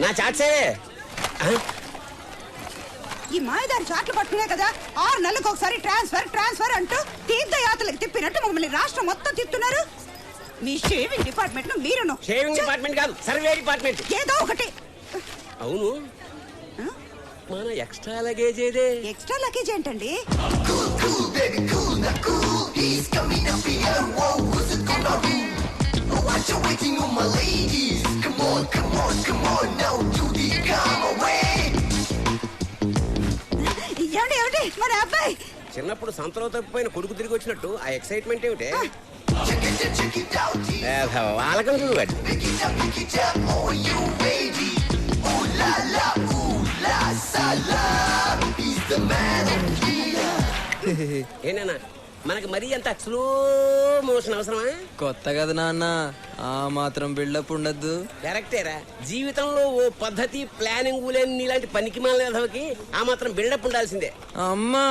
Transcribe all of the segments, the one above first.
నా చాట్సే ఈ మాయదారి చాట్లు పట్టుకునే కదా 6 నెలలకు ఒకసారి ట్రాన్స్ఫర్ అంటూ తీర్థయాత్రలకు తిప్పినట్టు మమ్మల్ని రాష్ట్రం మొత్తం తిప్పుతున్నారు. మీ షేవింగ్ డిపార్ట్మెంట్ మీరును. షేవింగ్ డిపార్ట్మెంట్ కాదు, సర్వే డిపార్ట్మెంట్. ఏదో ఒకటి. అవును, మన ఎక్స్ట్రా లగేజ్ ఏదే? ఎక్స్ట్రా లగేజ్ ఏంటండి? ఏమిటి మన అబ్బాయి చిన్నప్పుడు సంతలో తప్పిపోయిన కొడుకు తిరిగి వచ్చినట్టు ఆ ఎక్సైట్మెంట్ ఏమిటే? వాళ్ళకం చూడు. ఏనా మనకి మరీ అంత స్లో మోషన్ అవసరమా? కొత్త కదా నాన్న, ఆ మాత్రం బిల్డప్ ఉండద్దు. కరెక్టేరా, జీవితంలో ఓ పద్ధతి ప్లానింగ్ లేని ఇలాంటి పనికి మాలకి ఆ మాత్రం బిల్డప్ ఉండాల్సిందే. అమ్మా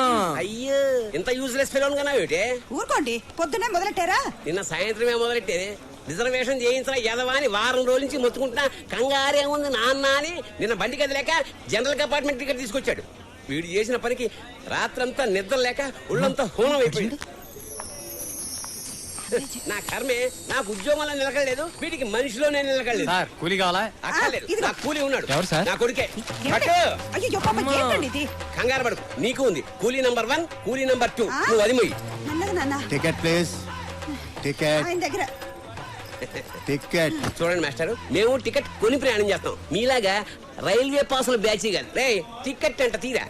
అయ్యో, ఇంత యూజ్లెస్ ఫెలోన్ గానా ఏమిటే? ఊరుకోండి, పొద్దున్నే మొదలెట్టారా? నిన్న సాయంత్రమే మొదలెట్టేది. రిజర్వేషన్ చేయించరా ఎదవా అని వారం రోజుల నుంచి మొత్తుకుంటున్నా. కంగారేముంది నాన్న అని నిన్న బండి కదిలేక జనరల్ కంపార్ట్మెంట్ టికెట్ తీసుకొచ్చాడు. వీడు చేసిన పనికి రాత్రంతా నిద్ర లేక ఒళ్ళంతా హోనం అయిపోయింది. నా కర్మే, నాకు ఉద్యోగంలో నిలకలేదు, వీటికి మనిషిలోనే నిలకలేదు. సార్ కూలీ కావాలా? అక్కర్లేదు, నా కూలీ ఉన్నాడు. ఎవరు సార్? నా కొడుకే. కంగారు పడుకు, నీకు ఉంది కూలీ నంబర్ 1, కూలీ నంబర్ 2. నువ్వు అది మొయ్యి. Ticket please. టికెట్ దగ్గర టికెట్. చూడండి మాస్టర్, మేము టికెట్ కొని ప్రయాణం చేస్తాం, మీలాగా రైల్వే పాసుల బ్యాచీ కాదు. రే టికెట్ అంట తీరా.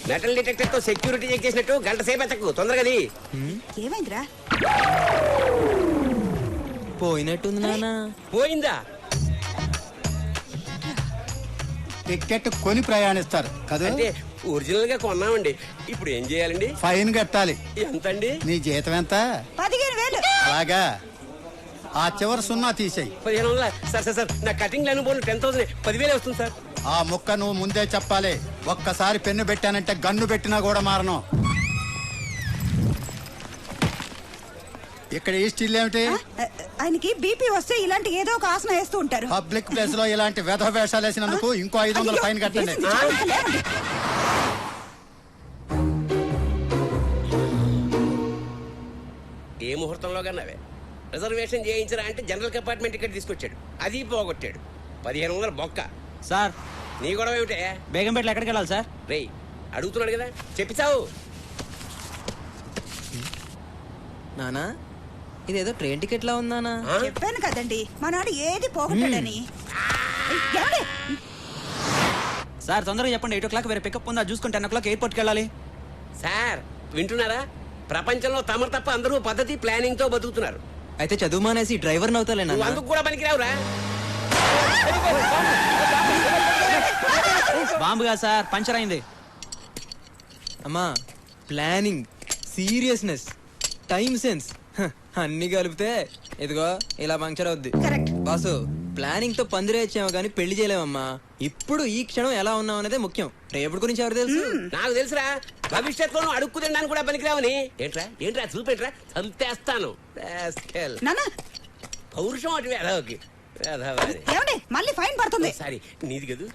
మెటల్ డిటెక్టర్ తో సెక్యూరిటీ చెక్ చేసినట్టు గంట సేపు ఎత్తకు, తొందరగా. ఏమైందిరా? పోయినట్టుంది నాన్న. పోయిందా? టికెట్ కొని ప్రయాణిస్తారు కదా? అంటే ఒరిజినల్ గా కొన్నామండి. ఇప్పుడు ఏం చేయాలండి? ఫైన్ కట్టాలి. ఎంతండి? నీ జీతం ఎంత? 15,000. అలాగా, ఆ చివరి 0 తీసేయి. 1500. సార్ నా కటింగ్ లైన్ పోను 10,000. 10,000 వస్తుంది సార్. ఆ ముక్క నువ్వు ముందే చెప్పాలి. ఒక్కసారి పెన్ను పెట్టానంటే గన్ను పెట్టినా కూడా మారను. ఇక్కడ ఈ స్టిల్ ఏమిటి? ఆయనకి బీపీ వస్తే ఇలాంటి ఏదో ఒక ఆసన వేస్తూ ఉంటారు. పబ్లిక్ ప్లేస్ లో ఇలాంటి వెధ వేషాలు వేసినందుకు ఇంకో 500 ఫైన్ కట్టండి. ఏ ముహూర్తంలో కన్నావే? రిజర్వేషన్ చేయించరా అంటే జనరల్ కంపార్ట్మెంట్ టికెట్ తీసుకొచ్చాడు, అది పోగొట్టాడు. 1500 బొక్క. సార్ నీ గొడవ ఏమిటే? బేగంపేటలో ఎక్కడికి వెళ్ళాలి సార్? రేయ్ అడుగుతున్నాడు కదా, చెప్పిచావు. నానా ఇదేదో ట్రైన్ టికెట్ లా ఉందానా? చెప్పాను కదండి, మనాడు ఏది పోగొట్టాడని. సార్ తొందరగా చెప్పండి, 8 o'clock వేరే పికప్ ఉందా చూసుకుని 10 o'clock ఎయిర్పోర్ట్కి వెళ్ళాలి. సార్ వింటున్నారా? ప్రపంచంలో తమరు తప్ప అందరూ పద్ధతి ప్లానింగ్ తో బతుకుతున్నారు. అయితే చదువు మానేసి డ్రైవర్ నవ్వుతాలే నువ్వు అందుకు కూడా పనికిరావురా. బాంబుగా సార్, పంచర్ అయింది. అమ్మా, ప్లానింగ్, సీరియస్నెస్, టైం సెన్స్ అన్ని కలిపితే ఇదిగో ఇలా పంక్చర్ అవుద్ది. బాసు, ప్లానింగ్ తో పందిరేచ్చాము కానీ పెళ్లి చేయలేమమ్మా. ఇప్పుడు ఈ క్షణం ఎలా ఉన్నాం అనేది ముఖ్యం. రేపటి గురించి ఎవరు తెలుసు? నాకు తెలుసురా, భవిష్యత్తులో అడుక్కు తినడానికి కూడా పనికిరావని. ఏంట్రా చూపెట్రా, చంపేస్తాను. పౌరుషం అటు వేదవకి. మళ్ళీ ఫైన్ పడుతుంది. సారీ, నీది కదూ.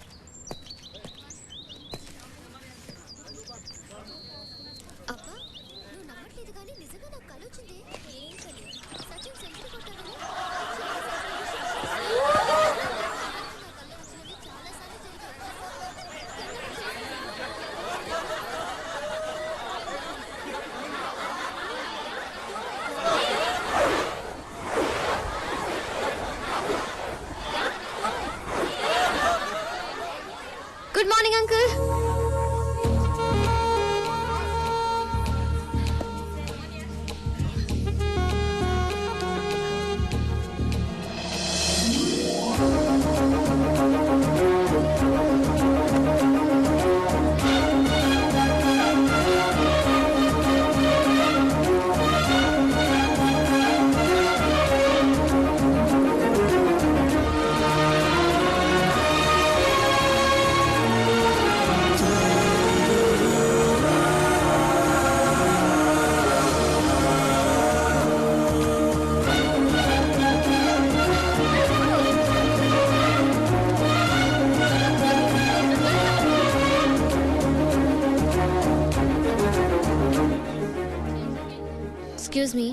ఎక్స్క్యూజ్ మీ,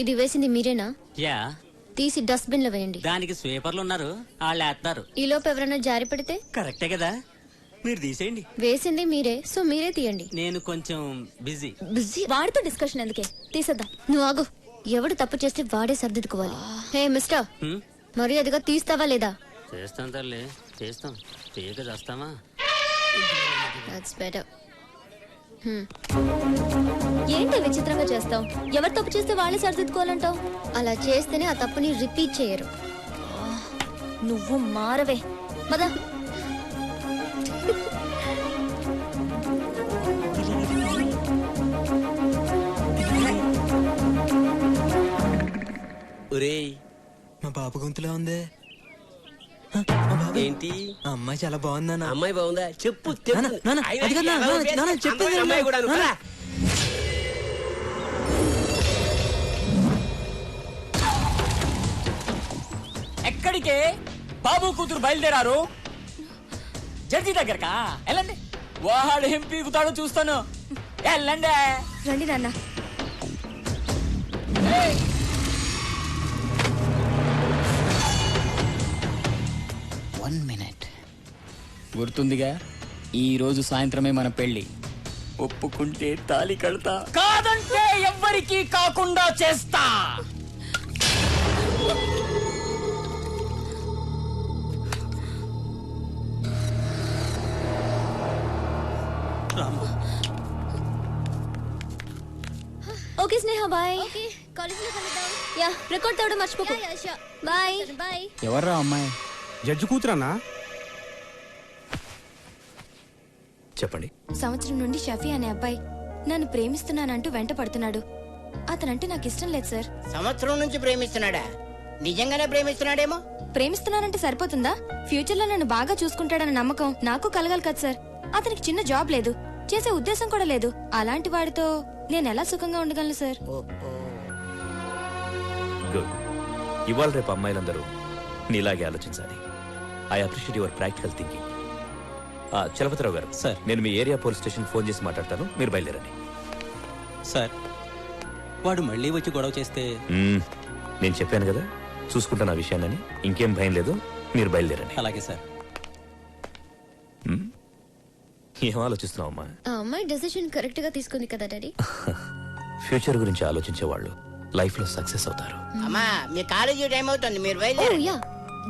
ఇది వేసింది మీరేనా? యా, తీసి డస్ట్బిన్ లో వేయండి. దానికి స్వీపర్లు ఉన్నారు, వాళ్ళు వేస్తారు. ఈ లోపు ఎవరైనా జారి పడితే? కరెక్టే కదా, మీరు తీసేయండి. వేసింది మీరే, సో మీరే తీయండి. నేను కొంచెం బిజీ. బిజీ? వాడితో డిస్కషన్ ఎందుకే, తీసేద్దాం. నువ్వు ఆగు. ఎవడు తప్పు చేస్తే వాడే సర్దిద్దుకోవాలి. హే మిస్టర్, మర్యాదగా తీస్తావా లేదా? చేస్తాం తల్లి, చేస్తాం. తీయక చేస్తామా? That's better. ఏంటి విచిత్రంగా చేస్తావు? ఎవరు తప్పు చేస్తే వాళ్ళే సరిదిద్దుకోవాలంటావు? అలా చేస్తేనే ఆ తప్పుని రిపీట్ చేయరు. నువ్వు మారవే. మదా ఒరేయ్, మా బాబు గొంతులో ఉంది. ఏంటి ఆ అమ్మాయి చాలా బాగుందన్న. అమ్మాయి బాగుందా? చెప్పు నాన్న, నాన్న, అది కాదు నాన్న, నాన్న, చెప్పేది విను. అమ్మాయి కూడా నాన్న. ఎక్కడికే బాబు కూతురు బయలుదేరారు? జడ్జి దగ్గరకా? వెళ్ళండి. వాడు ఏం పీకుతాడో చూస్తాను. వెళ్ళండి. రండి నాన్న. గుర్తుందిగా, ఈ రోజు సాయంత్రమే మన పెళ్లి. ఒప్పుకుంటే తాళి కడతా, కాదంటే ఎవ్వరికీ కాకుండా చేస్తా. Okay Sneha, bye. కాలేజీలో కలుద్దాం. యా, రికార్డ్ తేవడం మర్చిపోకు. Bye bye. ఎవర్రా అమ్మాయి? జడ్జి కూతురన్నా? చెప్పండి. సంవత్సరం నుండి షఫీ అనే అబ్బాయి నన్ను ప్రేమిస్తున్నానంటూ వెంట పడుతున్నాడు. అతనంటే నాకు ఇష్టం లేదు సార్. సంవత్సరం నుంచి ప్రేమిస్తున్నాడా? నిజంగానే ప్రేమిస్తున్నాడేమో. ప్రేమిస్తున్నానంటే సరిపోతుందా? ఫ్యూచర్ లో నన్ను బాగా చూసుకుంటాడన్న నమ్మకం నాకు కలగాలి కదా సార్. అతనికి చిన్న జాబ్ లేదు, చేసే ఉద్దేశం కూడా లేదు. అలాంటి వాడితో నేను ఎలా సుఖంగా ఉండగలను సార్? గుడ్. ఇవాళ రేపు అమ్మాయిలందరూ నీలాగే ఆలోచించాలి. I appreciate your practical thinking. Chalapathirao గారు, సార్, నేను మీ ఏరియా పోలీస్ స్టేషన్ ఫోన్ చేసి మాట్లాడతాను, మీరు బయలుదేరండి. సార్, వాడు మళ్ళీ వచ్చి గొడవ చేస్తే? నేను చెప్పాను కదా, చూసుకుంటాను ఆ విషయాన్ని. ఇంకేం భయం లేదు, మీరు బయలుదేరండి. అలాగే సార్. ఏం ఆలోచిస్తున్నావు అమ్మా? ఆ అమ్మాయి డెసిషన్ కరెక్ట్ గా తీసుకుంది కదా డాడీ. ఫ్యూచర్ గురించి ఆలోచించే వాళ్ళు లైఫ్ లో సక్సెస్ అవుతారు. అమ్మా, మీ కాలేజీ టైం అవుతుంది, మీరు ఓ బయలుదేరండి. యా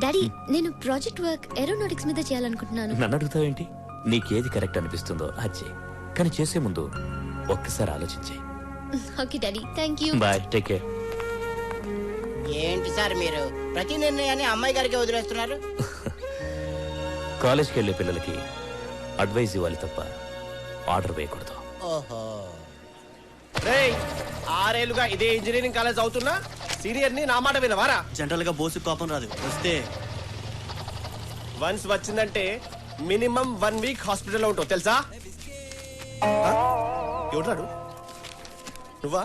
డాడీ, నేను ప్రాజెక్ట్ వర్క్ ఏరోనాటిక్స్ మీద చేయాలనుకుంటున్నాను. నన్ను అడుగుతావేంటి? నీకేది కరెక్ట్ అనిపిస్తుందో అది చేయి, కానీ చేసే ముందు ఒక్కసారి ఆలోచించే. Okay daddy, thank you. Bye, take care. ఏంటి సార్ మీరు ప్రతి నిర్ణయాన్ని అమ్మాయి గారికి వదిలేస్తున్నారు? కాలేజ్కి వెళ్ళే పిల్లలకి అడ్వైజ్ ఇవ్వాలి తప్ప ఆర్డర్ వేయకూడదు. ఓహో, 6 ఏళ్లుగా ఇదే ఇంజనీరింగ్ కాలేజ్ అవుతున్నా సీనియర్ ని నా మాట వినవారా? జనరల్ గా బోసు కోపం రాదు, వస్తే వన్స్ వచ్చిందంటే మినిమం 1 వీక్ హాస్పిటల్లో ఉంటావు తెలుసా? ఎవడాడు? నువ్వా?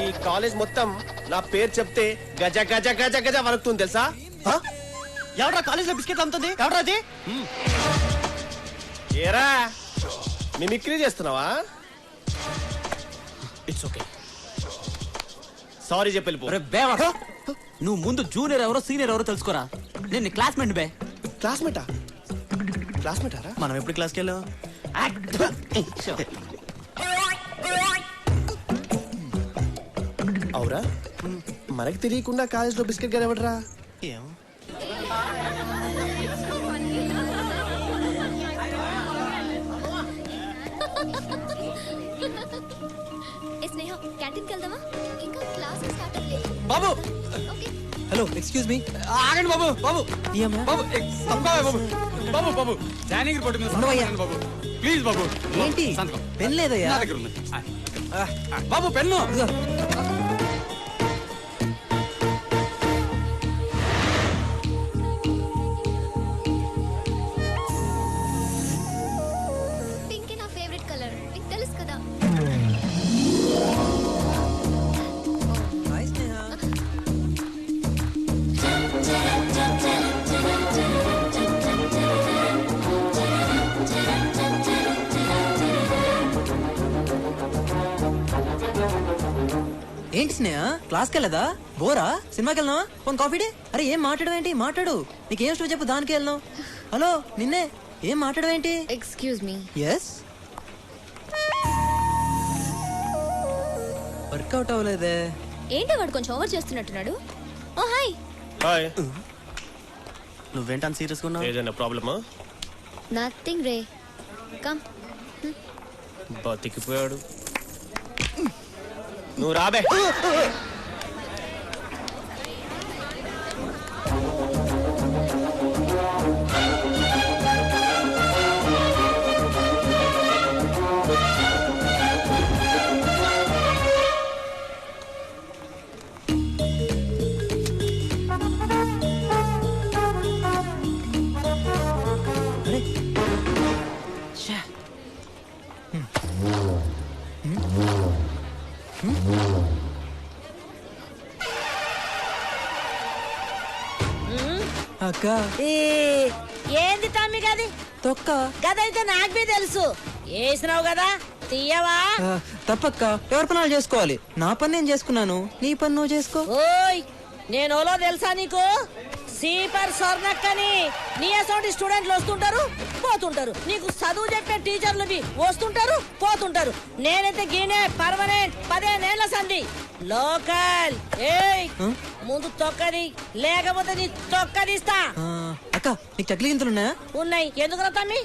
ఈ కాలేజ్ మొత్తం నా పేరు చెప్తే గజ గజ గజ గజ వణుకుతుంది తెలుసా? ఎవరా కాలేజ్ లో బిస్కెట్ అమ్ముతుంది? ఎవరా అది? ఏరా మిమిక్రీ చేస్తున్నావా? ఇట్స్ ఓకే, సారీ చెప్పి వెళ్ళిపో. నువ్వు ముందు జూనియర్ ఎవరో సీనియర్ ఎవరో తెలుసుకోరా. నేను క్లాస్మేట్ బే. క్లాస్మేటా? క్లాస్మేటారా? మనం ఎప్పుడు క్లాస్కి వెళ్ళాం? అవురా, మనకి తెలియకుండా కాలేజ్ లో బిస్కెట్ గారు ఎవడరా? ఏమో. స్నేహ, క్యాంటీన్కి వెళ్దామా? ఇంకా క్లాస్ స్టార్ట్ అవ్వలేదు. బాబు, ఓకే. Hello, excuse me. ఆగండి బాబు. బాబు, ఈ అమ్మాయి? బాబు, బాబు, బాబు, బాబు, జాయినింగ్ రిపోర్ట్ మీద ఉండవయ్యా. బాబు, ప్లీజ్ బాబు. ఏంటి సంతకం. పెన్ లేదయ్యా? నా దగ్గర ఉంది. బాబు, పెన్ను. ఇదిగో. పింక్ నా ఫేవరెట్ కలర్, మీకు తెలుసు కదా. హాయ్ స్నేహ. ఏంటి స్నేహ క్లాస్కి వెళ్ళదా బోరా సినిమాకి వెళ్దామా పోనీ కాఫీ డే అరే ఏం మాట్లాడవేంటి మాట్లాడు నీకేం ఇష్టం చెప్పు దానికి వెళ్దాం హలో నిన్నే ఏం మాట్లాడవేంటి ఎక్స్క్యూజ్ మీ ఎస్ వర్కౌట్ అవ్వలేదే ఏంటి వాడు కొంచెం ఓవర్ చేస్తున్నట్టున్నాడు ఓ హాయ్ హాయ్ నువ్వేంటని సీరియస్గా ఉన్నావు? ఏదైనా ప్రాబ్లమా? నథింగ్ రే కమ్ బతికిపోయాడు. నువ్వు రాబే. అక్క ఏంది తమ్మి గది తొక్క గదైతే నాకు తెలుసు వేసినావు కదా తీయవా తప్పక్క ఎవరి పనులు చేసుకోవాలి నా పని నేను చేసుకున్నాను నీ పని నువ్వు చేసుకో ఓయ్ నేను ఓలో తెలుసా నీకు సీపర్ స్వర్ణక్కని నీ అసోంటి స్టూడెంట్లు వస్తుంటారు పోతుంటారు నీకు చదువు చెప్పే టీచర్లు వస్తుంటారు పోతుంటారు నేనైతే గీనే పర్మనెంట్ 15 ఏళ్ల సంధి లోకల్ ఏయ్ ముందు తొక్కది లేకపోతే నీ తొక్కదిస్తా అక్క నీకు చక్లి గింతలు ఉన్నాయా ఉన్నాయి ఎందుకు తమ్మి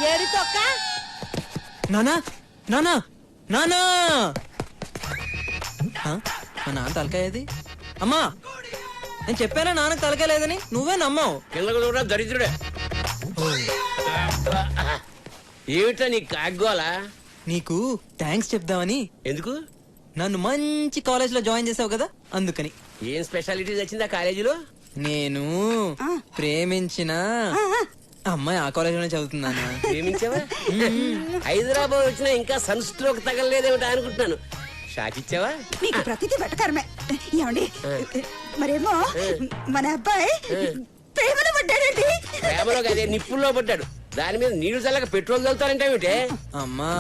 ఏడి తొక్క నానా నానా నానా మా నాన్న తలకాయది అమ్మా నేను చెప్పానా నాన్నకు తలకాయ లేదని నువ్వే నమ్మావు కిందకు కూడా దరిద్రుడే ఏమిటా నీ కాగ్గోలా నీకు థ్యాంక్స్ చెప్దామని ఎందుకు నన్ను మంచి కాలేజ్ లో జాయిన్ చేసావు కదా అందుకని ఏం స్పెషాలిటీస్ వచ్చిందా కాలేజీలో నేను ప్రేమించిన అమ్మాయి ఆ కాలేజ్ లోనే చదువుతున్నాను ప్రేమించావా హైదరాబాద్ వచ్చినా ఇంకా సన్ స్ట్రోక్ తగలలేదేమిటా అనుకుంటున్నాను షాక్ ఇచ్చావా మీకు ప్రతిదీ వెటకరమే ఏమండి మరేమో మన అబ్బాయి ప్రేమలో పడ్డాడండి ప్రేమలో అదే నిప్పుల్లో పడ్డాడు దాని మీద నీళ్లు చల్లక పెట్రోల్ చల్లుతారంటే అమ్మా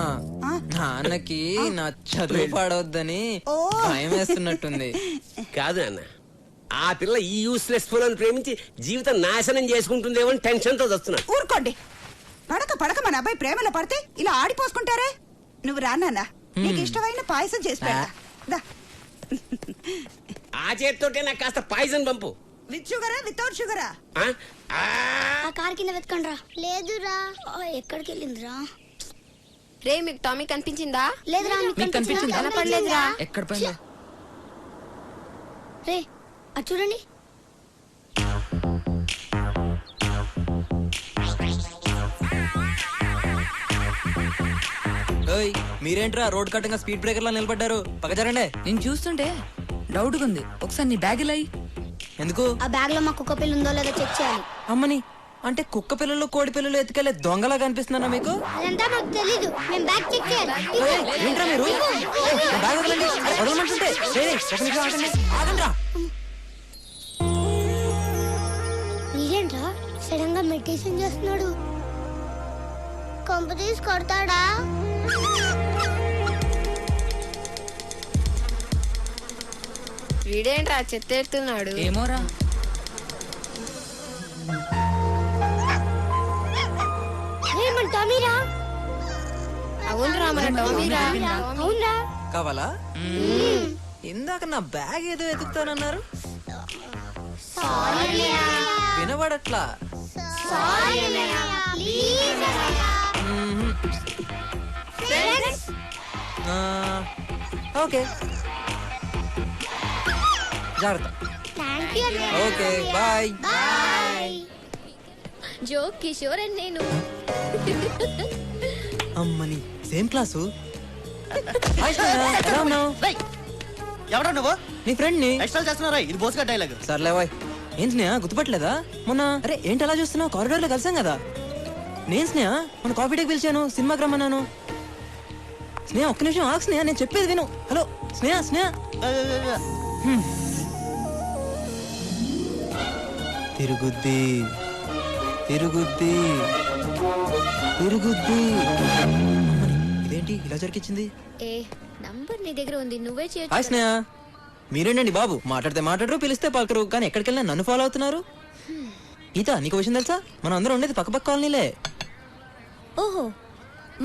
నాన్నకి నా చదువు పాడవద్దని భయం వేస్తున్నట్టుంది కాదు అన్న ఆ పిల్ల ఈ యూస్లెస్ ఫోన్ ప్రేమించి జీవితం నాశనం చేసుకుంటుందేమో అని టెన్షన్ తో వస్తున్నాడు ఊరుకోండి పడక పడక మన అబ్బాయి ప్రేమలో పడితే ఇలా ఆడిపోసుకుంటారే నువ్వు రానా నీకు ఇష్టమైన పాయసం చేసి పెడతా ఆ చేతితోటే నాకు కాస్త పాయిజన్ పంపు విత్ షుగరా వితౌట్ షుగరా ఆ కార్ కింద వెతకండి రా లేదురా ఎక్కడికి వెళ్ళిందిరా రే మీకు టామీ కనిపించిందా లేదురా మీకు కనిపించిందా కనపడలేదురా ఎక్కడ పైన రే అటు చూడండి మీరేంట్రా రోడ్ కట్టంగా స్పీడ్ బ్రేకర్ లా నిలబడ్డారు పక్క జరండి నేను చూస్తుంటే డౌట్ ఉంది ఒకసారి నీ బ్యాగ్ ఇలా ఎందుకు ఆ బ్యాగ్ లో మా కుక్క పిల్ల ఉందో లేదో చెక్ చేయాలి అమ్మని అంటే కుక్క పిల్లలు కోడి పిల్లలు ఎత్తుకెళ్లే దొంగలా కనిపిస్తున్నారా మీకు అదంతా మాకు తెలీదు మేము బ్యాగ్ చెక్ చేయాలి ఏంట్రా మీరు బ్యాగ్ వదలండి వదలమంటుంటే ఒక నిమిషం ఆగండి ఆగండ్రా నీకేంట్రా సడన్ గా మెడిటేషన్ చేస్తున్నాడు కొంప తీసి కొడతాడా వీడేంట్రా చెత్త ఎడుతున్నాడు ఏమోరా అవునరా మన టామీరా అవునరా కావాలా ఇందాక నా బ్యాగ్ ఏదో వెతుకుతానన్నారు వినబడట్లా ఓకే జాగ్రత్త ఓకే బాయ్ జో కిషోర్ అని నేను అమ్మని సేమ్ క్లాసు ఎలా ఉన్నావు ఎవరా నువ్వు నీ ఫ్రెండ్ ని ఎక్స్ట్రా చేస్తున్నారా ఇది బోసుగా డైలాగ్ సర్లే బాయ్ ఏం స్నేహ గుర్తుపట్టలేదా మొన్న అరే ఏంటి అలా చూస్తున్నావు కారిడార్ లో కలిసాం కదా నేను స్నేహ మన కాఫీ డేకి పిలిచాను సినిమాకి రమ్మన్నాను స్నేహ ఒక్క నిమిషం ఆగు స్నేహ నేను చెప్పేది విను హలో స్నేహ స్నేహ తిరుగుద్ది తిరుగుద్ది తిరుగుద్ది ఇదేంటి ఇలా జరిగించింది? ఏ నంబర్ నీ దగ్గర ఉంది, నువ్వే హాయ్ చేయొచ్చు. స్నేహ, మీరేంటండి బాబు మాట్లాడితే మాట్లాడరు, పిలిస్తే పలకరు, కానీ ఎక్కడికి వెళ్ళినా నన్ను ఫాలో అవుతున్నారు. గీత, నీకు విషయం తెలుసా? మనం అందరం ఉండేది పక్క కాలనీలే. ఓహో,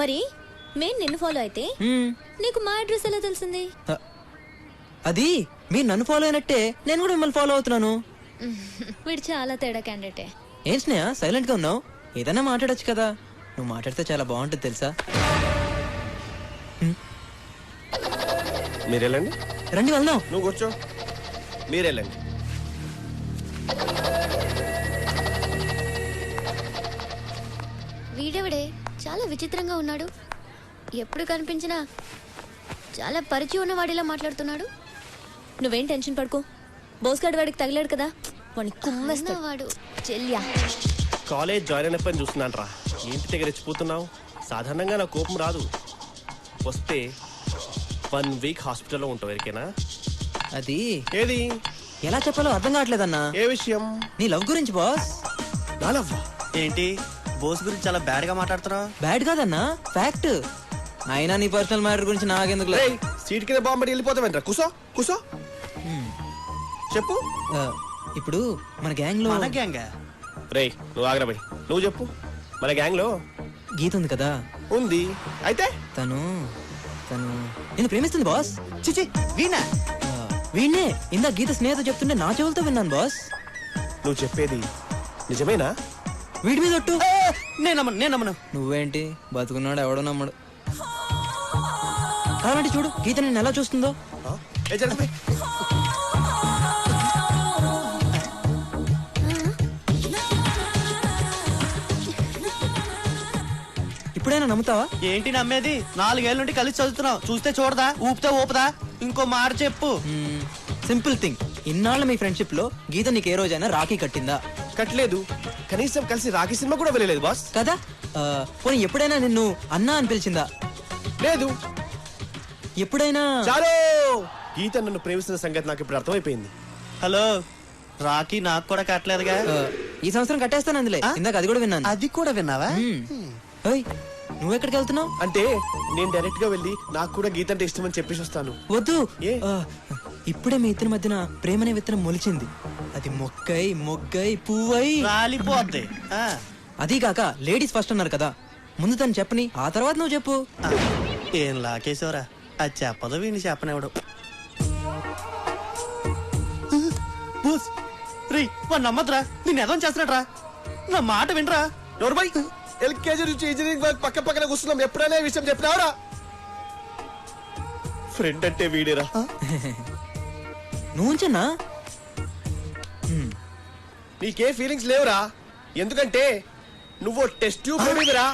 మరి మేము నిన్ను ఫాలో అయితే నీకు మా అడ్రస్ ఎలా తెలిసింది? అది మీరు నన్ను ఫాలో అయినట్టే నేను కూడా మిమ్మల్ని ఫాలో అవుతున్నాను. వీడు చాలా తేడా క్యాండిడేటే. ఏం స్నేహ సైలెంట్ గా ఉన్నావు? ఏదైనా మాట్లాడొచ్చు కదా. నువ్వు మాట్లాడితే చాలా బాగుంటుంది తెలుసా. మీరెళ్ళండి. రండి వెళ్దాం. నువ్వు కూర్చో. మీరెళ్ళండి. వీడెవడే చాలా విచిత్రంగా ఉన్నాడు. ఎప్పుడు కనిపించినా చాలా పరిచయం ఉన్న వాడిలా మాట్లాడుతున్నాడు. నువ్వేం టెన్షన్ పడుకో, బోస్గాడ్ వాడికి తగిలాడు కదా, వాడిని కుమ్మేస్తా. వాడు చెల్యా కాలేజ్ జాయిన్ అయినప్పని చూస్తున్నాను రా. ఏంటి దగ్గర రెచ్చిపోతున్నావు? సాధారణంగా నా కోపం రాదు. వస్తే 1 వీక్ హాస్పిటల్లో ఉంటావు. ఎరికేనా? అది ఏది ఎలా చెప్పాలో అర్థం కావట్లేదన్నా. ఏ విషయం? నీ లవ్ గురించి బాస్. నా లవ్ ఏంటి బోస్ గురించి చాలా బ్యాడ్ గా మాట్లాడుతున్నావు? బ్యాడ్ కాదన్నా, ఫ్యాక్ట్. అయినా నీ పర్సనల్ మ్యాటర్ గురించి నాకెందుకు? సీట్ కింద బాంబడి వెళ్ళిపోతావేంట్రా? కూసో కూసో. చెప్పు. ఇప్పుడు మన గ్యాంగ్ లో మన గ్యాంగ్ రే, నువ్వు ఆగ్రబడి నువ్వు చెప్పు. మన గ్యాంగ్ లో గీత ఉంది కదా. ఉంది. అయితే తను నిన్ను ప్రేమిస్తుంది బాస్. చిచి వీణా? వీణ్ణే ఇందా గీత స్నేహితుడు చెప్తుంటే నా చెవులతో విన్నాను బాస్. నువ్వు చెప్పేది నిజమేనా? వీడి మీద ఒట్టు. నేను నమ్మను. నువ్వేంటి బతుకున్నాడు ఎవడో నమ్మడు. కాబట్టి చూడు గీత నిన్ను ఎలా చూస్తుందో. ఇప్పుడైనా నమ్ముతావా? ఏంటి నమ్మేది? 4 ఏళ్ళ నుండి కలిసి చదువుతున్నావు. చూస్తే చూడదా, ఊపితే ఊపదా? ఇంకో మాట చెప్పు. Simple thing. ఇన్నాళ్ళ మీ ఫ్రెండ్షిప్ లో గీత నీకు ఏ రోజైనా రాఖీ కట్టిందా? కట్టలేదు. కనీసం కలిసి రాఖీ సినిమా కూడా వెళ్ళలేదు బాస్. కదా. పోనీ ఎప్పుడైనా నిన్ను అన్నా అని పిలిచిందా? లేదు. ఎప్పుడైనా చాలు. గీత నన్ను ప్రేమిస్తున్న సంగతి నాకు ఇప్పుడు అర్థమైపోయింది. హలో, రాఖీ నాకు కూడా కట్టలేదుగా. ఈ సంవత్సరం కట్టేస్తాను అందులే. ఇందాక అది కూడా విన్నాను. అది కూడా విన్నావా? నువ్వెక్కడికి వెళ్తున్నావు? అంటే నేను డైరెక్ట్ గా వెళ్ళి నాకు కూడా గీత అంటే ఇష్టం అని చెప్పేసి వస్తాను. వద్దు. ఇప్పుడే మీ ఇద్దరి మధ్యన ప్రేమనే విత్తనం మొలిచింది. అది మొగ్గై పువ్వై రాలిపోద్ది. అదీ కాక లేడీస్ ఫస్ట్ అన్నారు కదా, ముందు తను చెప్పని ఆ తర్వాత నువ్వు చెప్పు. ఏం లాకేశవరా, అది చెప్పదు వీడిని చెప్పనివ్వడు. వాడు నమ్మద్రా, నేను ఎదం చేస్తున్నాడు రా. నా మాట వినరా. నోర్మై, ఎల్కేజీ నుంచి ఇంజనీరింగ్ వరకు పక్క పక్కన కూర్చున్నాం. ఎప్పుడైనా ఈ విషయం చెప్పినావురా? ఫ్రెండ్ అంటే వీడేరా. నువ్వు ఉంచన్నా. నీకే ఫీలింగ్స్ లేవురా. ఎందుకంటే నువ్వు టెస్ట్ ట్యూబ్ బేబీరా.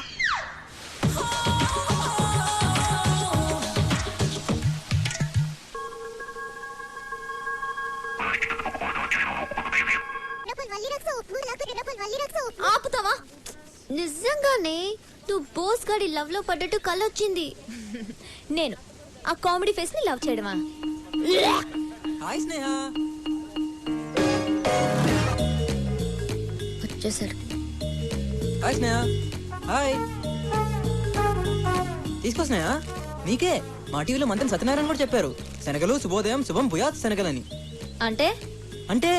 ఆపుతావా? నిజంగానే నువ్వు బోస్ గాడి లవ్ లో పడ్డట్టు కళ్ళొచ్చింది. నేను ఆ కామెడీ ఫేస్ ని లవ్ చేయడమా? హాయ్ స్నేహ. వచ్చేసాడు. హాయ్ స్నేహ. హాయ్. తీసుకో స్నేహ, నీకే. మా టీవీలో మంత్రి సత్యనారాయణ కూడా చెప్పారు, శనగలు శుభోదయం శుభం భూయాత్ శనగలని. అంటే అంటే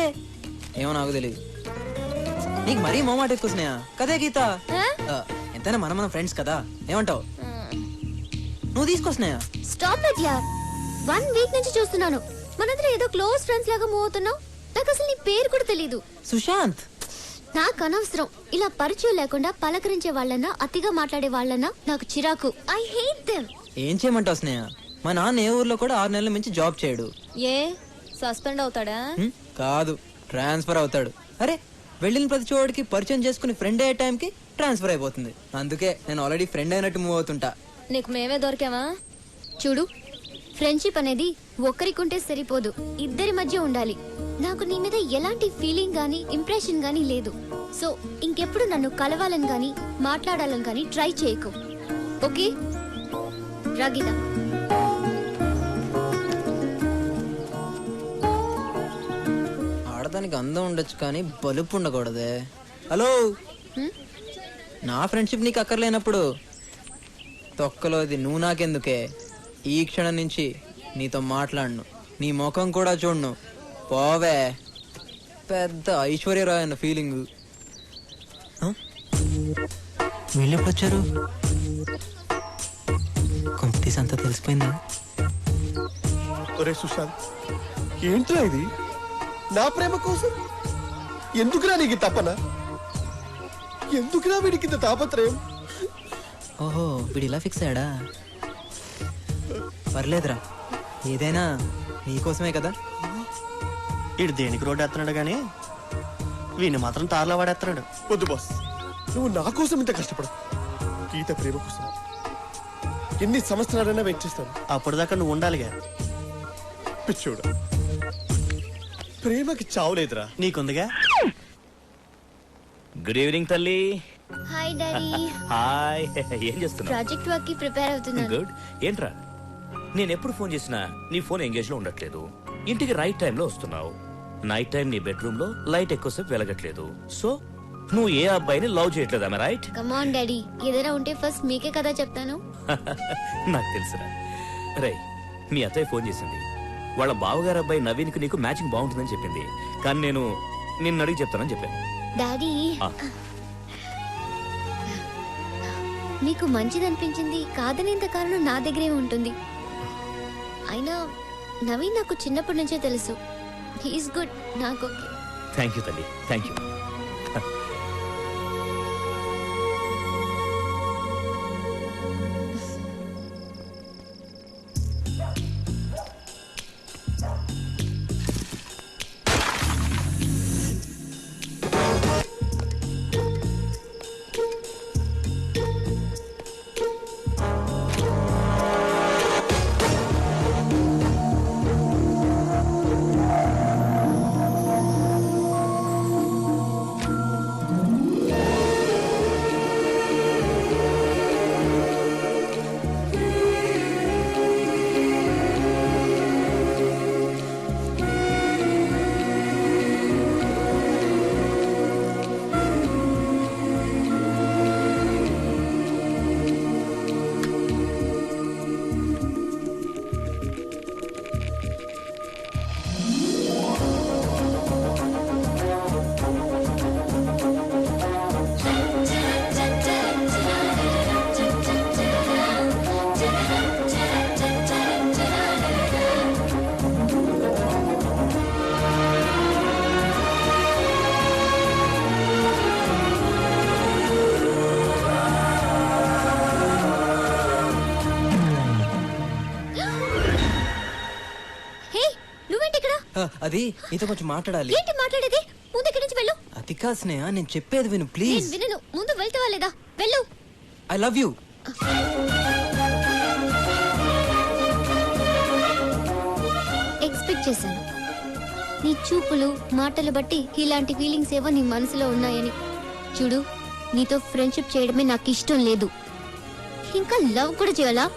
ఏమో నాకు తెలియదు. నీకు మరీ మోమాట ఎక్కువ స్నేహ. కదే గీత. ఎంతైనా మన ఫ్రెండ్స్ కదా, ఏమంటావు? నువ్వు తీసుకో స్నేహ. స్టాప్ ఇట్ యార్. 1 వీక్ నుంచి చూస్తున్నాను మనందరం ఏదో క్లోజ్ ఫ్రెండ్స్ లాగా మూవ్ అవుతున్నావు. నాకు అసలు నీ పేరు కూడా తెలీదు. సుశాంత్. నాకు అనవసరం ఇలా పరిచయం లేకుండా పలకరించే వాళ్ళన్నా అతిగా మాట్లాడే వాళ్ళన్నా నాకు చిరాకు. I hate them. ఏం చేయమంటావు స్నేహ? మా నాన్న ఏ ఊర్లో కూడా 6 నెలల మించి జాబ్ చేయడు. ఏ సస్పెండ్ అవుతాడా? కాదు, ట్రాన్స్ఫర్ అవుతాడు. అరే, వెళ్ళిన ప్రతి చోటికి పరిచయం చేసుకుని ఫ్రెండ్ అయ్యే టైంకి ట్రాన్స్ఫర్ అయిపోతుంది. అందుకే నేను ఆల్రెడీ ఫ్రెండ్ అయినట్టు మూవ్ అవుతుంటా. నీకు మేమే దొరికావా? చూడు, ఫ్రెండ్షిప్ అనేది ఒక్కరికుంటే సరిపోదు, ఇద్దరి మధ్య ఉండాలి. నాకు నీ మీద ఎలాంటి ఫీలింగ్ గానీ ఇంప్రెషన్ గానీ లేదు. సో ఇంకెప్పుడు నన్ను కలవాలని గానీ మాట్లాడాలని గానీ ట్రై చేయకు. ఓకే రాగిదా? ఆడదానికి అందం ఉండొచ్చు కానీ బలుపు ఉండకూడదే. హలో, నా ఫ్రెండ్షిప్ నీకు అక్కర్లేనప్పుడు తొక్కలోది నువ్వు నాకెందుకే? ఈ క్షణం నుంచి నీతో మాట్లాడను, నీ ముఖం కూడా చూడను. పోవే. పెద్ద ఐశ్వర్యరాయ్ అన్న ఫీలింగ్. వీళ్ళు ఎప్పుడు వచ్చారు? కొంపతీసి అంతా తెలిసిపోయిందా? ఒరే సుశాంత్, ఏంట్రా ఇది? నా ప్రేమ కోసం ఎందుకురా నీకు తపన? ఎందుకురా వీడికి ఇంత తాపత్రయం? ఓహో, వీడు ఇలా ఫిక్స్ అయ్యాడా? పర్లేదురా, ఏదైనా నీకోసమే కదా. ఇడు దేనికి రోడ్డు వేస్తున్నాడు కానీ వీడిని మాత్రం తారలో వాడేస్తున్నాడు. వద్దు బాస్, నువ్వు నా కోసం ఇంత కష్టపడు. గీత ప్రేమ కోసం ఎన్ని సంవత్సరాలైనా వెయిట్ చేస్తాను. అప్పటిదాకా నువ్వు ఉండాలిగా. పిచ్చోడా, ప్రేమకి చావులేదురా. నీకుందిగా. గుడ్ ఈవినింగ్ తల్లి. Hi daddy. హాయ్. ఏం చేస్తున్నావు? ప్రాజెక్ట్ వర్క్ కి ప్రిపేర్ అవుతున్నాను. గుడ్. ఏంట్రా, నేను ఎప్పుడు ఫోన్ చేసినా నీ ఫోన్ ఎంగేజ్ లో ఉండట్లేదు. ఇంటికి రైట్ టైంలో వస్తున్నావు. నైట్ టైం నీ బెడ్రూమ్ లో లైట్ ఎక్కువసేపు వెలగట్లేదు. సో నువ్వు ఏ అబ్బాయిని లవ్ చేయట్లేదు, ఆమె రైట్? కమ్ ఆన్ డాడీ, ఏదైనా ఉంటే ఫస్ట్ మీకే కదా చెప్తాను. నాకు తెలుసురా. రే, మీ అత్తయ్య ఫోన్ చేసింది. వాళ్ళ బావగారు అబ్బాయి నవీన్ కి నీకు మ్యాచింగ్ బాగుంటుందని చెప్పింది. కానీ నేను నిన్ను అడిగి చెప్తానని చెప్పాను. డాడీ, నీకు మంచిదనిపించింది కాదనేంత కారణం నా దగ్గరే ఉంటుంది. అయినా నవీన్ నాకు చిన్నప్పటి నుంచే తెలుసు. He is good. నాకు ఓకే. థ్యాంక్ యూ తల్లి, థ్యాంక్ యూ. అది నీతో కొంచెం మాట్లాడాలి. ఏంటి మాట్లాడేది? ముందు ఇక్కడి నుంచి వెళ్ళు. అది కా స్నేహ, నేను చెప్పేది విను ప్లీజ్. నేను వినను. ముందు వెళ్తావా లేదా? వెళ్ళు. I love you. ఎక్స్పెక్ట్ చేశాను. నీ చూపులు మాటలు బట్టి ఇలాంటి ఫీలింగ్స్ ఏవో నీ మనసులో ఉన్నాయని. చూడు, నీతో ఫ్రెండ్షిప్ చేయడమే నాకు ఇష్టం లేదు. ఇంకా లవ్ కూడా చేయాలా?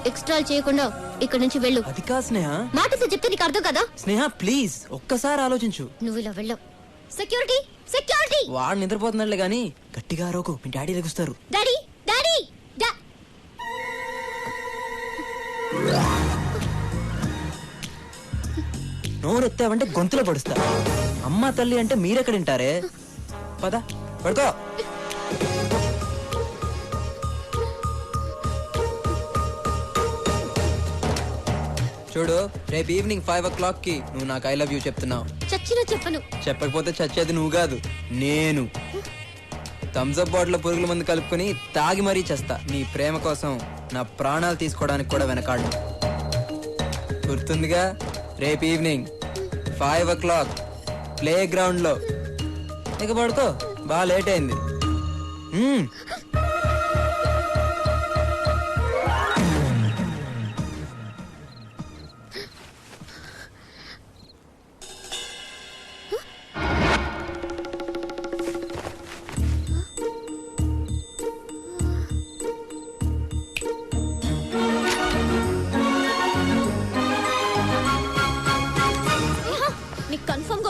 ఎక్స్ట్రా చేయకుండా ఇక్కడి నుంచి వెళ్ళు. అది కా స్నేహ, మాట చెప్తే నీకు అర్థం కదా? స్నేహ ప్లీజ్ ఒక్కసారి ఆలోచించు. నువ్వు ఇలా వెళ్ళవు. Security, security. వాడు నిద్రపోతున్నాడులే గాని గట్టిగా అరవకు, మీ డాడీ లెగుస్తారు. Daddy, daddy. నోరెత్తావంటే గొంతులో పడుస్తా. అమ్మ తల్లి అంటే మీరెక్కడ వింటారే? పద పడుకో. చూడు, రేపు ఈవినింగ్ 5 o'clock కి నువ్వు నాకు ఐ లవ్ యూ చెప్తున్నావు. చచ్చినా చెప్పను. చెప్పకపోతే చచ్చేది నువ్వు కాదు, నేను. థమ్స్అప్ బాటిల్ పురుగుల మందు కలుపుకొని తాగి మరీ చేస్తా. నీ ప్రేమ కోసం నా ప్రాణాలు తీసుకోవడానికి కూడా వెనకాడను. గుర్తుందిగా? రేపు ఈవినింగ్ 5 o'clock ప్లే గ్రౌండ్ లో. ఇక పడుకో, బాగా లేట్ అయింది.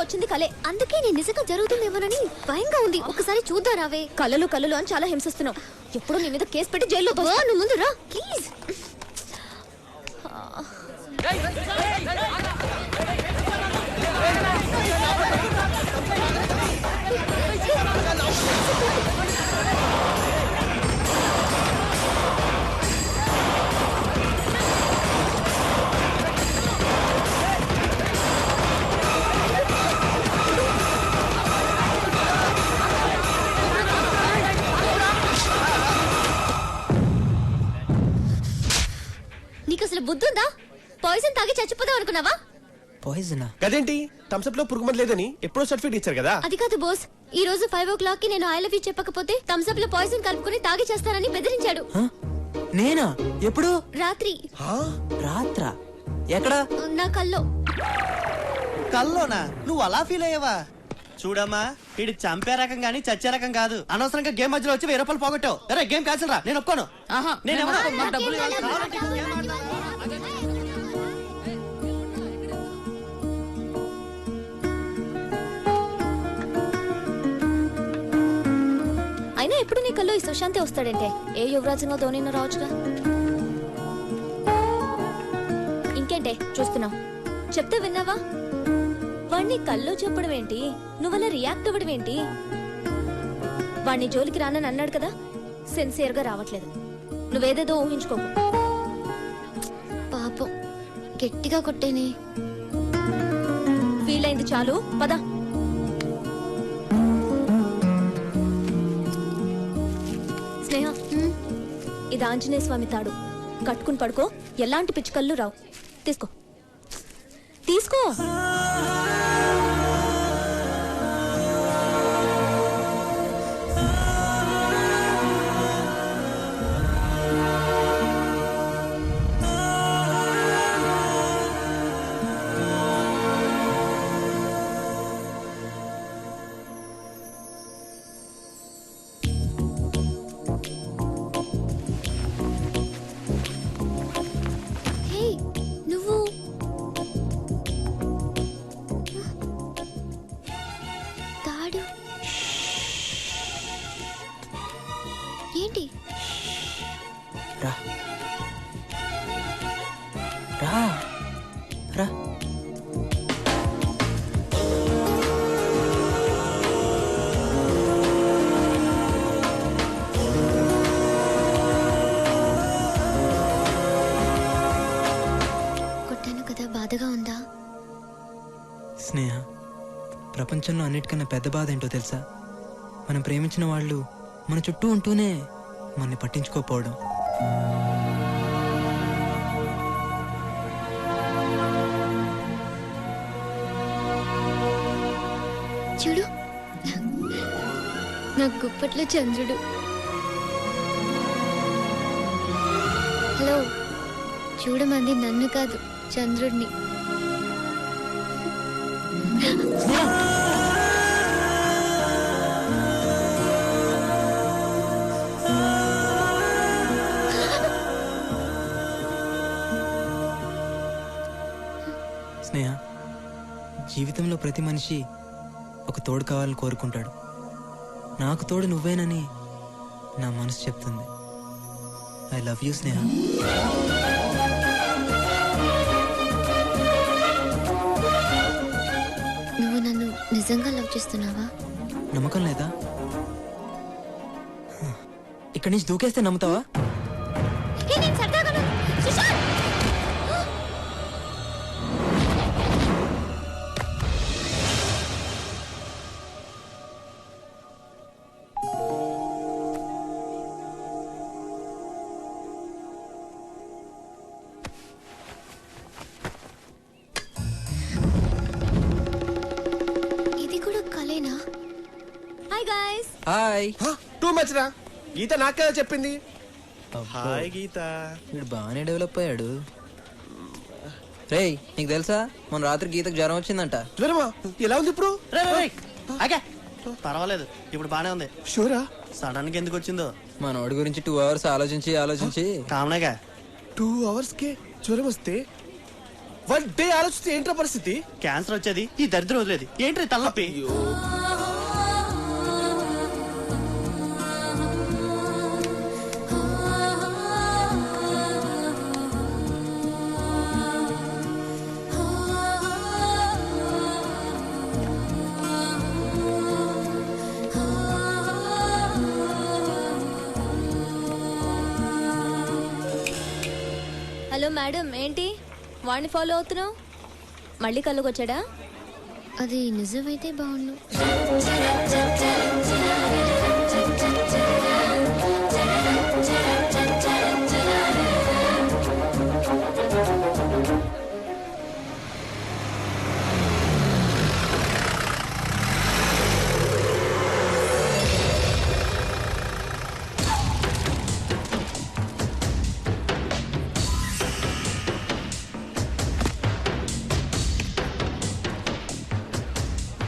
వచ్చింది కలే, అందుకే నేను నిజంగా జరుగుతుందేమోనని భయంగా ఉంది. ఒకసారి చూద్దాం రావే. కలలు కలలు అని చాలా హింసిస్తున్నావు. ఎప్పుడు నీ మీద కేసు పెట్టి జైల్లో నువ్వు ముందు రా ప్లీజ్. నీకు అసలు బుద్ధుందా? పాయిజన్ తాగి చచ్చిపోదాం అనుకున్నావా? పాయిజనా? కదేంటి థమ్స్అప్ లో పురుగు మందు లేదని ఎప్పుడో సర్టిఫికేట్ ఇచ్చారు కదా. అది కాదు బాస్, ఈ రోజు 5 o'clock కి నేను ఐ లవ్ యూ చెప్పకపోతే థమ్స్అప్ లో పాయిజన్ కలుపుకొని తాగి చేస్తానని బెదిరించాడు. నేనా? ఎప్పుడు? రాత్రి. రాత్రా? ఎక్కడ? నా కల్లో. కల్లోనా? నువ్వు అలా ఫీల్ అయ్యావా? చూడమ్మా, ఇది చంపే రకం గానీ చచ్చే రకం కాదు. అనవసరంగా గేమ్ మధ్యలో వచ్చి 1000 రూపాయలు పోగొట్టావు. అరే గేమ్ క్యాన్సిల్ రా, నేను ఒప్పుకోను. అయినా ఎప్పుడు నీ కల్లో ఈ సుశాంతే వస్తాడంటే ఏ యువరాజునో ధోనినో రావచ్చుగా. ఇంకేంటే చూస్తున్నావు? చెప్తే విన్నావా? వాణ్ణి కల్లో చెప్పడం ఏంటి, నువ్వలా రియాక్ట్ అవ్వడం ఏంటి? వాణ్ణి జోలికి రానని అన్నాడు కదా, సిన్సియర్ గా రావట్లేదు. నువ్వేదేదో ఊహించుకోకు. పాపం గట్టిగా కొట్టేనే. ఫీల్ అయింది చాలు, పద. స్నేహ, ఇది ఆంజనేయ స్వామి తాడు. కట్టుకుని పడుకో, ఎలాంటి పిచ్చుకళ్ళు రావు. తీసుకో తీసుకో. ఏంటి? రా రా రా. కొట్టాను కదా, బాధగా ఉందా? స్నేహ, ప్రపంచంలో అన్నిటికన్నా పెద్ద బాధ ఏంటో తెలుసా? మనం ప్రేమించిన వాళ్ళు మన చుట్టూ ఉంటూనే మనని పట్టించుకోకపోవడం. చూడు, నా గుప్పట్లో చంద్రుడు. హలో, చూడమంది నన్ను కాదు, చంద్రుడిని. స్నేహ, జీవితంలో ప్రతి మనిషి ఒక తోడు కావాలని కోరుకుంటాడు. నాకు తోడు నువ్వేనని నా మనసు చెప్తుంది. ఐ లవ్ యూ స్నేహ. నువ్వు నన్ను నిజంగా లవ్ చేస్తున్నావా? నమ్మకం లేదా? ఇక్కడి నుంచి దూకేస్తే నమ్ముతావా? ఇది కూడా కలేనా? Hi guys. Hi. Too much రా. గీత నాకు కదా చెప్పింది. హాయ్ గీత. వీడు బాగానే డెవలప్ అయ్యాడు. రేయ్, నీకు తెలుసా మన రాత్రి గీతకు జ్వరం వచ్చిందంట. జ్వరమా? ఎలా ఉంది ఇప్పుడు? పర్వాలేదు, ఇప్పుడు బానే ఉంది. షూరా? సడన్ గా ఎందుకు వచ్చిందో మన వాడి గురించి 2 hours ఆలోచించి కామనేగా. 2 hours కే జ్వరం వస్తే 1 day ఆలోచిస్తే ఏంట్రా పరిస్థితి? క్యాన్సర్ వచ్చేది, ఈ దరిద్రం వదిలేదు. ఏంటి తలనొప్పి? హలో మేడం, ఏంటి వాడిని ఫాలో అవుతున్నావు? మళ్ళీ కళ్ళకొచ్చాడా? అది నిజమైతే బాగుండు.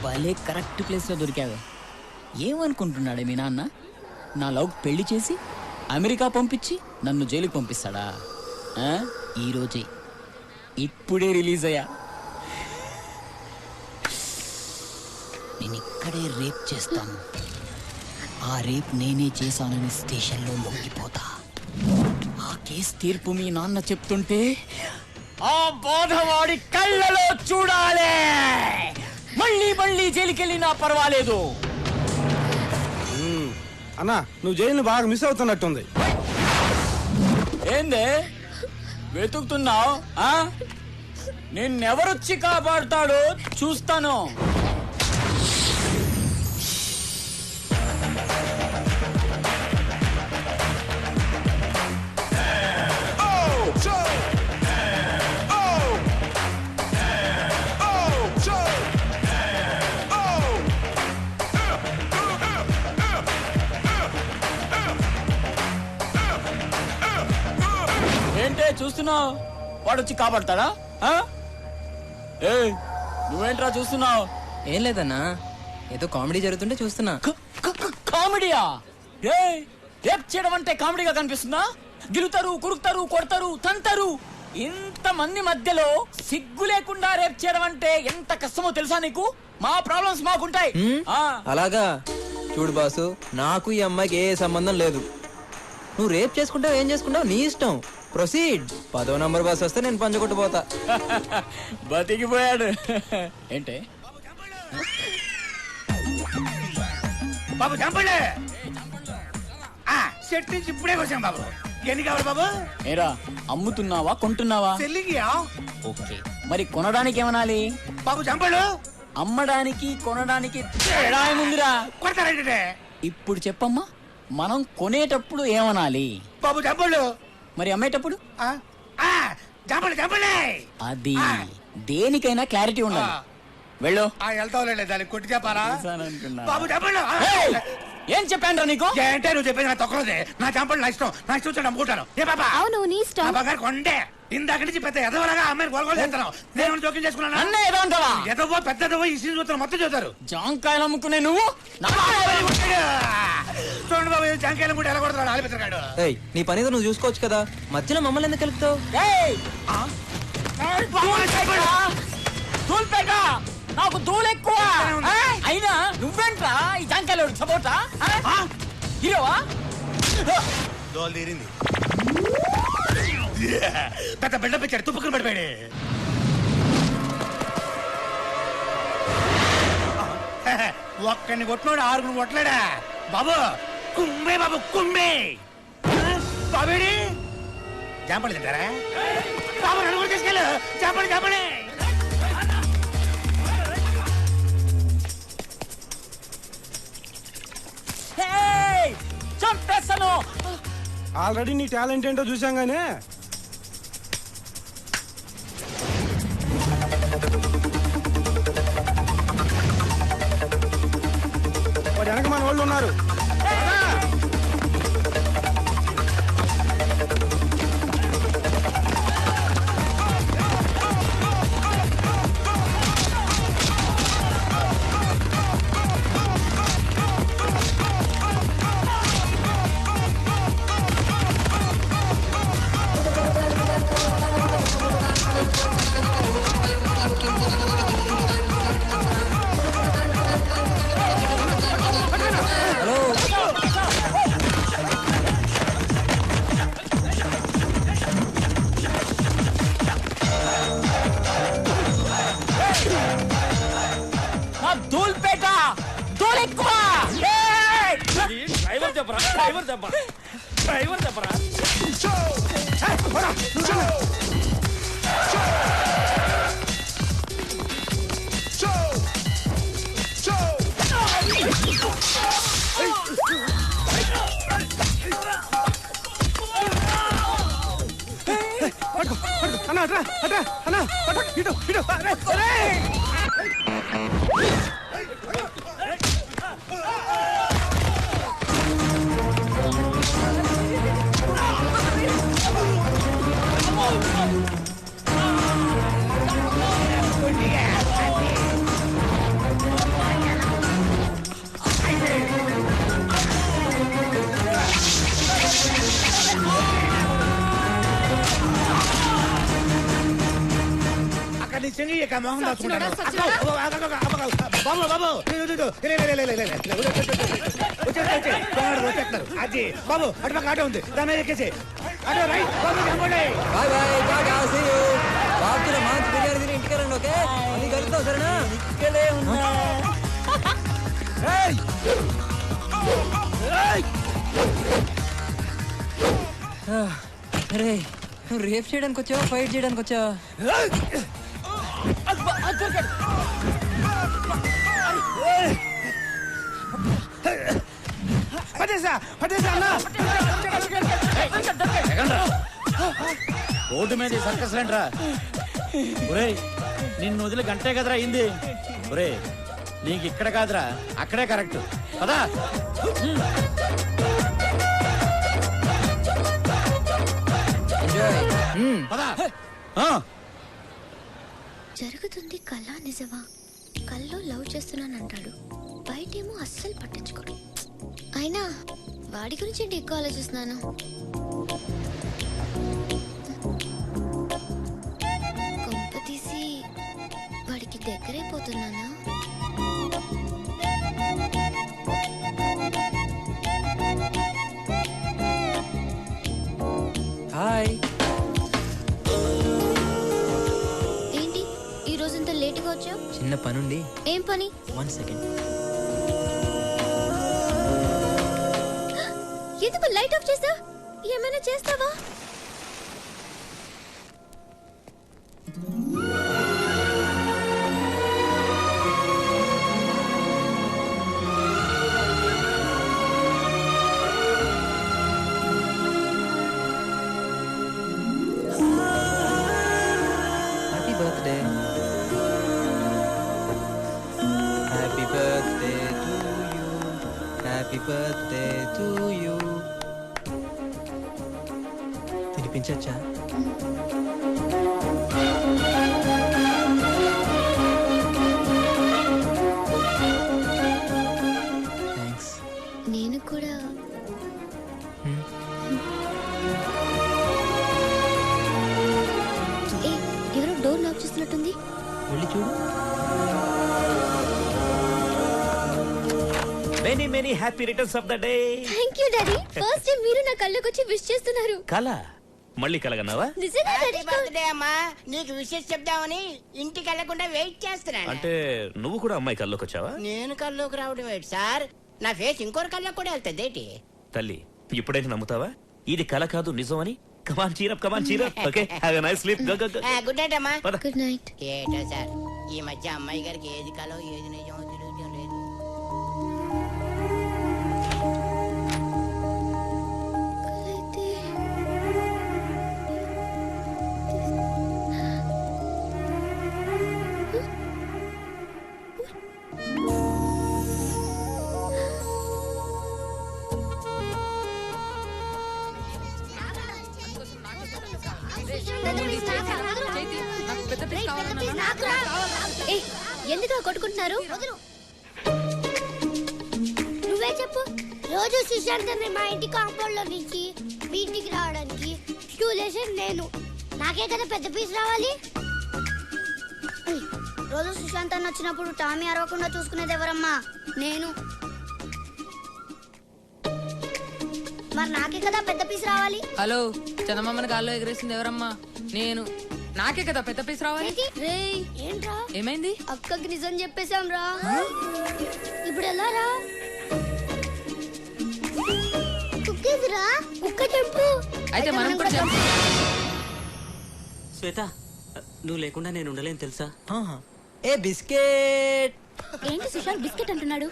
భలే కరెక్ట్ ప్లేస్లో దొరికావు. ఏమనుకుంటున్నాడే మీ నాన్న? నా లవ్ పెళ్లి చేసి అమెరికా పంపించి నన్ను జైలుకి పంపిస్తాడా? ఈరోజే ఇప్పుడే రిలీజ్ అయ్యా. నేను ఇక్కడే రేప్ చేస్తాను. ఆ రేప్ నేనే చేశానని స్టేషన్లో లొంగిపోతా. ఆ కేసు తీర్పు మీ నాన్న చెప్తుంటే ఆ బాధవాడి కళ్ళలో చూడాలి. మళ్ళీ మళ్ళీ జైలుకెళ్ళినా పర్వాలేదు. అన్నా, నువ్వు జైలుని బాగా మిస్ అవుతున్నట్టుంది. ఏందే వెతుకుతున్నావు? నిన్నెవరొచ్చి కాపాడుతాడో చూస్తాను. ఏంటే చూస్తున్నావు? వాడొచ్చి కాపాడతాడా? నువ్వేంట్రా చూస్తున్నావు? ఏం లేదన్నా, ఏదో కామెడీ జరుగుతుంటే చూస్తున్నా. కామెడీయా? రేప్ చేయడం అంటే కామెడీగా కనిపిస్తుందా? గిలుతారు, కురుకుతారు, కొడతారు, తంతారు. ఇంతమంది మధ్యలో సిగ్గు లేకుండా రేప్ చేయడం అంటే ఎంత కష్టమో తెలుసా నీకు? మా ప్రాబ్లమ్స్ మాకుంటాయి. అలాగా చూడు బాసు, నాకు ఈ అమ్మాయికి ఏ సంబంధం లేదు. నువ్వు రేప్ చేసుకుంటావు, ఏం చేసుకుంటావు నీ ఇష్టం. ప్రొసీడ్. 10వ నంబర్ బస్ వస్తే నేను పంచకొట్టు పోతా. బతికిపోయాడు. ఏంటే బాబు చంపండి. సెట్ నుంచి ఇప్పుడే వచ్చాం బాబు. ఎన్ని కావాలి బాబు? ఏరా అమ్ముతున్నావా కొంటున్నావా? సెల్లింగియా? ఓకే, మరి కొనడానికి ఏమనాలి? బాబు చంపడు. అమ్మడానికి కొనడానికి తేడా ఏముందిరా? కొడతారంటే ఇప్పుడు చెప్పమ్మా, మనం కొనేటప్పుడు ఏమనాలి? బాబు చంపడు. మరి అమ్మేటప్పుడు? చంపండి చంపండి. అది దేనికైనా క్లారిటీ ఉండాలి. వెళ్ళు. వెళ్తావులే, దానికి కొట్టి చెప్పారా? బాబు చంపండి. ఏం చెప్పాను నీకు? ఏంటే నువ్వు చెప్పేది? నా తొక్కలదే. నా చంపండి నా ఇష్టం. నా ఇష్టం వచ్చి అమ్ముకుంటాను. ఏ బాబా? అవును, నీ ఇష్టం. బాబా కొండే ఇందాక నుంచి పెద్ద ఎదవలాగా అమ్మాయిని గొడవలు చేస్తాను. నేను జోక్యం చేసుకున్నాను. అన్న ఏదో అంటావా? ఎదవో పెద్దదవో ఈ సీజన్ చూస్తారు, మొత్తం చూస్తారు. జాంకాయలు అమ్ముకునే నువ్వు చూడండి బాబు, జాంకాయలు కూడా ఎలా కొడతాడు ఆలిపిస్తాడు. నీ పనితో నువ్వు చూసుకోవచ్చు కదా, మధ్యలో మమ్మల్ని ఎందుకు కలుపుతావు? నాకు దూలు ఎక్కువ. అయినా నువ్వేంట్రా ఈ జాంకాయలు సపోర్టా? హీరోవా? దోలు తీరింది. పెద్ద బిడ్డ పెట్టాడు, తుప్పుకుని పడిపోయాడు. ఒక్కడిని కొట్టినాడు, 6 కొట్టలేడా బాబు? కుమ్మే బాబు కుమ్మే. బాబేడి జాంపడి తింటారా బాబు? నలుగురు తీసుకెళ్ళు. జాంపడి జాంపడి. చంపేస్తాను. ఆల్రెడీ నీ టాలెంట్ ఏంటో చూసాం గానీ వాడు వెనక మన వాళ్ళు ఉన్నారు. దూల్పేట దూల్ ఎక్కువ. డ్రైవర్ చెప్పరా, డ్రైవర్ చెప్పరా, డ్రైవర్ చెప్పరా. అన్న అట్రా అట్రా అన్న ఇటు ఇటు మోహన్ దాచుకుంటాను బాబు బాబు వచ్చేస్తున్నారు అది బాబు అటు పక్క ఆటో ఉంది దాని మీద ఎక్కేసి ఆటో రైట్ బాబు bye bye tata see you బాబుతో మంచి బిర్యానీ తిని ఇంటికి రండి ఓకే అది కలుద్దాం సరేనా ఇక్కడే ఉన్నా ఏయ్ అరే రేప్ చేయడానికి వచ్చావా ఫైట్ చేయడానికి వచ్చావా రోడ్డు మీద సర్కస్ రా ఒరే నిన్ను వదిలి గంటే కదరా అయింది ఒరే నీకు ఇక్కడ కాదురా అక్కడే కరెక్ట్ పదా జరుగుతుంది కళ నిజమా కల్లో లవ్ చేస్తున్నానంటాడు బయటేమో అస్సలు పట్టించుకోడు అయినా వాడి గురించి ఏంటి ఎక్కువ ఆలోచిస్తున్నాను కొంప తీసి వాడికి దగ్గరైపోతున్నానా హాయ్ ఏంటి ఈ రోజంతా లేటుగా వచ్చావు చిన్న పనుండి ఏం పని 1 సెకండ్ ఎందుకు లైట్ ఆఫ్ చేసా ఏమైనా చేస్తావా happy birthday happy birthday to you happy birthday to you తినిపించచ్చా థ్యాంక్స్ నేను కూడా ఎవరో డోర్ లాక్ చేస్తున్నట్టుంది వెళ్ళి చూడు many many happy returns of the day thank you daddy first time మీరు నా కళ్ళకి వచ్చి విష్ చేస్తున్నారు కళ మళ్ళీ కలగన్నావా నిజంగా హ్యాపీ డాడీ బర్త్డే అమ్మా నీకు విషెస్ చెప్దామని ఇంటికి వెళ్లకుండా వెయిట్ చేస్తున్నాను అంటే నువ్వు కూడా అమ్మాయి కల్లోకి వచ్చావా నేను కల్లోకి రావడం ఏంటి సార్ నా ఫేస్ ఇంకోరి కల్లోకి కూడా వెళ్తుంది ఏంటి తల్లి ఇప్పుడైతే నమ్ముతావా ఇది కళ కాదు నిజం అని come on cheer up okay have a nice sleep go go good night అమ్మా గుడ్ నైట్ ఏటో సార్ ఈ మధ్య అమ్మాయి గారికి ఏది కలో ఏది నిజమో తెలియడం లేదు ఎందుకు కొట్టుకుంటున్నారు నువ్వే చెప్పు రోజు సుశాంత్ మా ఇంటి కాంపౌండ్ లో నుంచి మీ ఇంటికి రావడానికి స్టూలేషన్ నేను నాకే కదా పెద్ద పీస్ రావాలి రోజు సుశాంత్ అన్న వచ్చినప్పుడు టామీ అరవకుండా చూసుకునేది ఎవరమ్మా నేను మరి నాకే కదా పెద్ద పీస్ రావాలి హలో చందమామని గాల్లో ఎగరేసింది ఎవరమ్మా నేను నాకే కదా పెద్ద పీస్ రావాలి రేయ్ ఏంట్రా ఏమైంది అక్కకి నిజం చెప్పేశాం రా ఇప్పుడు ఎలా రా కుక్కేదిరా కుక్క చెప్పు అయితే మనం కూడా చెప్పు శ్వేత నువ్వు లేకుండా నేను ఉండలేను తెలుసా ఏ బిస్కెట్ ఏంటి సుశాంత్ బిస్కెట్ అంటున్నాడు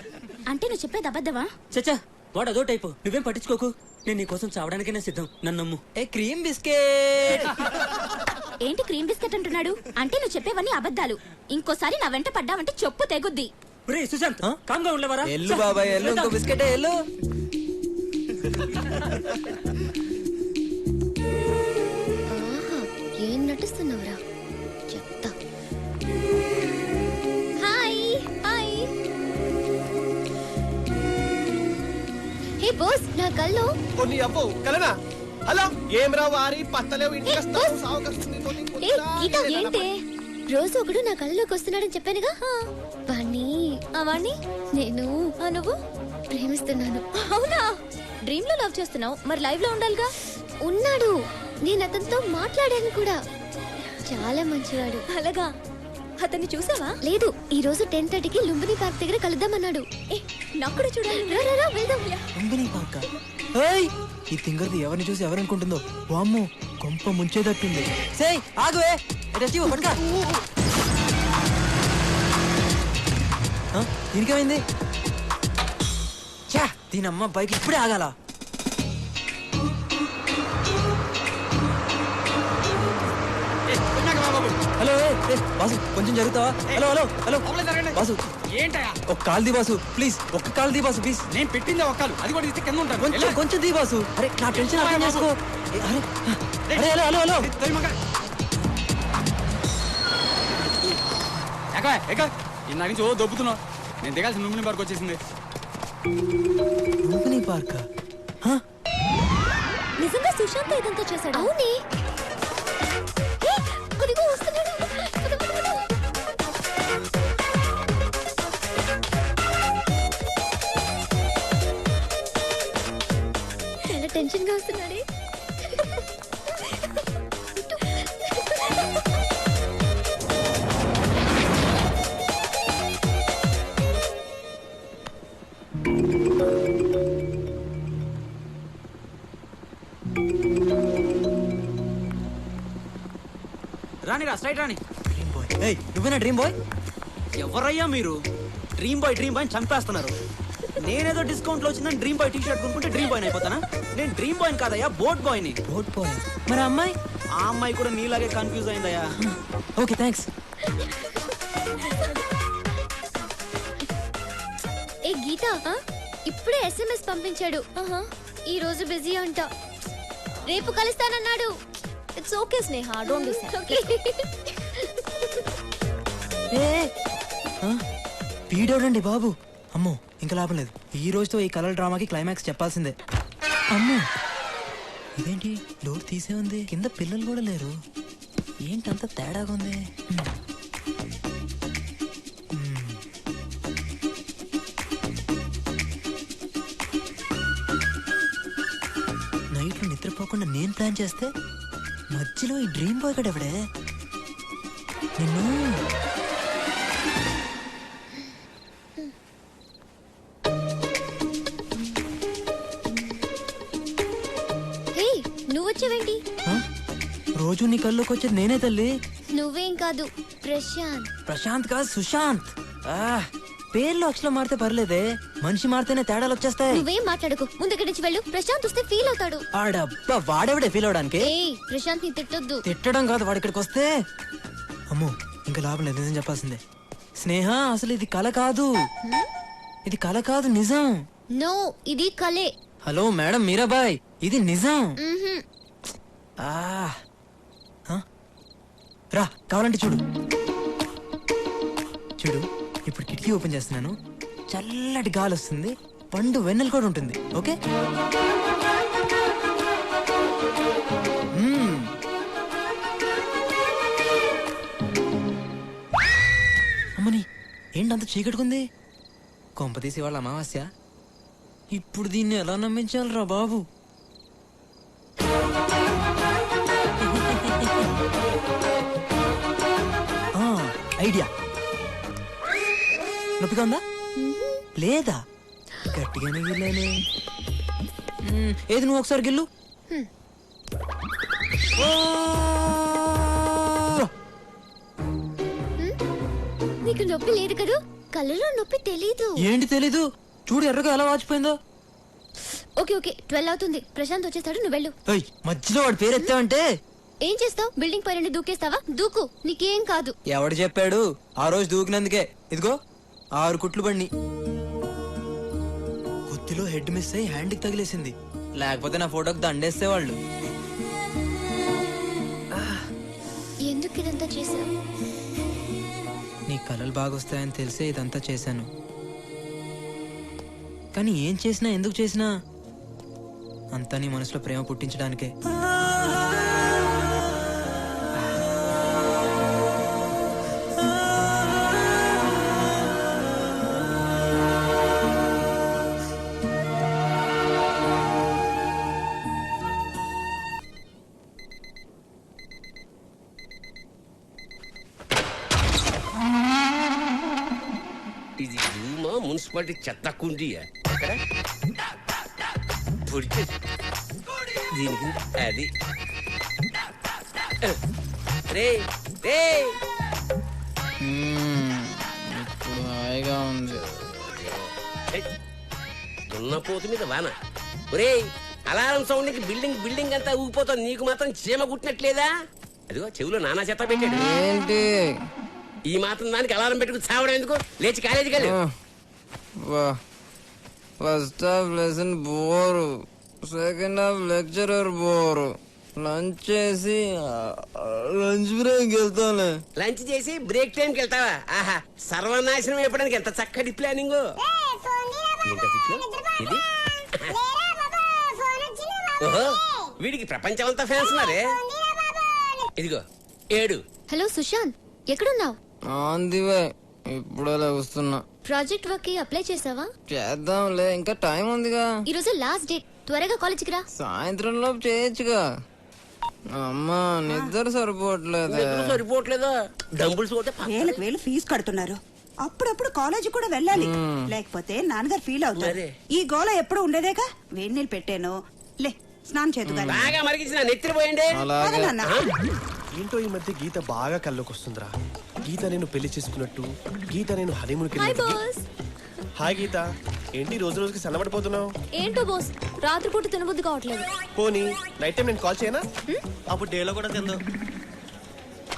అంటే నువ్వు చెప్పేది అబద్ధమా చచ్చా వాడు అదో టైపు, నువ్వేం పట్టించుకోకు. నేను నీ కోసం చావడానికైనా సిద్ధం, నన్ను నమ్ము. ఏ క్రీమ్ బిస్కెట్. ఏంటి క్రీమ్ బిస్కెట్ అంటున్నాడు? అంటే నువ్వు చెప్పేవన్నీ అబద్ధాలు. ఇంకోసారి నా వెంట పడ్డావంటే చెప్పు తెగుద్ది. ఒరేయ్ సుశాంత్, కామ్గా ఉండలేవరా? ఎల్లు బాబాయ్ ఎల్లు, ఇంకో బిస్కెట్ ఎల్లు. ఏం నటిస్తున్నావురా? చెప్తా. Hi hi. హే బాస్, నా కల్లో కొన్ని అబ్బో కలనా. హలో ఏం రా వారి పత్తలేవు ఇంటికి వస్తావు సావుకొస్తుంది. ఏ గీత ఏంటే? రోజు ఒకడు నా కళ్ళలోకి వస్తున్నాడని చెప్పానుగా. వాణ్ణి నేను నువ్వు ప్రేమిస్తున్నాను. అవునా? డ్రీమ్ లో లవ్ చేస్తున్నావు, మరి లైవ్ లో ఉండాలిగా. ఉన్నాడు, నేను అతనితో మాట్లాడాను కూడా. చాలా మంచివాడు. అలాగా? అతన్ని చూసావా? లేదు, ఈ రోజు 10:30కి లుంబిని పార్క్ దగ్గర కలుద్దామన్నాడు. నాకు కూడా చూడాలి. వెళ్దాం. లుంబిని పార్క్? ఏయ్, ఈ తింగర్ది ఎవరిని చూసి ఎవరనుకుంటుందో. వామ్మో, కొంప ముంచేదట్టుంది. సేయ్ ఆగువే, పడుకా. దీనికేమైంది? చా, దీనమ్మ బైక్ ఇప్పుడే ఆగాల. హలో బాసు, కొంచెం జరుగుతావా? హలో హలో హలో బాసు, ఒక కాల్ ది బాసు ప్లీజ్, ఒక్క కాల్ ది బాసు ప్లీజ్. నేను పెట్టింది ఒక్కలు, అది కూడా ఇస్తే కింద ఉంటాను. కొంచెం కొంచెం ది బాసు. అరే నా టెన్షన్ అర్థం చేసుకో. అరే హలో హలో హలో ఇందా నుంచి ఓ దొబ్బుతున్నావు. నేను దిగాల్సిన లుంబిని పార్క్ వచ్చేసింది. లుంబిని పార్క్? నిజంగా సుశాంత్ ఇదంతా చేశాడు? అవునే, అదిగో వస్తున్నాడు. చాలా టెన్షన్ గా వస్తున్నాడే. రానిరా, స్ట్రైట్ రాని. నువ్వేనా డ్రీమ్ బాయ్? ఎవరయ్యా మీరు? డ్రీమ్ బాయ్ అని చంపేస్తున్నారు. నేనేదో డిస్కౌంట్ లో వచ్చిందని డ్రీమ్ బాయ్ టీ షర్ట్ కొనుక్కుంటే డ్రీమ్ బాయ్ అయిపోతానా? నేను డ్రీమ్ బాయ్ కాదయ్యా, బోట్ బాయ్ ని. Boat boy? మరి అమ్మాయి? ఆ అమ్మాయి కూడా నీలాగే కన్ఫ్యూజ్ అయిందయ్యా. Okay thanks. ఏ గీత, ఇప్పుడే SMS పంపించాడు. ఈ రోజు బిజీ అంట, రేపు కలుస్తానన్నాడు. It's okay Sneha, don't be sad. Okay. వీడోడండి బాబు. అమ్మో, ఇంకా లాభం లేదు. ఈ రోజుతో ఈ కలర్ డ్రామాకి క్లైమాక్స్ చెప్పాల్సిందే. అమ్మో, ఇదేంటి డోర్ తీసే ఉంది, కింద పిల్లలు కూడా లేరు. ఏంటంత తేడాగా ఉంది? నైట్లో నిద్రపోకుండా నేను ప్లాన్ చేస్తే మధ్యలో ఈ డ్రీమ్ బాయ్ గడ ఎవడే? నిన్ను నువ్వొచ్చావేంటి? రోజు నీ కల్లోకి వచ్చేది నేనే తల్లి. నువ్వేం కాదు, ప్రశాంత్. ప్రశాంత్ కాదు, సుశాంత్. పేర్లు అక్షరం మారితే పర్లేదే, మనిషి మారితేనే తేడాలు వచ్చేస్తాయి. నువ్వేం మాట్లాడకు, ముందు ఇక్కడి నుంచి వెళ్ళు. ప్రశాంత్ వస్తే ఫీల్ అవుతాడు. ఆడబ్బా, వాడెవడే ఫీల్ అవడానికి? ప్రశాంత్ ని తిట్టొద్దు. తిట్టడం కాదు, వాడు ఇక్కడికి వస్తే. అమ్మో, ఇంకా లాభం లేదు, నిజం చెప్పాల్సిందే. స్నేహ, అసలు ఇది కల కాదు, ఇది కల కాదు, నిజం. నో, ఇది కలే. హలో మేడం మీరాబాయ్, ఇది నిజం. రా, కావాలంటే చూడు. చూడు, ఇప్పుడు కిటికీ ఓపెన్ చేస్తున్నాను. చల్లటి గాలి వస్తుంది, పండు వెన్నెల కూడా ఉంటుంది. ఓకే? అమ్మని, ఏంటంత చీకట్టుకుంది? కొంపతీసి వాళ్ళ అమావాస్య. ఇప్పుడు దీన్ని ఎలా నమ్మించాలరా బాబు? ఐడియా. నొప్పిగా ఉందా? లేదా? గట్టిగానే గిల్లానే. ఏది నువ్వు ఒకసారి గిల్లు. నీకు నొప్పి లేదు కదా? కళ్ళలో నొప్పి తెలీదు. ఏంటి తెలీదు? చూడు ఎర్రగా ఎలా వాచిపోయిందో. ఓకే ఓకే 12 అవుతుంది. ప్రశాంత్ వచ్చేస్తాడు, నువ్వు వెళ్ళు. ఏయ్, మధ్యలో వాడి పేరు ఎత్తావంటే ఏం చేస్తావు? బిల్డింగ్ పై నుండి దూకేస్తావా? దూకు, నీకేం కాదు. ఎవడు చెప్పాడు? ఆ రోజు దూకినందుకే ఇదిగో 6 కుట్లు బండి. కొద్దిలో హెడ్ మిస్ అయ్యి హ్యాండ్కి తగిలేసింది, లేకపోతే నా ఫోటోకి దండేసేవాళ్ళు. ఎందుకు ఇదంతా చేశావు? నీ కలలు బాగొస్తాయని తెలిసే ఇదంతా చేశాను. కానీ ఏం చేసినా ఎందుకు చేసినా అంతా నీ మనసులో ప్రేమ పుట్టించడానికే. ఇది రూమా మున్సిపాలిటీ చెత్త కుండీయా? దీనికి అది రే రే ఇప్పుడు హాయిగా ఉంది. దున్నపోతు మీద వాన. ఒరే, అలారం సౌండ్ కి బిల్డింగ్ అంతా ఊగిపోతుంది, నీకు మాత్రం చీమ కుట్టినట్లేదా? అదిగో చెవులో నానా చెత్త పెట్టాడు. ఏంటి ఈ మాత్రం దానికి అలారం పెట్టుకుని చావడం ఎందుకు? లేచి కాలేజీకి వెళ్ళు. First half lesson bore, second half lecturer bore. Lunch చేసి లంచ్ బ్రేక్ వెళ్తాను. లంచ్ చేసి బ్రేక్ టైంకి వెళ్తావా? ఆహా, సర్వనాశనం అయిపోవడానికి ఎంత చక్కటి ప్లానింగ్. ఇది ఓహో, వీడికి ప్రపంచం అంతా ఫ్యాన్స్ ఉన్నారే. ఇదిగో 7. హలో సుశాంత్, ఎక్కడున్నావు? ఆందివే, ఇప్పుడే వస్తున్నా. ప్రాజెక్ట్ వర్క్ కి అప్లై చేసావా? చేద్దాంలే, ఇంకా టైం ఉందిగా. ఈ రోజు లాస్ట్ డేట్, త్వరగా కాలేజీకి రా. సాయంత్రం లోపు చేయొచ్చుగా. అమ్మా నిద్ర సరిపోవట్లేదా? డంబుల్స్ వేలకు వేలు ఫీజు కడుతున్నారు, అప్పుడప్పుడు కాలేజీ కూడా వెళ్ళాలి, లేకపోతే నాన్నగారు ఫీల్ అవుతారు. ఈ గోల ఎప్పుడు ఉండేదేగా. వేడి నీళ్ళు పెట్టాను, లే స్నానం చేద్దు గాని. బాగా మరిగించిన నెత్తిరిపోయండి. ఏంటో ఈ మధ్య గీత బాగా కల్లోకి వస్తుందిరా. గీత నేను పెళ్లి చేసుకున్నట్టు, గీత నేను హనీమూన్కి వెళ్ళినట్టు. హాయ్ గీత, ఏంటి రోజు రోజుకి సన్నబడిపోతున్నావు? ఏంటో బాస్, రాత్రిపూట తినబుద్ధి కావట్లేదు. పోనీ నైట్ టైం నేను కాల్ చేయనా? అప్పుడు డేలో కూడా తిందు.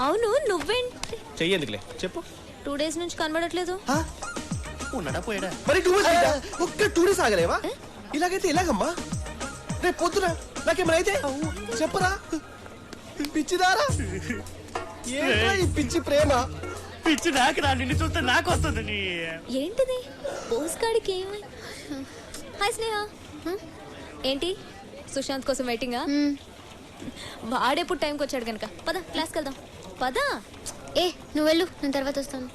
అవును, నువ్వేంటి? చెయ్యేందుకులే చెప్పు. 2 days నుంచి కనబడట్లేదు. ఉన్నాడా పోయాడా? మరి 2 days ఒక్క 2 days ఆగలేవా? ఇలాగైతే ఎలాగమ్మా? రేపు పొద్దున నాకేమైనా అయితే చెప్పరా? పిచ్చిదారా, ఏంట్రా ఈ పిచ్చి ప్రేమ? పిచ్చి నాకు రా, నిన్ను చూస్తే నాకు వస్తుంది. ఏంటిది? పోస్ట్ కార్డ్కి ఏమై? హాయ్ స్నేహ. ఏంటి సుశాంత్ కోసం వెయిటింగా? వాడెప్పుడు టైంకి వచ్చాడు కనుక. పద క్లాస్కి వెళ్దాం. పద. ఏ నువ్వు వెళ్ళు, నేను తర్వాత వస్తాను.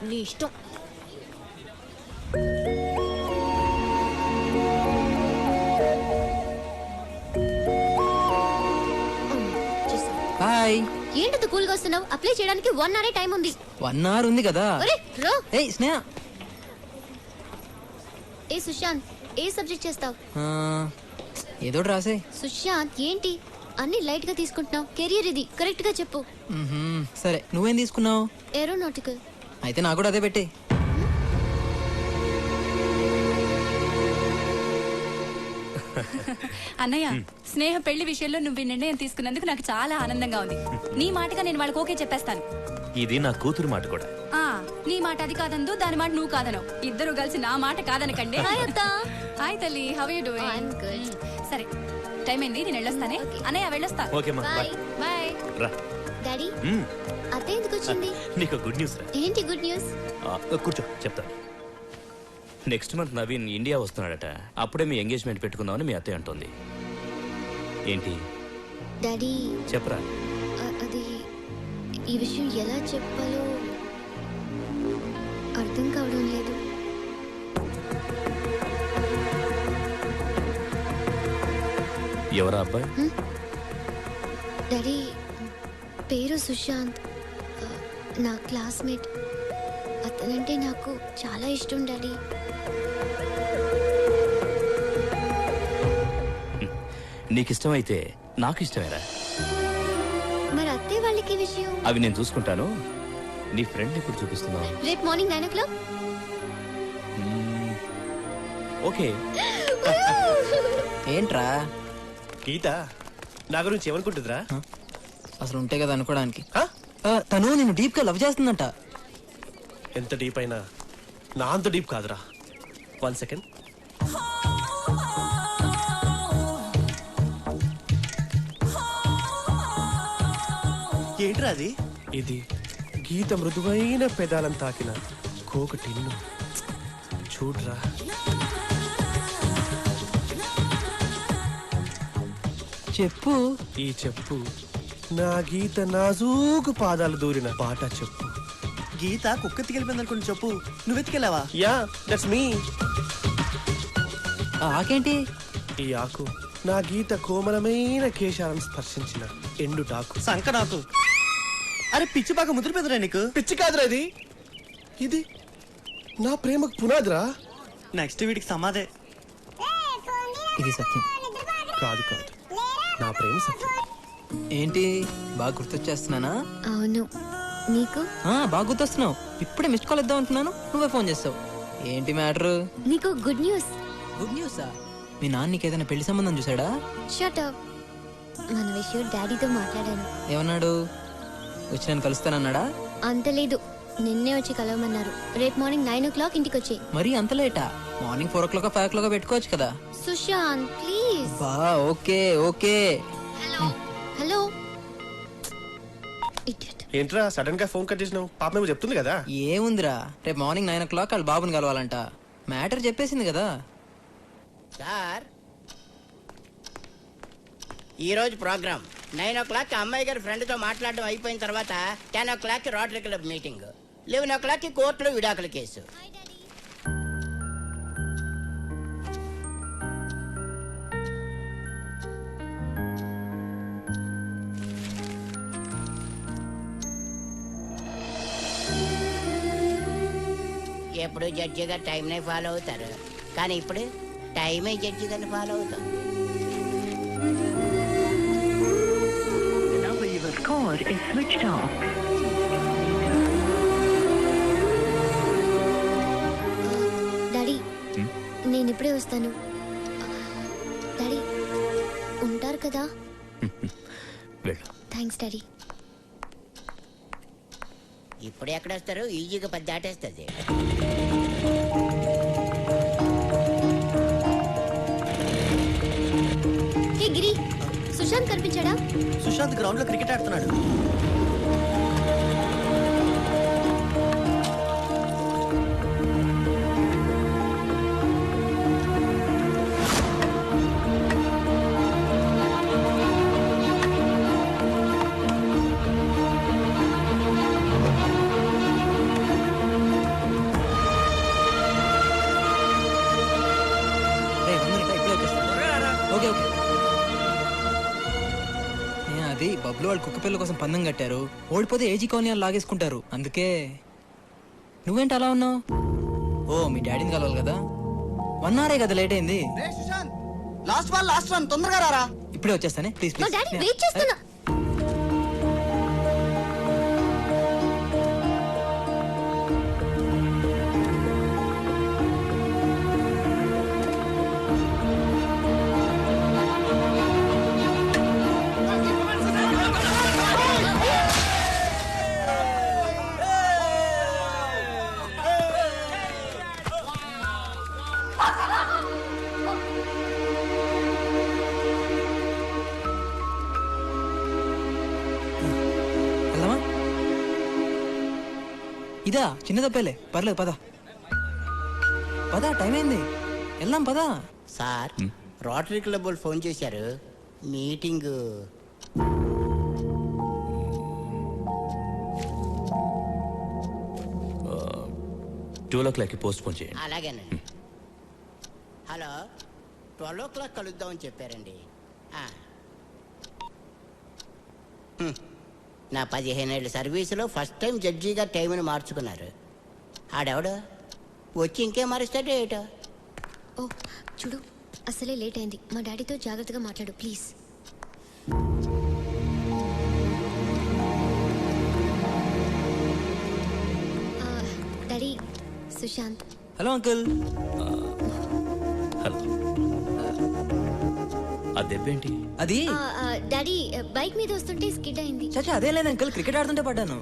నీ ఇష్టం. హాయ్. ఏంటంత కూల్గా వస్తున్నావు? అప్లై చేయడానికి 1 hour టైం ఉంది. 1 hour ఉంది కదా. ఏయ్ స్నేహ. ఏ సుశాంత్, ఏ సబ్జెక్ట్ చేస్తావు? ఏదో రాసే. సుశాంత్ ఏంటి అన్ని లైట్ గా తీసుకుంటున్నావు? కెరియర్ ఇది, కరెక్ట్ గా చెప్పు. సరే, నువ్వేం తీసుకున్నావు? ఏరోనాటికల్. అయితే నాకు కూడా అదే పెట్టే. అన్నయ్య, స్నేహ పెళ్లి విషయంలో నువ్వు నిర్ణయం తీసుకున్నందుకు నాకు చాలా ఆనందంగా ఉంది. నీ మాటగా నేను వాళ్ళకి ఓకే చెప్పేస్తాను. ఇది నా కూతురు మాట కూడా. నీ మాట అది కాదందు, దాని మాట నువ్వు కాదనవు. ఇద్దరు కలిసి నా మాట కాదనకండి. హాయ్ తల్లి, హౌ ఆర్ యు డూయింగ్? సరే, టైం అయింది, నేను వెళ్ళొస్తానే. అన్నయ్య వెళ్ళొస్తా. బాయ్. డాడీ, అత్త ఎందుకు వచ్చింది? నీకు గుడ్ న్యూస్ రా. ఏంటి గుడ్ న్యూస్? కూర్చో చెప్తాను. నెక్స్ట్ మంత్ నవీన్ ఇండియా వస్తున్నాడట. అప్పుడే మీ ఎంగేజ్మెంట్ పెట్టుకుందామని మీ అత్తయ్య అంటుంది. ఏంటి డాడీ? చెప్పరా. అది ఈ విషయం ఎలా చెప్పాలో అర్థం కావడం లేదు. ఎవరా అబ్బాయి? డాడీ పేరు సుశాంత్, నా క్లాస్మేట్. అతనంటే నాకు చాలా ఇష్టం డాడీ. నీకిష్టమైతే నాకు ఇష్టమేరా. మరి అత్తయ్య వాళ్ళకి విషయం? అవి నేను చూసుకుంటాను. నీ ఫ్రెండ్ ఇప్పుడు చూపిస్తున్నావు. రేపు మార్నింగ్ 9 o'clock. ఓకే. ఏంట్రా గీత నా గురించి ఏమనుకుంటుందిరా? అసలు ఉంటే కదా అనుకోవడానికి. తను నేను డీప్ గా లవ్ చేస్తుందంట. ఎంత డీప్ అయినా నా అంత డీప్ కాదురా. 1 సెకండ్. ఏంట్రా అది? ఇది గీత మృదువైన పెదాలను తాకిన కోక టిన్ను. చూడ్రా. చెప్పు. ఈ చెప్పు నా గీత నాజూకు పాదాలు దూరిన పాట చెప్పు. గీత కుక్క ఎత్తికెళ్ళిపోయింది అనుకుని చెప్పు. నువ్వు ఎత్తికెళ్ళావా? Yeah, that's me. ఆకేంటి? ఈ ఆకు నా గీత కోమలమైన కేశాలను స్పర్శించిన ఎండుటాకు. సంక నాకు. అరే పిచ్చి బాగా ముదిరిపోయిందిరా నీకు. పిచ్చి కాదురా ఇది. ఇది నా ప్రేమకు పునాదిరా. నెక్స్ట్ వీడికి సమాధే. ఇది సత్యం కాదు కాదు, నా ప్రేమ సత్యం. ఏంటి బాగా గుర్తొచ్చేస్తున్నానా? అవును. నీకు? బాగా గుర్తొస్తున్నావు. ఇప్పుడే మిస్డ్ కాల్ ఇద్దాం అనుకున్నాను, నువ్వే ఫోన్ చేస్తావు. ఏంటి మ్యాటర్? నీకు గుడ్ న్యూస్. గుడ్ న్యూసా? మీ నాన్న నీకు ఏదైనా పెళ్లి సంబంధం చూసాడా? Shut up. మన విషయం డాడీతో మాట్లాడాను. ఏమన్నాడు? వచ్చి నేను కలుస్తానన్నాడా? అంత లేదు, నిన్నే వచ్చి కలవమన్నారు. రేపు మార్నింగ్ 9 o'clock ఇంటికి వచ్చే. మరి అంత లేటా? మార్నింగ్ 4 o'clock 5 o'clock పెట్టుకోవచ్చు కదా. సుశాంత్ ప్లీజ్. బా ఓకే ఓకే. హలో. ఏంట్రా సడన్ గా ఫోన్ కట్ చేసినావు? పాపమేమో చెప్తుంది కదా. ఏముందిరా, రేపు మార్నింగ్ 9 o'clock వాళ్ళ బాబుని కలవాలంట. మ్యాటర్ చెప్పేసింది కదా. సార్ ఈరోజు ప్రోగ్రామ్ 9 o'clock అమ్మాయి గారి ఫ్రెండ్తో మాట్లాడడం అయిపోయిన తర్వాత 10 o'clock rotary club meeting, 11 o'clock కోర్టులో విడాకుల కేసు. ఎప్పుడు జడ్జి గారు టైంనే ఫాలో అవుతారు, కానీ ఇప్పుడు టైమే జడ్జి గారిని ఫాలో అవుతాం. డాడీ నేను ఇప్పుడే వస్తాను. డాడీ ఉంటారు కదా? Thanks daddy. ఇప్పుడు ఎక్కడ వస్తారు? ఈజీగా 10 దాటేస్తుంది. హే గిరి, సుశాంత్ కనిపించాడా? సుశాంత్ గ్రౌండ్ లో క్రికెట్ ఆడుతున్నాడు. Okay okay. అది బబ్లు వాళ్ళు కుక్క పిల్ల కోసం పందెం కట్టారు. ఓడిపోతే ఏజీ కాలనీ వాళ్ళు లాగేసుకుంటారు. అందుకే. నువ్వేంటి అలా ఉన్నావు? ఓ మీ డాడీని కలవాలి కదా. 1 hour కదా లేట్ అయింది. లాస్ట్ వన్ తొందరగా రారా. ఇప్పుడే వచ్చేస్తానే ప్లీజ్ మా డాడీ వెయిట్ చేస్తున్నా. ఇదా చిన్న తప్పేలే, పర్లేదు పద పద, టైం అయింది, వెళ్దాం పద. సార్ రోటరీ క్లబ్ వాళ్ళు ఫోన్ చేశారు, మీటింగ్. ట్వెల్వ్ ఓ క్లాక్కి పోస్ట్ పోన్ చేయండి. అలాగేనండి. హలో, 12 o'clock కలుద్దామని చెప్పారండి. నా 15 ఏళ్ళ సర్వీసులో ఫస్ట్ టైం జడ్జిగా టైంని మార్చుకున్నారు. ఆడెవడు వచ్చి ఇంకే మారుస్తాడో ఏటో. ఓ చూడు, అసలే లేట్ అయింది. మా డాడీతో జాగ్రత్తగా మాట్లాడు please. Daddy, Sushant. Hello uncle. Hello. దెబ్బేంటి? అది డాడీ బైక్ మీద వస్తుంటే స్కిడ్ అయింది. చచ్చా అదే లేదు అంకుల్, క్రికెట్ ఆడుతుంటే పడ్డాను.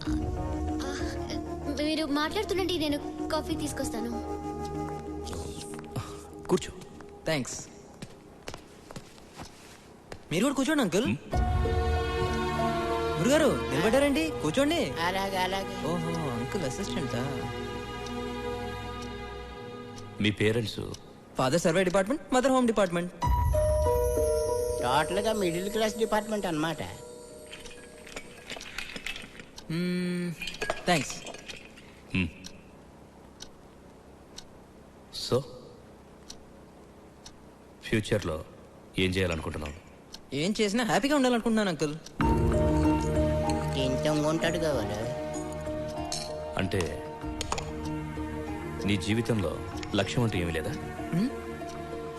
మీరు మాట్లాడుతుండండి, నేను కాఫీ తీసుకొస్తాను. కూర్చో. థ్యాంక్స్. మీరు కూడా కూర్చోండి అంకుల్. గురుగారు నిలబడ్డారండి, కూర్చోండి. అలాగే అలాగే. ఓహో అంకుల్ అసిస్టెంటా? మీ parents? Father survey department, mother home department. Total గా మిడిల్ క్లాస్ డిపార్ట్మెంట్ అన్నమాట. థ్యాంక్స్. సో ఫ్యూచర్లో ఏం చేయాలనుకుంటున్నావు? ఏం చేసినా హ్యాపీగా ఉండాలనుకుంటున్నాను అంకుల్. ఎంత ఉంటాడు కావాలి అంటే నీ జీవితంలో లక్ష్యం అంటూ ఏమీ లేదా?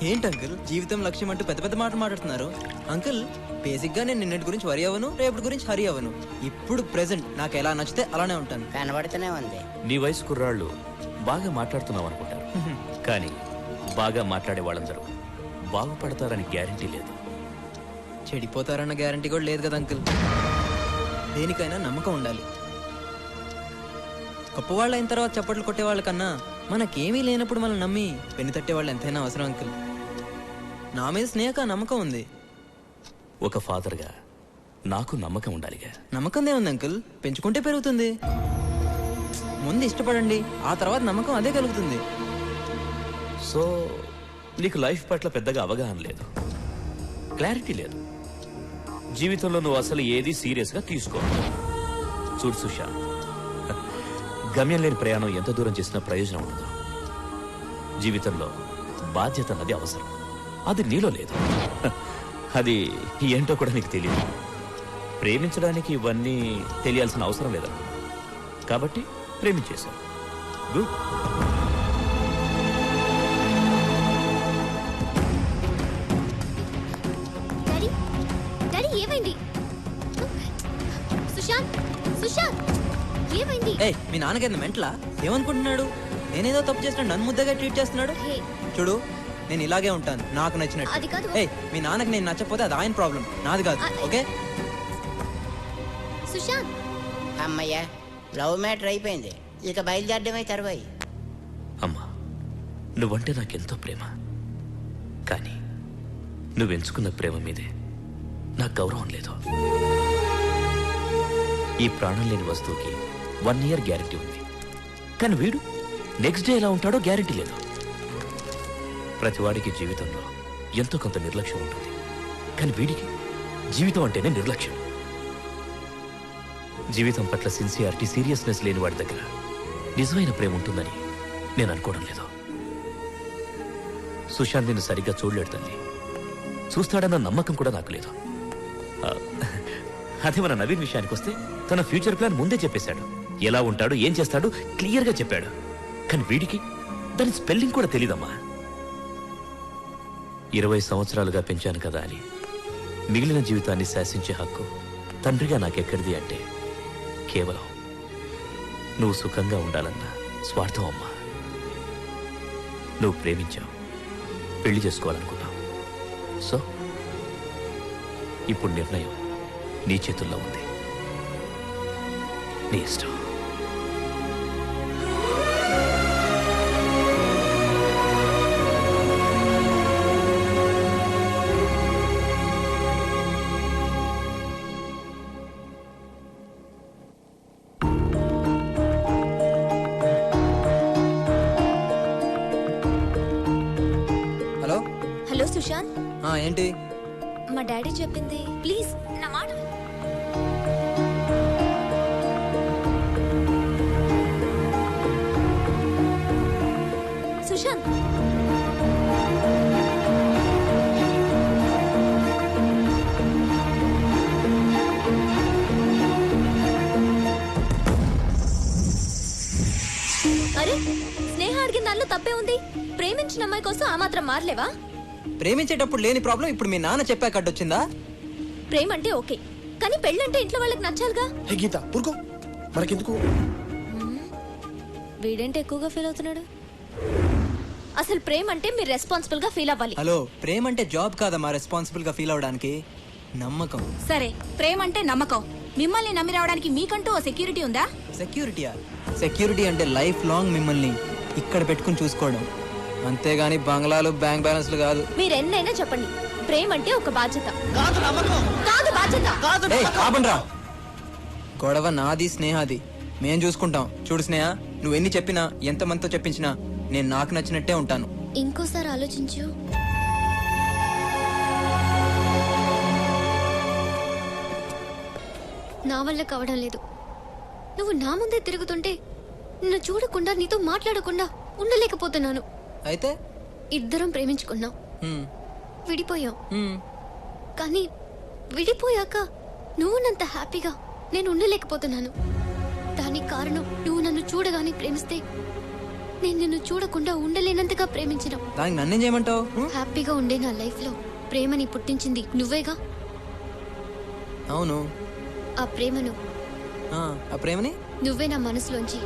ఏంటి అంకుల్ జీవితం లక్ష్యం అంటూ పెద్ద పెద్ద మాటలు మాట్లాడుతున్నారు? అంకుల్ బేసిక్ గా నేను నిన్నటి గురించి వరి అవ్వను, రేపటి గురించి హరి అవ్వను. ఇప్పుడు ప్రెసెంట్ నాకు ఎలా నచ్చితే అలానే ఉంటాను. కనబడుతూనే ఉంది. నీ వయసు కుర్రాళ్ళు బాగా మాట్లాడుతున్నావు అనుకుంటారు, కానీ బాగా మాట్లాడే వాళ్ళందరూ బాగుపడతారని గ్యారంటీ లేదు. చెడిపోతారన్న గ్యారంటీ కూడా లేదు కదా అంకుల్. దేనికైనా నమ్మకం ఉండాలి. గొప్పవాళ్ళు అయిన తర్వాత చప్పట్లు కొట్టే వాళ్ళకన్నా మనకేమీ లేనప్పుడు మనం నమ్మి పెన్ను తట్టే వాళ్ళు ఎంతైనా అవసరం అంకుల్. నా మీద స్నేహక నమ్మకం ఉంది. ఒక ఫాదర్గా నాకు నమ్మకం ఉండాలిగా. నమ్మకం ఏముంది అంకుల్, పెంచుకుంటే పెరుగుతుంది. ముందు ఇష్టపడండి, ఆ తర్వాత నమ్మకం అదే కలుగుతుంది. సో నీకు లైఫ్ పట్ల పెద్దగా అవగాహన లేదు, క్లారిటీ లేదు. జీవితంలో నువ్వు అసలు ఏది సీరియస్గా తీసుకో. చూడు సుశాంత్, గమ్యం లేని ప్రయాణం ఎంత దూరం చేసినా ప్రయోజనం ఉండదు. జీవితంలో బాధ్యత అన్నది అవసరం, అది నీలో లేదు. అది ఏంటో కూడా నీకు తెలియదు. ప్రేమించడానికి ఇవన్నీ తెలియాల్సిన అవసరం లేదనుకో, కాబట్టి ప్రేమించేశావు. గుడ్. ఏమైంది సుశాంత్? సుశాంత్ ఏమైంది? మీ నాన్నకి మెంటలా? ఏమనుకుంటున్నాడు? నేనేదో తప్పు చేసిన నన్ను ముద్దగా ట్రీట్ చేస్తున్నాడు. చూడు నేను ఇలాగే ఉంటాను, నాకు నచ్చినట్టు. మీ నాన్నకి నేను నచ్చకపోతే అది ఆయన ప్రాబ్లం, నాది కాదు. ఓకే సుశాంత్? అమ్మయ్యా లవ్ మ్యాటర్ అయిపోయింది, ఇక బయలుదేరడమే తర్వాయి. అమ్మా నువ్వంటే నాకెంతో ప్రేమ, కానీ నువ్వెంచుకున్న ప్రేమ మీదే నాకు గౌరవం లేదు. ఈ ప్రాణం లేని వస్తువుకి 1 year గ్యారెంటీ ఉంది, కానీ వీడు నెక్స్ట్ డే ఎలా ఉంటాడో గ్యారెంటీ లేదు. ప్రతివాడికి జీవితంలో ఎంతో కొంత నిర్లక్ష్యం ఉంటుంది, కానీ వీడికి జీవితం అంటేనే నిర్లక్ష్యం. జీవితం పట్ల సిన్సియారిటీ, సీరియస్నెస్ లేని వాడి దగ్గర నిజమైన ప్రేమ ఉంటుందని నేను అనుకోవడం లేదు. సుశాంత్ నిన్ను సరిగ్గా చూడలేడు తల్లి, చూస్తాడన్న నమ్మకం కూడా నాకు లేదు. అదే మన నవీన్ విషయానికి వస్తే తన ఫ్యూచర్ ప్లాన్ ముందే చెప్పేశాడు, ఎలా ఉంటాడు ఏం చేస్తాడు క్లియర్గా చెప్పాడు. కానీ వీడికి దాని స్పెల్లింగ్ కూడా తెలీదమ్మా. 20 సంవత్సరాలుగా పెంచాను కదా అని మిగిలిన జీవితాన్ని శాసించే హక్కు తండ్రిగా నాకెక్కడిది అంటే కేవలం నువ్వు సుఖంగా ఉండాలన్న స్వార్థం అమ్మా. నువ్వు ప్రేమించావు, పెళ్లి చేసుకోవాలనుకున్నావు. సో ఇప్పుడు నిర్ణయం నీ చేతుల్లో ఉంది, నీ ఇష్టం. హలో హలో సుశాంత్, ఏంటి? మా డాడీ చెప్పింది ప్లీజ్ నా మాట. సుశాంత్ అరే స్నేహ అడిగిన దానిలో తప్పే ఉంది. ప్రేమించిన అమ్మాయి కోసం ఆ మాత్రం మారలేవా? ప్రేమించేటప్పుడు లేని ప్రాబ్లం ఇప్పుడు మీ నాన్న చెప్పాక అడ్డొచ్చిందా? ప్రేమ అంటే ఓకే, కానీ పెళ్ళంటే ఇంట్లో వాళ్ళకి నచ్చాలిగా. హే గీత ఊరుకో, మనకెందుకు? వీడేంటి ఎక్కువగా ఫీల్ అవుతున్నాడు? అసలు ప్రేమ అంటే మీరు రెస్పాన్సిబుల్ గా ఫీల్ అవ్వాలి. హలో, ప్రేమ అంటే జాబ్ కాదమ్మా రెస్పాన్సిబుల్ గా ఫీల్ అవడానికి. నమ్మకం. సరే, ప్రేమ అంటే నమ్మకం. మిమ్మల్ని నమ్మి రావడానికి మీకంటూ ఓ సెక్యూరిటీ ఉందా? సెక్యూరిటీయా? సెక్యూరిటీ అంటే లైఫ్ లాంగ్ మిమ్మల్ని ఇక్కడ పెట్టుకుని చూసుకోవడం, అంతేగాని బంగ్లాలు బ్యాంక్ బ్యాలెన్స్లు కాదు. మీరు ఎన్నైనా చెప్పండి, ప్రేమ అంటే ఒక బాధ్యత కాదు బాధ్యత. కాబండ్రా, గొడవ నాది స్నేహాది, మేం చూసుకుంటాం. చూడు స్నేహ, నువ్వు ఎన్ని చెప్పినా ఎంతమందితో చెప్పించినా నేను నాకు నచ్చినట్టే ఉంటాను. ఇంకోసారి ఆలోచించు. నా వల్ల కావడం లేదు. నువ్వు నా ముందే తిరుగుతుంటే నిన్ను చూడకుండా నీతో మాట్లాడకుండా ఉండలేకపోతున్నాను. అయితే ఇద్దరం ప్రేమించుకున్నాం, విడిపోయాం. కానీ విడిపోయాక నువ్వు నంత హ్యాపీగా నేను ఉండలేకపోతున్నాను. దానికి కారణం నువ్వు నన్ను చూడగానే ప్రేమిస్తే నేను నిన్ను చూడకుండా ఉండలేనంతగా ప్రేమించినావు. దానికి నన్నేం చేయమంటావు? హ్యాపీగా ఉండే నా లైఫ్ లో ప్రేమని పుట్టించింది నువ్వేగా. అవును. ఆ ప్రేమను ఆ ప్రేమని నువ్వే నా మనసులోంచి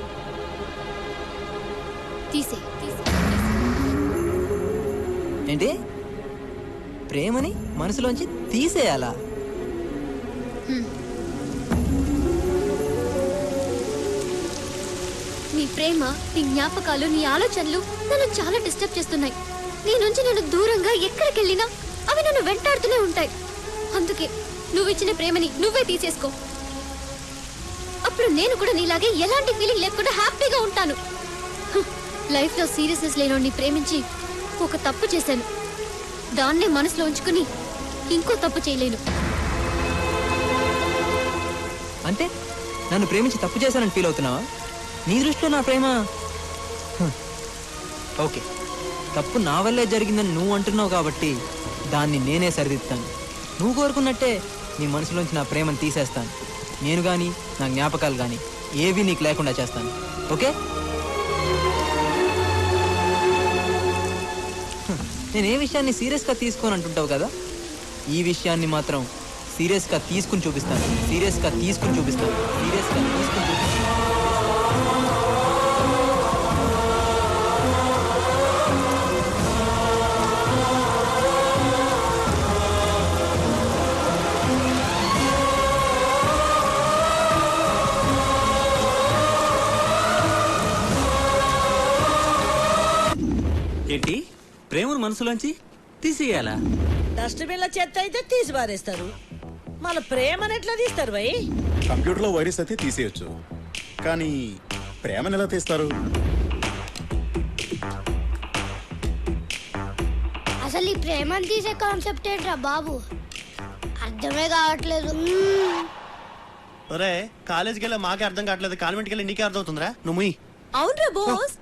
తీసే. ఏంటి? ప్రేమని మనసులోంచి తీసేయాలా? నీ ప్రేమ, నీ జ్ఞాపకాలు, నీ ఆలోచనలు నన్ను చాలా డిస్టర్బ్ చేస్తున్నాయి. నీ నుంచి నన్ను దూరంగా ఎక్కడికి వెళ్ళినా అవి నన్ను వెంటాడుతూనే ఉంటాయి. అందుకే నువ్వు ఇచ్చిన ప్రేమని నువ్వే తీసేసుకో. అప్పుడు నేను కూడా నీలాగే ఎలాంటి ఫీలింగ్ లేకుండా హ్యాపీగా ఉంటాను. లైఫ్ లో సీరియస్నెస్ లేనోడిని ప్రేమించి ఒక తప్పు చేశాను. దాన్నే మనసులో ఉంచుకుని ఇంకో తప్పు చేయలేను. అంటే నన్ను ప్రేమించి తప్పు చేశానని ఫీల్ అవుతున్నావా? నీ దృష్టిలో నా ప్రేమ ఓకే, తప్పు నా వల్లే జరిగిందని నువ్వు అంటున్నావు కాబట్టి దాన్ని నేనే సరిదిద్దాను. నువ్వు కోరుకున్నట్టే నీ మనసులోంచి నా ప్రేమను తీసేస్తాను. నేను కానీ నా జ్ఞాపకాలు కానీ ఏవి నీకు లేకుండా చేస్తాను. ఓకే? నేను ఏ విషయాన్ని సీరియస్గా తీసుకోని అంటుంటావు కదా, ఈ విషయాన్ని మాత్రం సీరియస్గా తీసుకుని చూపిస్తాను. సీరియస్గా తీసుకుని చూపిస్తాను. సీరియస్గా తీసుకుని చూపిస్తాను. ఏంటి? ప్రేమను మనసులోంచి తీసేయాలా? డస్ట్బిన్ లో చెత్త అయితే తీసి పారేస్తారు, మన ప్రేమను ఎట్లా తీస్తారు భయ్? కంప్యూటర్ లో వైరస్ అయితే తీసేయచ్చు, కానీ ప్రేమను ఎలా తీస్తారు? అసలు ఈ ప్రేమను తీసే కాన్సెప్ట్ ఏంట్రా బాబు, అర్థమే కావట్లేదు. ఒరే, కాలేజ్కి వెళ్ళి మాకే అర్థం కావట్లేదు, కాన్వెంట్కి వెళ్ళి నీకే అర్థం అవుతుందిరా. నువ్వు అవునరా బోస్.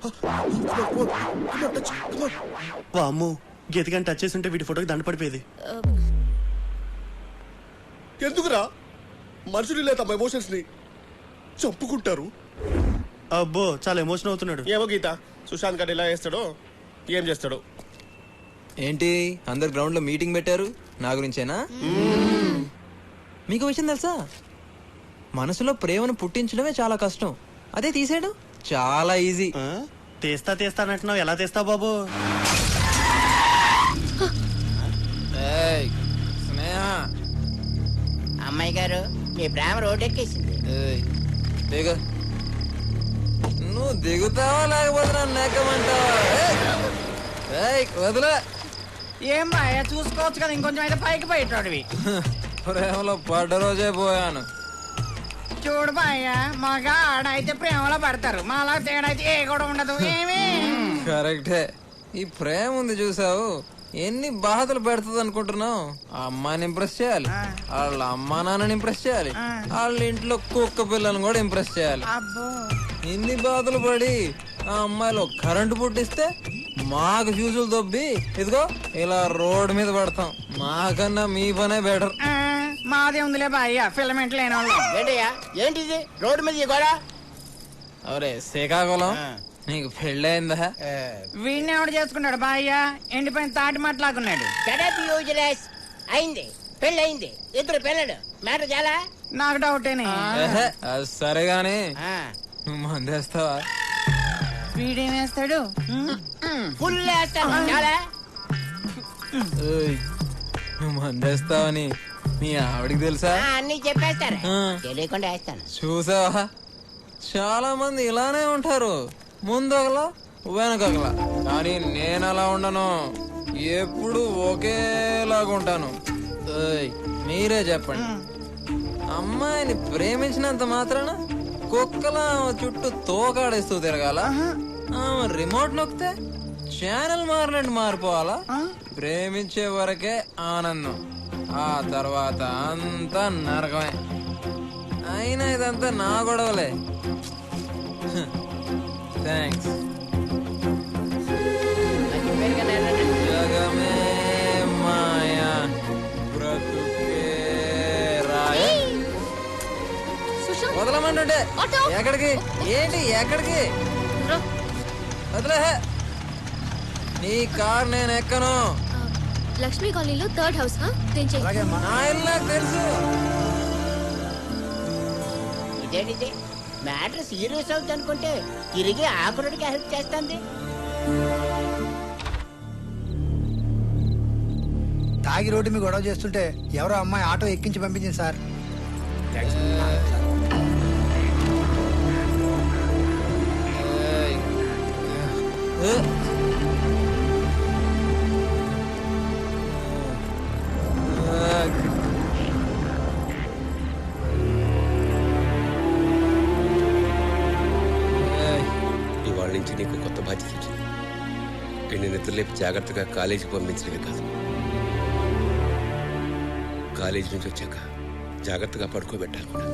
అమ్ము, గీతగాని టచ్ చేసి ఉంటే వీటి ఫోటోకి దండ పడిపోయేది. ఎందుకురా మనుషులు లేదా ఎమోషన్స్ ని చంపుకుంటారు? అబ్బో, చాలా ఎమోషన్ అవుతున్నాడు. ఏమో గీత, సుశాంత్ గారు ఎలా చేస్తాడో ఏం చేస్తాడో. ఏంటి అందరు గ్రౌండ్ లో మీటింగ్ పెట్టారు నా గురించేనా? మీకు విషయం తెలుసా, మనసులో ప్రేమను పుట్టించడమే చాలా కష్టం, అదే తీసేయడం చాలా ఈజీ. తీస్తా అంటున్నావు, ఎలా తీస్తావు బాబు? అమ్మాయి గారు, మీ ప్రేమ రోడ్డెక్కేసింది. నువ్వు దిగుతావా లేకపోతే నన్ను ఎక్కమంటావా? వదిలే. ఏం బాయ్, చూసుకోవచ్చు కదా, ఇంకొంచెం అయితే పైకి పోయేటోడివి. ప్రేమలో పడ్డ రోజే పోయాను. చూడు బాయ్య, మగ ఆడైతే ప్రేమలో పడతారు, మాలా తేడా అయితే ఏ కూడా ఉండదు. ఏమి కరెక్టే. ఈ ప్రేమ ఉంది చూసావు, ఎన్ని బాధలు పెడుతుంది అనుకుంటున్నావు? ఆ అమ్మాయిని ఇంప్రెస్ చేయాలి, వాళ్ళ అమ్మా నాన్నని ఇంప్రెస్ చేయాలి, వాళ్ళ ఇంట్లో కుక్క పిల్లని కూడా ఇంప్రెస్ చేయాలి. ఇన్ని బాధలు పడి ఆ అమ్మాయిలో కరెంటు పుట్టిస్తే మాకు ఫ్యూజులు దొబ్బి ఇదిగో ఇలా రోడ్డు మీద పడతాం. మాకన్నా మీ పనే బెటర్. మాదే ఉందిలే బాయ్య, ఫిలమెంట్ లేని వాళ్ళు. ఏంటయ్యా, ఏంటిది రోడ్డు మీద గోడ? అవరే శ్రీకాకుళం, నీకు పెళ్ళయిందా? వీడిని ఎవడు చేసుకున్నాడు బాయ్య? ఎండిపోయిన తాటి మాట్లాడుకున్నాడు. అయింది, పెళ్ళి అయింది, ఇద్దరు పిల్లడు. మ్యాటర్ చాలా నాకు డౌటేనే. సరే గాని నువ్వు మందేస్తావా? వీడేం వేస్తాడు? ఫుల్ వేస్తాను. చాలా నువ్వు మందేస్తావని మీ ఆవిడికి తెలుసా? అన్ని చెప్పేస్తారు. తెలియకుండా వేస్తాను. చూసావా, చాలా మంది ఇలానే ఉంటారు, ముందొకలా వెనకలా. కానీ నేను అలా ఉండను, ఎప్పుడు ఒకేలాగా ఉంటాను. మీరే చెప్పండి, అమ్మాయిని ప్రేమించినంత మాత్రాన కుక్కలా చుట్టూ తోకాడేస్తూ తిరగాల? రిమోట్ నొక్కితే ఛానల్ మారినట్టు మారిపోవాలా? ప్రేమించే వరకే ఆనందం, ఆ తర్వాత అంతా నరకమే. అయినా ఇదంతా నా గొడవలే. థ్యాంక్స్. జగమే మాయా బ్రతుకే రాయ. వదలమంటుంటే ఎక్కడికి? ఏంటి ఎక్కడికి? వదిలే, నీ కార్ నేను ఎక్కను. లక్ష్మీ కాలనీలో 3rd హౌస్. నా ఇల్లు నాకు తెలుసు. ఇదేంటి మ్యాటర్ సీరియస్ అవుతుంది అనుకుంటే తిరిగి ఆకురుడికి హెల్ప్ చేస్తుంది. తాగి రోడ్డు మీ గొడవ చేస్తుంటే ఎవరో అమ్మాయి ఆటో ఎక్కించి పంపించింది సార్. ఇవాళ నుంచి నీకు కొత్త బాధ్యత వచ్చింది. వీడిని నిద్రలేపి జాగ్రత్తగా కాలేజీకి పంపించడమే కాదు, కాలేజీ నుంచి వచ్చాక జాగ్రత్తగా పడుకోబెట్టాలి కూడా.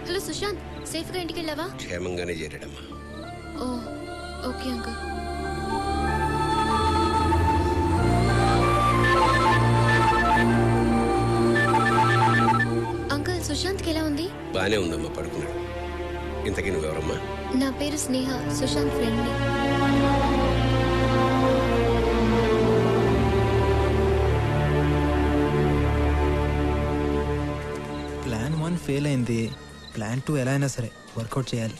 హలో సుశాంత్, సేఫ్ గా ఇంటికి వెళ్ళావా? క్షేమంగానే చేరాడమ్మా. ఓ ఓకే అంకుల్. అంకుల్, సుశాంత్కి ఎలా ఉంది? బానే ఉందమ్మా, పడుకున్నాడు. ఇంతకీ నువ్వెవరమ్మా? నా పేరు స్నేహ, సుశాంత్ ఫ్రెండ్ని. ప్లాన్ 1 ఫెయిల్ అయింది, ప్లాన్ 2 ఎలా అయినా సరే వర్కౌట్ చేయాలి.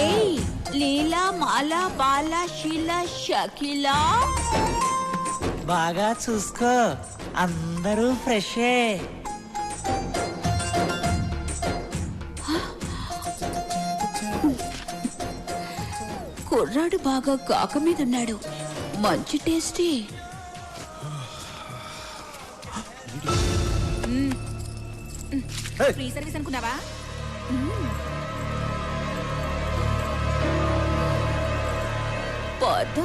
ఏయ్ లీలా, మాలా, బాలా, షీలా, షకీలా, బాగా చూసుకో, అందరూ ఫ్రెషే. కుర్రాడు బాగా కాక మీద ఉన్నాడు, మంచి టేస్టీ. ఫ్రీ సర్వీస్ అనుకున్నావా? పద.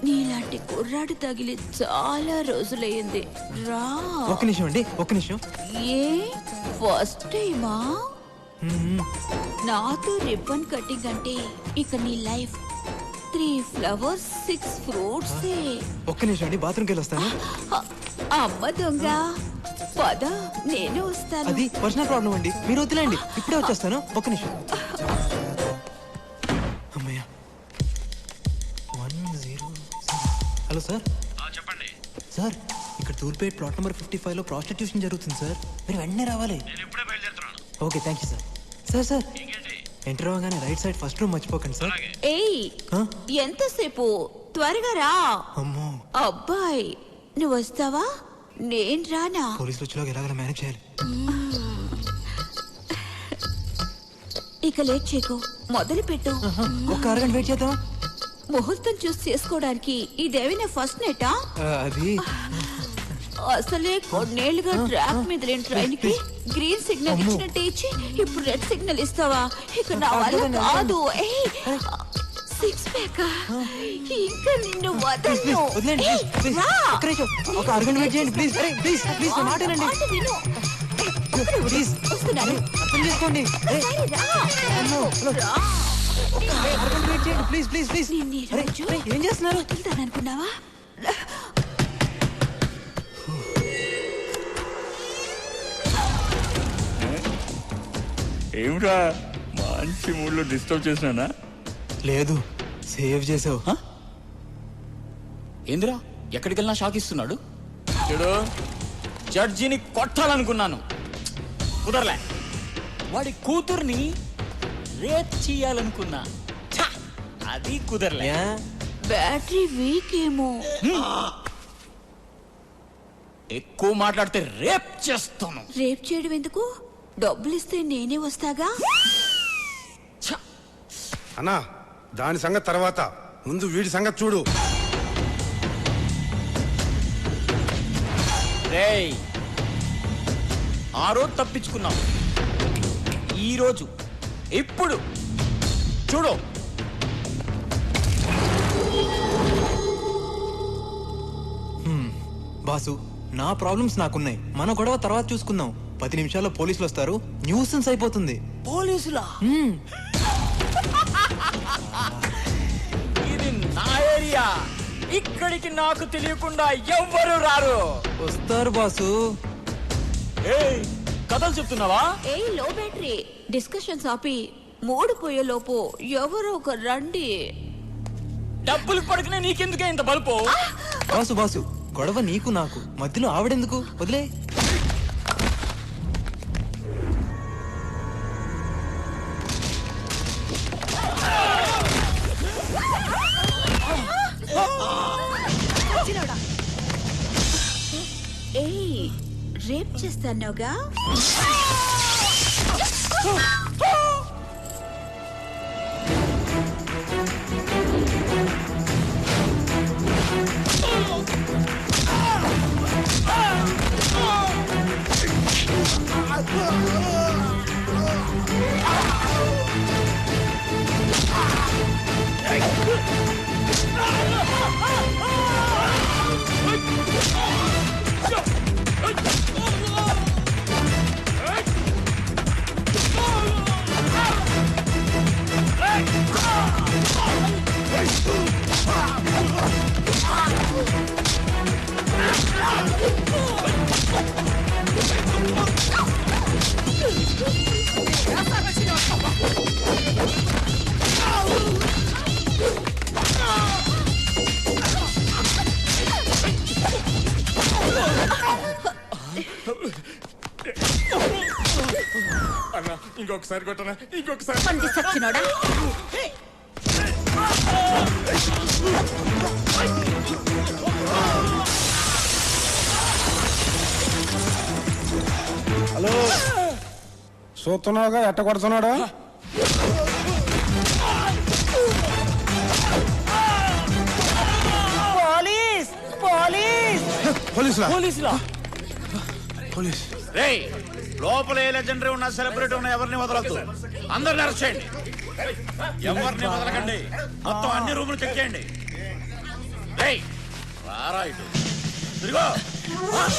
నీలాంటి కుర్రాడు తగిలి చాలా రోజులయ్యింది. రా. ఒక్క నిమిషం అండి, ఒక్క నిమిషం. ఏ ఫస్ట్ టైమా? నాతో రిబ్బన్ కటింగ్ అంటే ఇక నీ లైఫ్ 3 ఫ్లవర్స్ 6 ఫ్రూట్స్. ఒక్క నిమిషం అండి, బాత్రూమ్కి వెళ్ళి వస్తాను. అమ్మ దొంగ, పద నేను వస్తాను. అది పర్సనల్ ప్రాబ్లం అండి, మీరు వద్దులేండి, ఇప్పుడే వచ్చేస్తాను. ఒక్క నిమిషం. అమ్మయ్య. 107. Hello sir. చెప్పండి సార్, ఇక్కడ తూర్పేట్ ప్లాట్ నెంబర్ 55లో ప్రాస్టిట్యూషన్ జరుగుతుంది సార్, మీరు వెంటనే రావాలి. Okay, thank you sir. Sir sir, enter అవ్వగానే రైట్ సైడ్ ఫస్ట్ రూమ్ మర్చిపోకండి సార్. ఏయ్, ఎంతసేపు? త్వరగా రా. అమ్మో. అబ్బాయి, నువ్వు వస్తావా? నేను రానా? పోలీసులు వచ్చేలాగా ఎలాగైనా మేనేజ్ చేయాలి. ఇక లేట్ చేయకు, మొదలు పెట్టు. ఒక అరగంట వెయిట్ చేద్దాం. ముహూర్తం చూసి చేసుకోవడానికి ఇదేమైనా ఫస్ట్ నైటా? అది అసలే కొన్నేళ్లుగా ట్రాక్ మీద లేని ట్రైన్ కి గ్రీన్ సిగ్నల్ ఇచ్చినట్టు ఇచ్చి ఇప్పుడు రెడ్ సిగ్నల్ ఇస్తావా? ఇక నా వల్ల కాదు. 6 ప్యాక్ ఇంకా నిన్ను వదలను. వదిలేండి ఏయ్, ప్లీజ్ రా. ఒక అరగంట వెయిట్ చేయండి ప్లీజ్ ప్లీజ్ ప్లీజ్ నా మాట వినండి మాట విను. ప్లీజ్ వస్తున్నాను. అర్థం చేసుకోండి సరే, రా. రా. అరగంట వెయిట్ చేయండి ప్లీజ్ ప్లీజ్ ప్లీజ్ ఏం చేస్తున్నారు? అనుకున్నావా? ఏమిరా మంచి మూడ్లో డిస్టర్బ్ చేసినానా? లేదు, సేవ్ చేసావు. ఏందిరా ఎక్కడికి వెళ్ళినా షాక్ ఇస్తున్నాడు. చూడు, జడ్జిని కొట్టాలనుకున్నాను, కుదరలే. వాడి కూతుర్ని రేప్ చేయాలనుకున్నా, ఛ! అది కుదరలే. బ్యాటరీ వీక్ ఏమో. ఎక్కువ మాట్లాడితే రేప్ చేస్తాను. రేప్ చేయడం ఎందుకు? డబ్బులు ఇస్తే నేనే వస్తాగా. అన్నా, దాని సంగతి తర్వాత, ముందు వీడి సంగతి చూడు. రేయ్, ఆ రోజు తప్పించుకున్నాం, ఈ రోజు ఇప్పుడు చూడు. బాసు, నా ప్రాబ్లమ్స్ నాకున్నాయి. మన గొడవ తర్వాత చూసుకుందాం. 10 నిమిషాల్లో పోలీసులు వస్తారు, న్యూసెన్స్ అయిపోతుంది. పోలీసులా? ఇది నా ఏరియా, ఇక్కడికి నాకు తెలియకుండా ఎవ్వరు రారు. వస్తారు బాసు. ఏయ్, కథలు చెప్తున్నావా? ఏ లో బ్యాటరీ డిస్కషన్స్ ఆపి మూడు పోయే లోపు ఎవరో ఒక రండి. డబ్బులు పడుకునే నీకెందుకే ఇంత బలుపు? బాసు బాసు, గొడవ నీకు నాకు మధ్యలో ఆవిడెందుకు? వదిలే. ఏయ్, రేప్ చేస్తానోగా. అన్నా, ఇంకొకసారి కొట్టనా? ఇంకొకసారి. పంది సచ్చినోడా. హలో, చూస్తున్నావుగా ఎట్ట కొడుతున్నాడు? పోలీస్ పోలీస్ పోలీసులా? పోలీసులా? పోలీస్. రేయ్, లోపల ఏ లెజెండరీ ఉన్నా, సెలబ్రిటీ ఉన్నా ఎవరిని వదలొద్దు. అందరిని అరెస్ట్ చేయండి, ఎవరిని వదలకండి. మొత్తం అన్ని రూములు చెక్ చేయండి. రేయ్, రారా ఇటు. ఇదిగో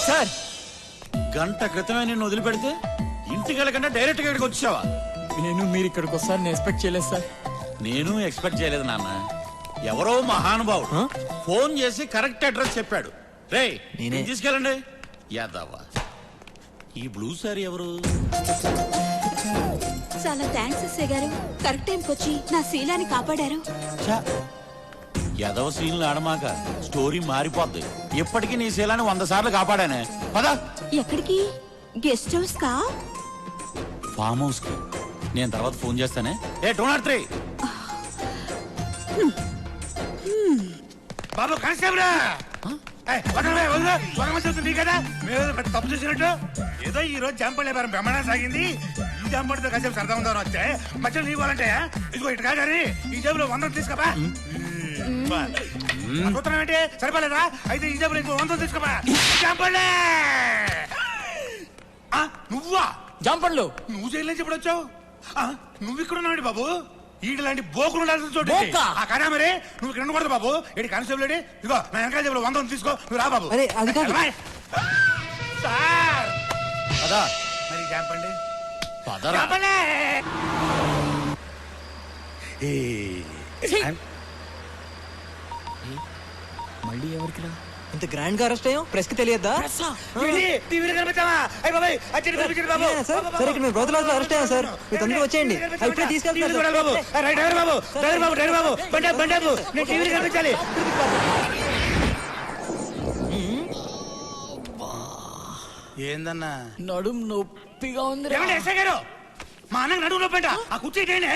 సార్, గంట క్రితమే నిన్ను వదిలిపెడితే ఇంటికి వెళ్ళకుండా డైరెక్ట్ గా ఇక్కడికి వచ్చావా? నేను మీరు ఇక్కడికి వస్తారని ఎక్స్పెక్ట్ చేయలేదు సార్. నేను ఎక్స్పెక్ట్ చేయలేదు నాన్న. ఎవరో మహానుభావుడు ఫోన్ చేసి కరెక్ట్ అడ్రస్ చెప్పాడు. రేయ్, నేనే. తీసుకెళ్ళండి. యాదవ్వా, ఈ బ్లూ సారీ ఎవరు? చాలా థ్యాంక్స్ ఎస్ఐ గారు, కరెక్ట్ టైంకి వచ్చి నా శీలాన్ని కాపాడారు. యాదవ సీన్లు ఆడమాక, స్టోరీ మారిపోద్ది. ఇప్పటికీ నీ శీలాన్ని 100 సార్లు కాపాడానే. పదా. ఎక్కడికి? గెస్ట్ హౌస్ కా? ఫామ్ హౌస్ కి. నేను తర్వాత ఫోన్ చేస్తానే. ఏ 203 బాబు కానిస్టేబుల్, కదా మేము తప్పు చేసినట్టు. ఏదో ఈ రోజు జంపలే బ్రహ్మాండం సాగింది. ఈ జంపడితో కాసేపు సరదా ఉందని వస్తే మధ్యలో నీకు వాళ్ళంటే ఇదిగో ఇటు కాదని ఈ జేబులో 100 తీసుకోపా. సూత్రం ఏంటి? సరిపోలేదా? అయితే ఈ జేబులో ఇంకో 100 తీసుకోపా. జంపలే. నువ్వా? జంపండ్లు. నువ్వు జైలు నుంచి ఎప్పుడు వచ్చావు? నువ్వు ఇక్కడ ఉన్నాడు బాబు. ఈడు లాంటి బోకులు ఉండాల్సిన చోటు ఇది. ఆ కదా మరి నువ్వు ఇక్కడ ఉండకూడదు బాబు. ఇటు కానిస్టేబుల్ ఇదిగో నా వెనకాల జేబులో 100 తీసుకో. నువ్వు రా బాబు. అది కాదు. సార్ పదా మరి జాంపండి పదరా. మళ్ళీ ఎవరికి రా ఇంత గ్రాండ్ గా అరెస్ట్ అయ్యాం ప్రెస్ కి తెలియద్దా సరే ఇక్కడ మేము రోజుల అరెస్ట్ అయ్యాం సార్ మీరు తొందరగా వచ్చేయండి ఇప్పుడే తీసుకెళ్తాను ఏందన్నా నడుం నొప్పిగా ఉంది. ఎస్ఐ గారు మా అన్నకు నడుము నొప్పంట. ఆ కుర్చీ ఇటేయండి.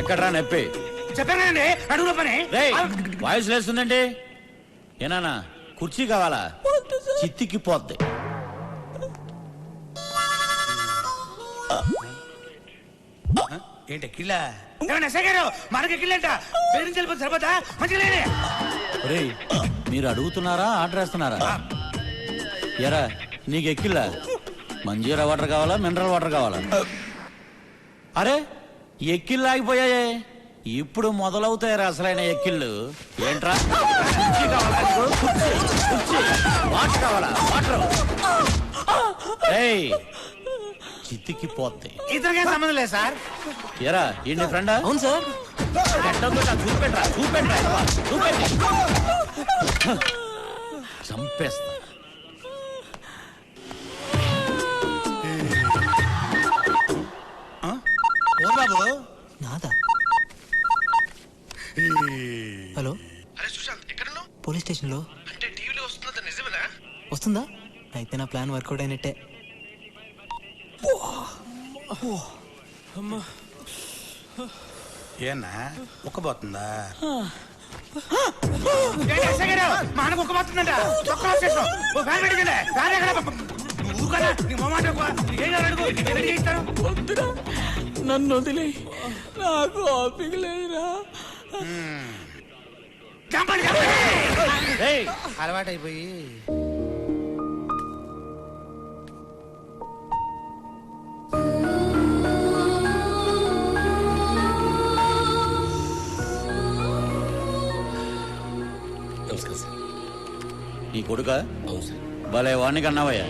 ఎక్కడ్రా నొప్పి? చెప్పానండి నడుము నొప్పని. వాయిస్ లేస్తుందండి. ఏనానా కుర్చీ కావాలా? చిత్తికి పోద్ది. ఏంటి కిళ్ళ ఎస్ఐ గారు మనకి కిళ్ళంట బెదిరించి వెళ్ళిపోతే సరిపోతా మంచిగా లేదే. మీరు అడుగుతున్నారా ఆర్డర్ వేస్తున్నారా? ఎరా నీకు ఎక్కిల్లా మంజీరా వాటర్ కావాలా మినరల్ వాటర్ కావాలా? అరే ఎక్కిళ్ళు ఆగిపోయాయే, ఇప్పుడు మొదలవుతాయరా అసలైన ఎక్కిళ్ళు. ఏంట్రా వాటర్ కావాలా? వాటర్ చిత్తికి పోద్ది. ఇతనికేం సంబంధం లేదు సార్. ఎరా ఈ ఫ్రెండా? అవును సార్. చూపెట్రా చూపెట్రా చూపెట్టి చంపేస్తా. బాబు నాదా? హలో పోలీస్ స్టేషన్ లో వస్తుందా? అయితే నా ప్లాన్ వర్కౌట్ అయినట్టే. ఏనా ఉక్కబోతుందా? మా అన్నకు ఉక్కబోతుందంట. నన్ను వదిలే, నాకు ఓపిక లేదురా. అలవాటైపోయి నమస్కారం సార్. నీ కొడుక? అవును సార్. భలే వాణ్ణి కన్నావయ్యా.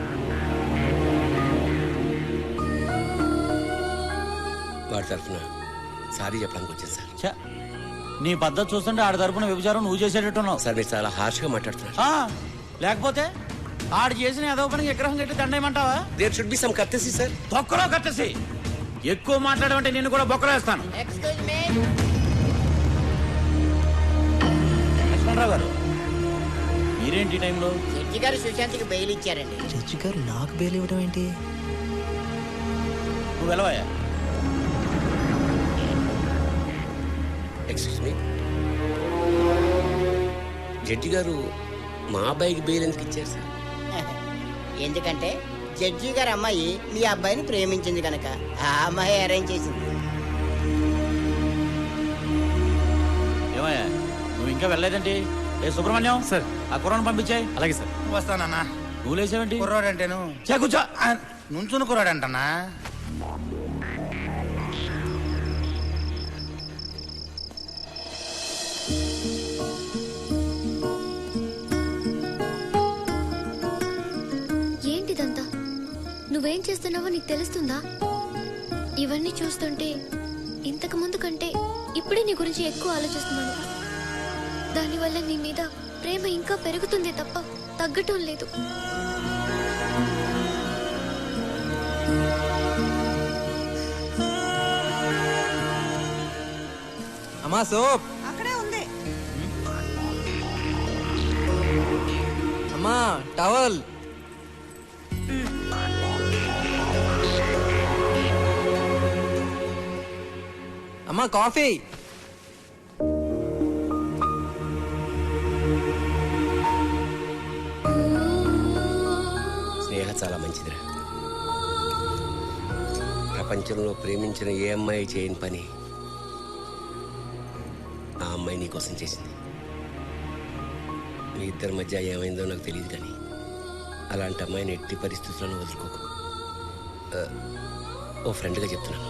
వాడి తరఫున సారీ చెప్పడానికి వచ్చాను సార్. నీ పద్ధతి చూస్తుంటే ఆడి తరపున వ్యభిచారం నువ్వు చేసేటట్టున్నావు. సార్ మీరు చాలా హార్ష్గా మాట్లాడుతున్నారు. లేకపోతే ఆడు చేసిన ఏదో పనికి విగ్రహం కట్టి దండేయమంటావా? There should be some courtesy sir. తొక్కలో కర్టసీ. ఎక్కువ మాట్లాడమంటే నిన్ను కూడా బొక్కలో వేస్తాను. లక్ష్మణరావు గారు మీరేంటి టైంలో? జడ్జి గారు సుశాంత్కి బెయిల్ ఇచ్చారండి. జడ్జి గారు నాకు బెయిల్ ఇవ్వడం ఏంటి? నువ్వు వెళ్ళవయ్యా. ఎక్స్క్యూజ్ మీ, జడ్జి గారు మా అబ్బాయికి బెయిల్ ఎందుకు ఇచ్చారు సార్? ఎందుకంటే జడ్జి గారు అమ్మాయి మీ అబ్బాయిని ప్రేమించింది కనుక ఆ అమ్మాయి అరేంజ్ చేసింది. ఏమయ్యా నువ్వు ఇంకా వెళ్ళలేదండి? ఏ సుబ్రహ్మణ్యం సార్ ఆ కుర్రాన్ని పంపించాయి. అలాగే సార్. వస్తానన్నా. నువ్వు లేచావేంటి? కుర్రాడు అంటేను కూర్చో. నుంచుని కుర్రాడు అంటన్నా. ఏంటిదంతా? నువ్వేం చేస్తున్నావో నీకు తెలుస్తుందా? ఇవన్నీ చూస్తుంటే ఇంతకు ముందు కంటే ఇప్పుడే నీ గురించి ఎక్కువ ఆలోచిస్తున్నాను. దానివల్ల నీ మీద ప్రేమ ఇంకా పెరుగుతుంది తప్ప తగ్గటం లేదు. అమ్మా సోప్ అక్కడే ఉంది. అమ్మా టవల్. అమ్మా కాఫీ. స్నేహ చాలా మంచిదిరా. ప్రపంచంలో ప్రేమించిన ఏ అమ్మాయి చేయని పని ఆ అమ్మాయి నీ కోసం చేసింది. మీ ఇద్దరి మధ్య ఏమైందో నాకు తెలియదు కానీ అలాంటి అమ్మాయిని ఎట్టి పరిస్థితుల్లోనూ వదులుకోకు. ఓ ఫ్రెండ్గా చెప్తున్నాను.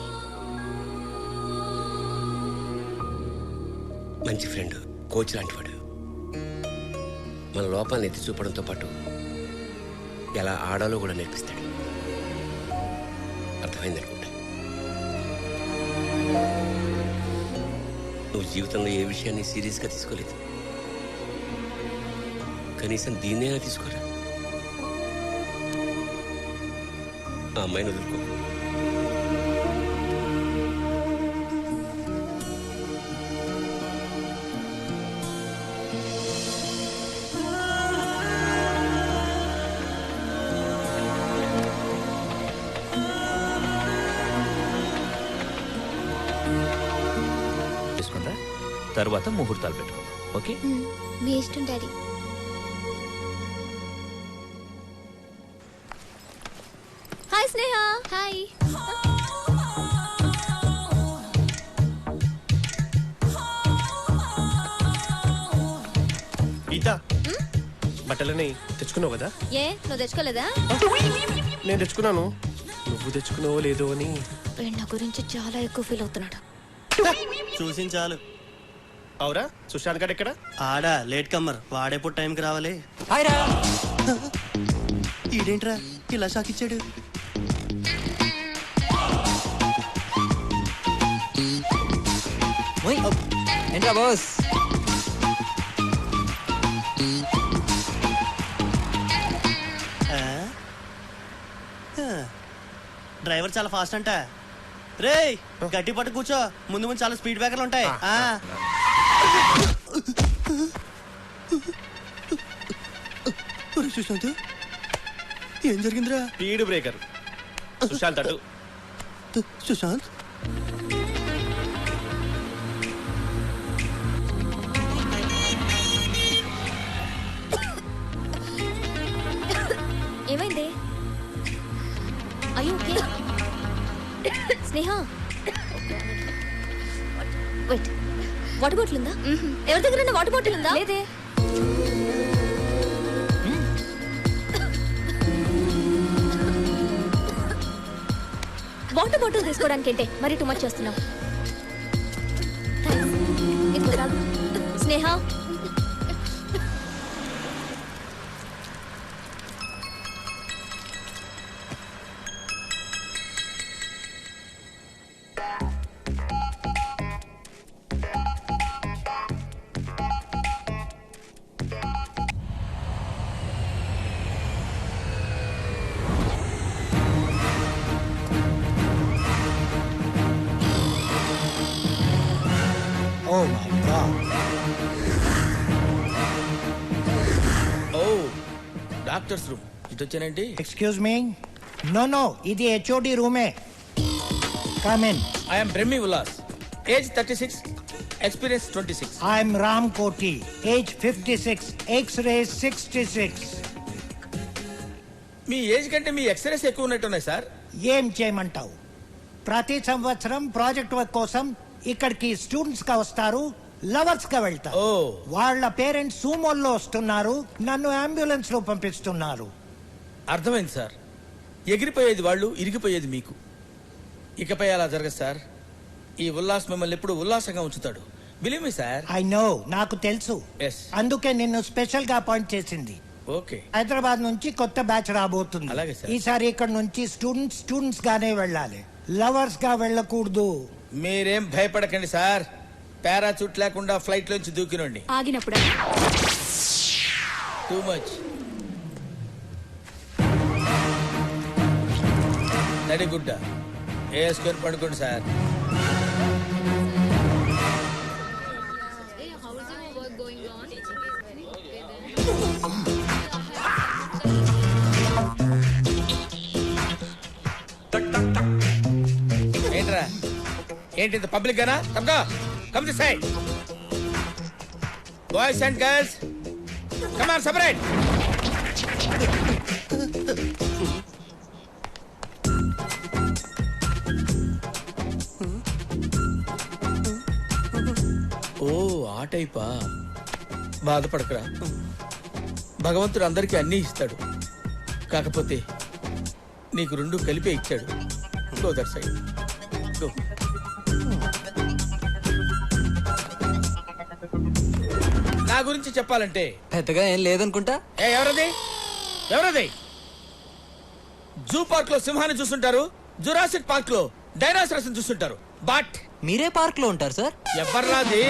మంచి ఫ్రెండ్, కోచ్ లాంటివాడు. మన లోపాలను ఎత్తి చూపడంతో పాటు ఎలా ఆడాలో కూడా నేర్పిస్తాడు. అర్థమైందనుకుంటా. నువ్వు జీవితంలో ఏ విషయాన్ని సీరియస్గా తీసుకోలేదు. కనీసం దీన్నైనా తీసుకోరా. ఆ అమ్మాయిని వదులుకో. తీసుకుంటా, తర్వాత ముహూర్తాలు పెట్టుకుందాం. ఓకే? మీ ఇష్టం డాడీ. హాయ్ స్నేహ. హాయ్. గీతా, బట్టలని తెచ్చుకున్నావు కదా? ఏ నువ్వు తెచ్చుకోలేదా? నేను తెచ్చుకున్నాను. నువ్వు తెచ్చుకున్నావో లేదో అని. నా గురించి చాలా ఎక్కువ ఫీల్ అవుతున్నాడు. చూసి చాలు. అవురా, సుశాంత్ గడ్ ఎక్కడ? ఆడా లేట్ కమ్మర్, వాడేప్పుడు టైంకి రావాలి. ఈడేంట్రా ఇలా షాక్ ఇచ్చాడు? ఏంట్రా బాస్? డ్రైవర్ చాలా ఫాస్ట్ అంట. రే గట్టి పట్టు కూర్చో, ముందు ముందు చాలా స్పీడ్ బ్రేకర్లు ఉంటాయి. సుశాంత్, ఏం జరిగిందిరా? Speed breaker. సుశాంత్ అటు. సుశాంత్ ఏమైంది? అయ్యో ఓకే. స్నేహ వెయిట్, వాటర్ బాటిల్ ఉందా? ఎవరి దగ్గర వాటర్ బాటిల్ ఉందా? లేదే. వాటర్ బాటిల్ తీసుకోవడానికి ఏంటే మరి టూ మచ్ చేస్తున్నావు? స్నేహ Oh my God. Doctors room ఇటు వచ్చానండి. Excuse me? No, ఇది HOD రూమే. Come in. I'm Brahmi Ullas, age 36, experience 26. I'm Ram Koti, age 56, X-ray 66. Me age కంటే మీ ఎక్స్రేస్ ఎక్కువ ఉన్నట్టున్నాయి సార్. ఏం చేయమంటావు? ప్రతి సంవత్సరం ప్రాజెక్ట్ వర్క్ కోసం ఇక్కడికి స్టూడెంట్స్ గా వస్తారు, లవర్స్ గా వెళ్తారు. వాళ్ళ పేరెంట్స్ సూమోల్లో వస్తున్నారు, నన్ను అంబులెన్స్ లో పంపిస్తున్నారు. అర్థమైంది సార్. ఎగిరిపోయేది వాళ్ళు, ఇరిగిపోయేది మీకు. ఇకపై అలా జరగదు సార్. ఈ ఉల్లాస్ మిమ్మల్ని ఎప్పుడు ఉల్లాసంగా ఉంచుతాడు. Believe me sir. I know, నాకు తెలుసు. అందుకే నిన్ను స్పెషల్ గా అపాయింట్ చేసింది. ఓకే. హైదరాబాద్ నుంచి కొత్త బ్యాచ్ రాబోతుంది. అలాగే సార్. ఈసారి ఇక్కడ నుంచి స్టూడెంట్స్ గానే వెళ్ళాలి, లవర్స్ గా వెళ్ళకూడదు. మీరేం భయపడకండి సార్. పారాచూట్ లేకుండా ఫ్లైట్ లోంచి దూకినండి. ఆగినప్పుడు టూ మచ్. నడిగుడ్డ వేసుకొని పడుకోండి సార్. ఏంట్రా, ఏంటి పబ్లిక్ గానా? తప్పగా come this side. Boys and girls come on separate. ఓ ఆ టైపా? బాధపడకరా, భగవంతుడు అందరికీ అన్నీ ఇస్తాడు, కాకపోతే నీకు రెండు కలిపే ఇచ్చాడు. Go that side go. నా గురించి చెప్పాలంటే పెద్దగా ఏం లేదనుకుంటా. ఎవరది? జూ పార్క్ లో సింహాన్ని చూస్తుంటారు, జురాసిక్ పార్క్ లో డైనోసారస్ చూస్తుంటారు, బట్ మీరే పార్క్ లో ఉంటారు సార్. ఎవర్రాది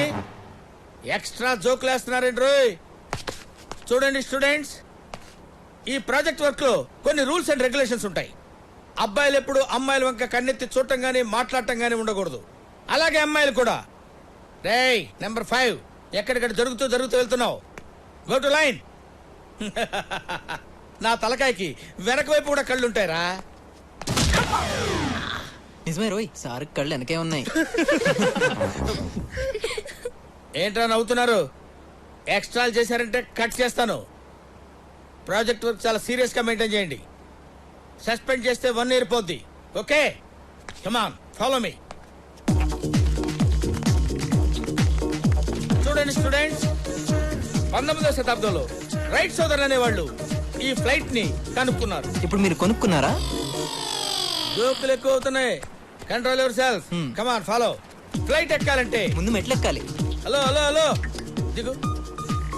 ఎక్స్ట్రా జోకులు వేస్తున్నారండి రోయ్. చూడండి స్టూడెంట్స్, ఈ ప్రాజెక్ట్ వర్క్ లో కొన్ని రూల్స్ అండ్ రెగ్యులేషన్స్ ఉంటాయి. అబ్బాయిలు ఎప్పుడు అమ్మాయిల వంక కన్నెత్తి చూడటం గానీ మాట్లాడటం గానీ ఉండకూడదు. అలాగే అమ్మాయిలు కూడా. రేయ్ నెంబర్ 5, ఎక్కడిక్కడ జరుగుతూ వెళ్తున్నావు. Go to line. నా తలకాయకి వెనక వైపు కూడా కళ్ళుంటాయిరా. నిజమే రోయ్, సార్ కళ్ళు వెనకే ఉన్నాయి. ఏంట్రా నవ్వుతున్నారు? ఎక్స్ట్రాలు చేశారంటే కట్ చేస్తాను. ప్రాజెక్ట్ వర్క్ చాలా సీరియస్ గా మెయింటైన్ చేయండి. సస్పెండ్ చేస్తే 1 year పోద్ది. Okay, come on follow me. చూడండి స్టూడెంట్స్, 19వ శతాబ్దంలో రైట్ సోదరులు అనేవాళ్ళు ఈ ఫ్లైట్ ని కనుక్కున్నారు. ఇప్పుడు మీరు కొనుక్కున్నారా? జోకులు ఎక్కువ అవుతున్నాయి. Control yourself. Come on follow. Flight ఎక్కాలంటే ముందు మెట్లు ఎక్కాలి. హలో హలో హలో, దిగు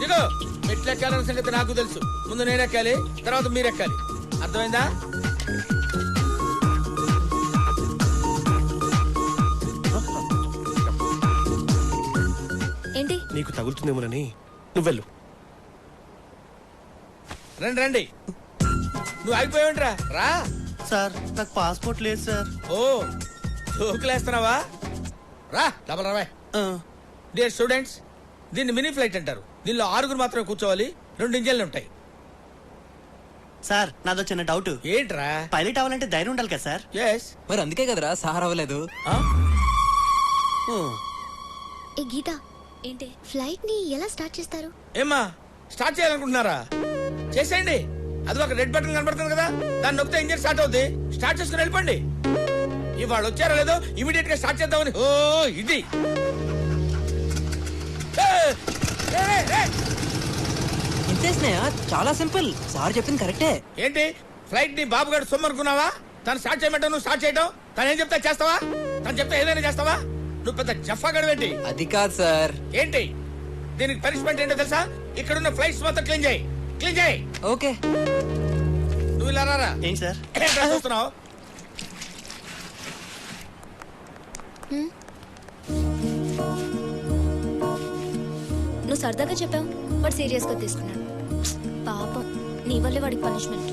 దిగు. మెట్లు ఎక్కాలన్న సంగతి నాకు తెలుసు. ముందు నేను ఎక్కాలి, తర్వాత మీరు ఎక్కాలి. అర్థమైందా? ఏంటి? నీకు తగులుతుందేమోనని నువ్వెళ్ళు. రండి రండి. నువ్వు అయిపోయావుంట్రా, రా. సార్ నాకు పాస్పోర్ట్ లేదు సార్. ఓ జోకులేస్తున్నావా? రా డబల్ రావా. డియర్ స్టూడెంట్స్, దీన్ని మినీ ఫ్లైట్ అంటారు. దీనిలో 6 మాత్రమే కూర్చోవాలి. 2 ఇంజన్లు ఉంటాయి. సార్ నాదో చిన్న డౌట్. ఏంట్రా? పైలట్ అవ్వాలంటే ధైర్యం ఉండాలి కదా సార్? ఎస్. మరి అందుకే కదరా సార్ అవ్వలేదు. ఏ గీత, ఏంటి ఫ్లైట్ ని ఎలా స్టార్ట్ చేస్తారు? ఏమ్మా స్టార్ట్ చేయాలనుకుంటున్నారా? చేసేయండి. అది ఒక రెడ్ బటన్ కనబడుతుంది కదా, దాన్ని నొక్కితే ఇంజిన్ స్టార్ట్ అవుద్ది. స్టార్ట్ చేసుకుని వెళ్ళిపోండి. ఇవాళ వచ్చారో లేదో ఇమీడియట్ గా స్టార్ట్ చేద్దామని. ఓ ఇది ఇంతేసినాయా? చాలా సింపుల్. సార్ చెప్పింది కరెక్టే. ఏంటి ఫ్లైట్ ని బాబు గారు సొమ్ము అనుకున్నావా? తను స్టార్ట్ చేయమంటావు, నువ్వు స్టార్ట్ చేయటం. తను ఏం చెప్తా చేస్తావా? తను చెప్తే ఏదైనా చేస్తావా? నువ్వు పెద్ద జఫా గడవేంటి? అది కాదు సార్. ఏంటి దీనికి పనిష్మెంట్ ఏంటో తెలుసా? ఇక్కడున్న ఫ్లైట్స్ మొత్తం క్లీన్ చేయి. క్లీన్ చేయి. ఓకే. నువ్వు ఇలా రారా. ఏంటి సార్ ఏంట్రా చూస్తున్నావు? నువ్వు సరదాగా చెప్పావు, వాడు సీరియస్ గా తీసుకున్నాడు. పాపం, నీ వల్లే వాడికి punishment.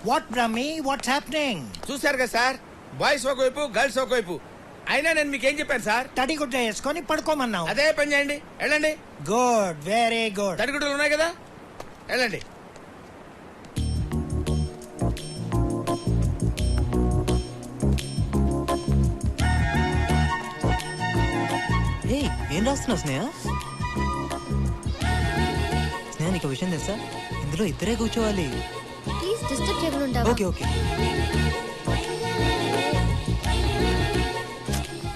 What Brahmi, what's happening? చూశారు కదా సార్, బాయ్స్ ఒకవైపు గర్ల్స్ ఒకవైపు. అయినా నేను మీకు ఏం చెప్పాను సార్? తడిగుడ్డ వేసుకొని పడుకోమన్నావు. అదే పని చేయండి. వెళ్ళండి. Good, very good. తడిగుడ్డలు ఉన్నాయి కదా, వెళ్ళండి. ఏం రాస్తున్నావు స్నేహ? స్నేహ నీకు విషయం తెలుసా? ఇందులో ఇద్దరే కూర్చోవాలి. ప్లీజ్ డిస్టర్బ్ చేయకుండా ఉంటావా? Okay okay.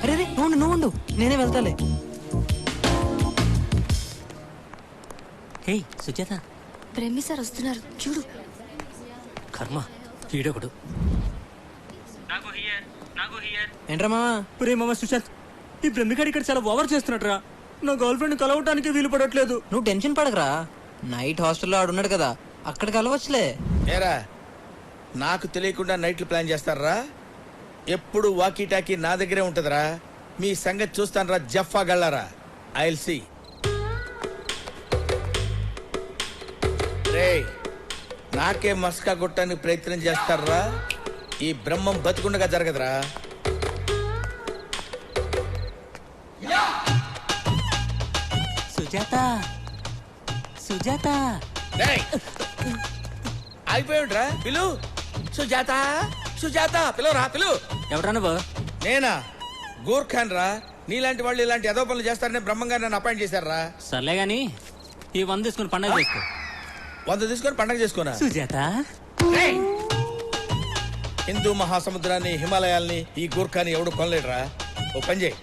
అరే రే, నువ్వు ఉండు, నేనే వెళ్తాలే. హే సుజాత, బ్రహ్మి సార్ వస్తున్నారు చూడు. కర్మ, ఈడొకడు. ఏంట్రా మావా? ప్రేమ సుశాంత్, ఈ బ్రహ్మిగాడు ఇక్కడ చాలా ఓవర్ చేస్తున్నట్రా. నా గర్ల్ ఫ్రెండ్ కలవటానికి వీలు పడట్లేదు. నువ్వు టెన్షన్ పడకరా, నైట్ హాస్టల్లో ఆడున్నాడు కదా, అక్కడ కలవచ్చులే. ఏరా, నాకు తెలియకుండా నైట్లు ప్లాన్ చేస్తారా? ఎప్పుడు వాకీ టాకీ నా దగ్గరే ఉంటదిరా. మీ సంగతి చూస్తానరా జఫా గళ్ళారా. I'll see. రే, నాకే మస్కా కొట్టడానికి ప్రయత్నం చేస్తారా? ఈ బ్రహ్మం బతికుండగా జరగదురా. సుజాత, సుజాత. అయిపోయాడురా. పిలు సుజాత, సుజాత పిలువరా, పిలు. ఎవరా నువ్వు? నేనా? గూర్ఖాన్ రా. నీలాంటి వాళ్ళు ఇలాంటి ఏదో పనులు చేస్తారని బ్రహ్మంగా నన్ను అపాయింట్ చేశారా. సర్లే గాని ఈ 100 తీసుకుని పండగ చేసుకో. 100 తీసుకొని పండగ చేసుకోనా? సుజాత, హిందూ మహాసముద్రాన్ని, హిమాలయాల్ని ఈ గూర్ఖాని ఎవడు కొనలేడురా. ఓ పని చేయి,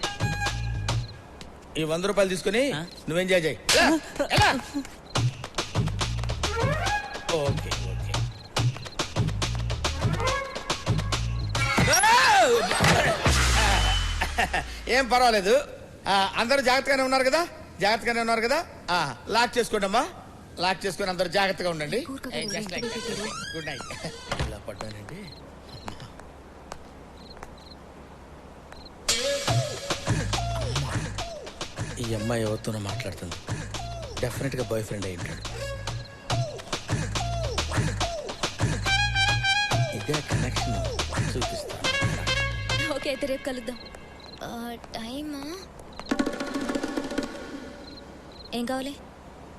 ఈ 100 రూపాయలు తీసుకుని నువ్వు ఎంజాయ్ చేయి. Okay okay. ఏం పర్వాలేదు. అందరూ జాగ్రత్తగానే ఉన్నారు కదా? జాగ్రత్తగానే ఉన్నారు కదా? లాక్ చేసుకోండి అమ్మా. లాక్ చేసుకుని అందరూ జాగ్రత్తగా ఉండండి. Good night. ఇలా పడ్డానండి. ఈ అమ్మాయి ఎవరితోనో మాట్లాడుతుంది. డెఫినెట్ గా బాయ్ ఫ్రెండ్ అయి ఉంటాడు. ఇదే కనెక్షన్ చూపిస్తా. ఓకే అయితే రేపు కలుద్దాం. టైమా ఏం కావాలి?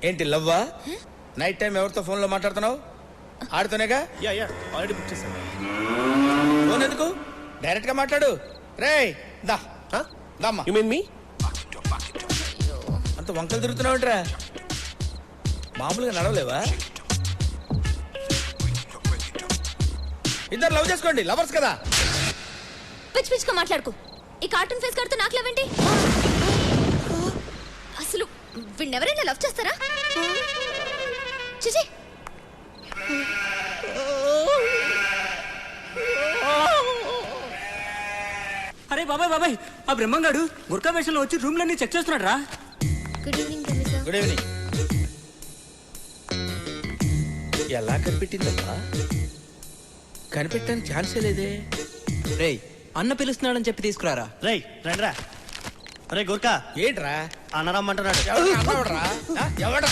ఏంటి లవ్వా? నైట్ టైం ఎవరితో ఫోన్ లో మాట్లాడుతున్నావు? ఆడుతూనేగా. ఆల్రెడీ బుక్ చేశాను. ఫోన్ ఎందుకు? డైరెక్ట్ గా మాట్లాడు. రేయ్ దా దమ్మా. యు మీన్ మీ? అంత వంకలు తిరుగుతున్నావుంట్రా? మామూలుగా నడవలేవా? ఇద్దరు లవ్ చేసుకోండి, లవర్స్ కదా. పిచ్ పిచ్ గా మాట్లాడుకో. ఈ కార్టూన్ ఫేస్ కడుతూ నాకు లేవేంటి? అసలు వీణెవరైనా లవ్ చేస్తారా? చిచి. అరే బాబాయ్ బాబాయ్, ఆ బ్రహ్మంగాడు గుర్కా వేషంలో వచ్చి రూమ్లన్నీ చెక్ చేస్తున్నాడు రా. Good evening. Good evening. ఎలా కనిపెట్టిందమ్మా? కనిపెట్టడానికి ఛాన్సే లేదే. రేయ్ అన్న పిలుస్తున్నాడని చెప్పి తీసుకురారా. రేయ్ రండిరా. రే గుర్కా ఏంట్రా అన్నరమ్మంటున్నాడు. అన్నవడరా?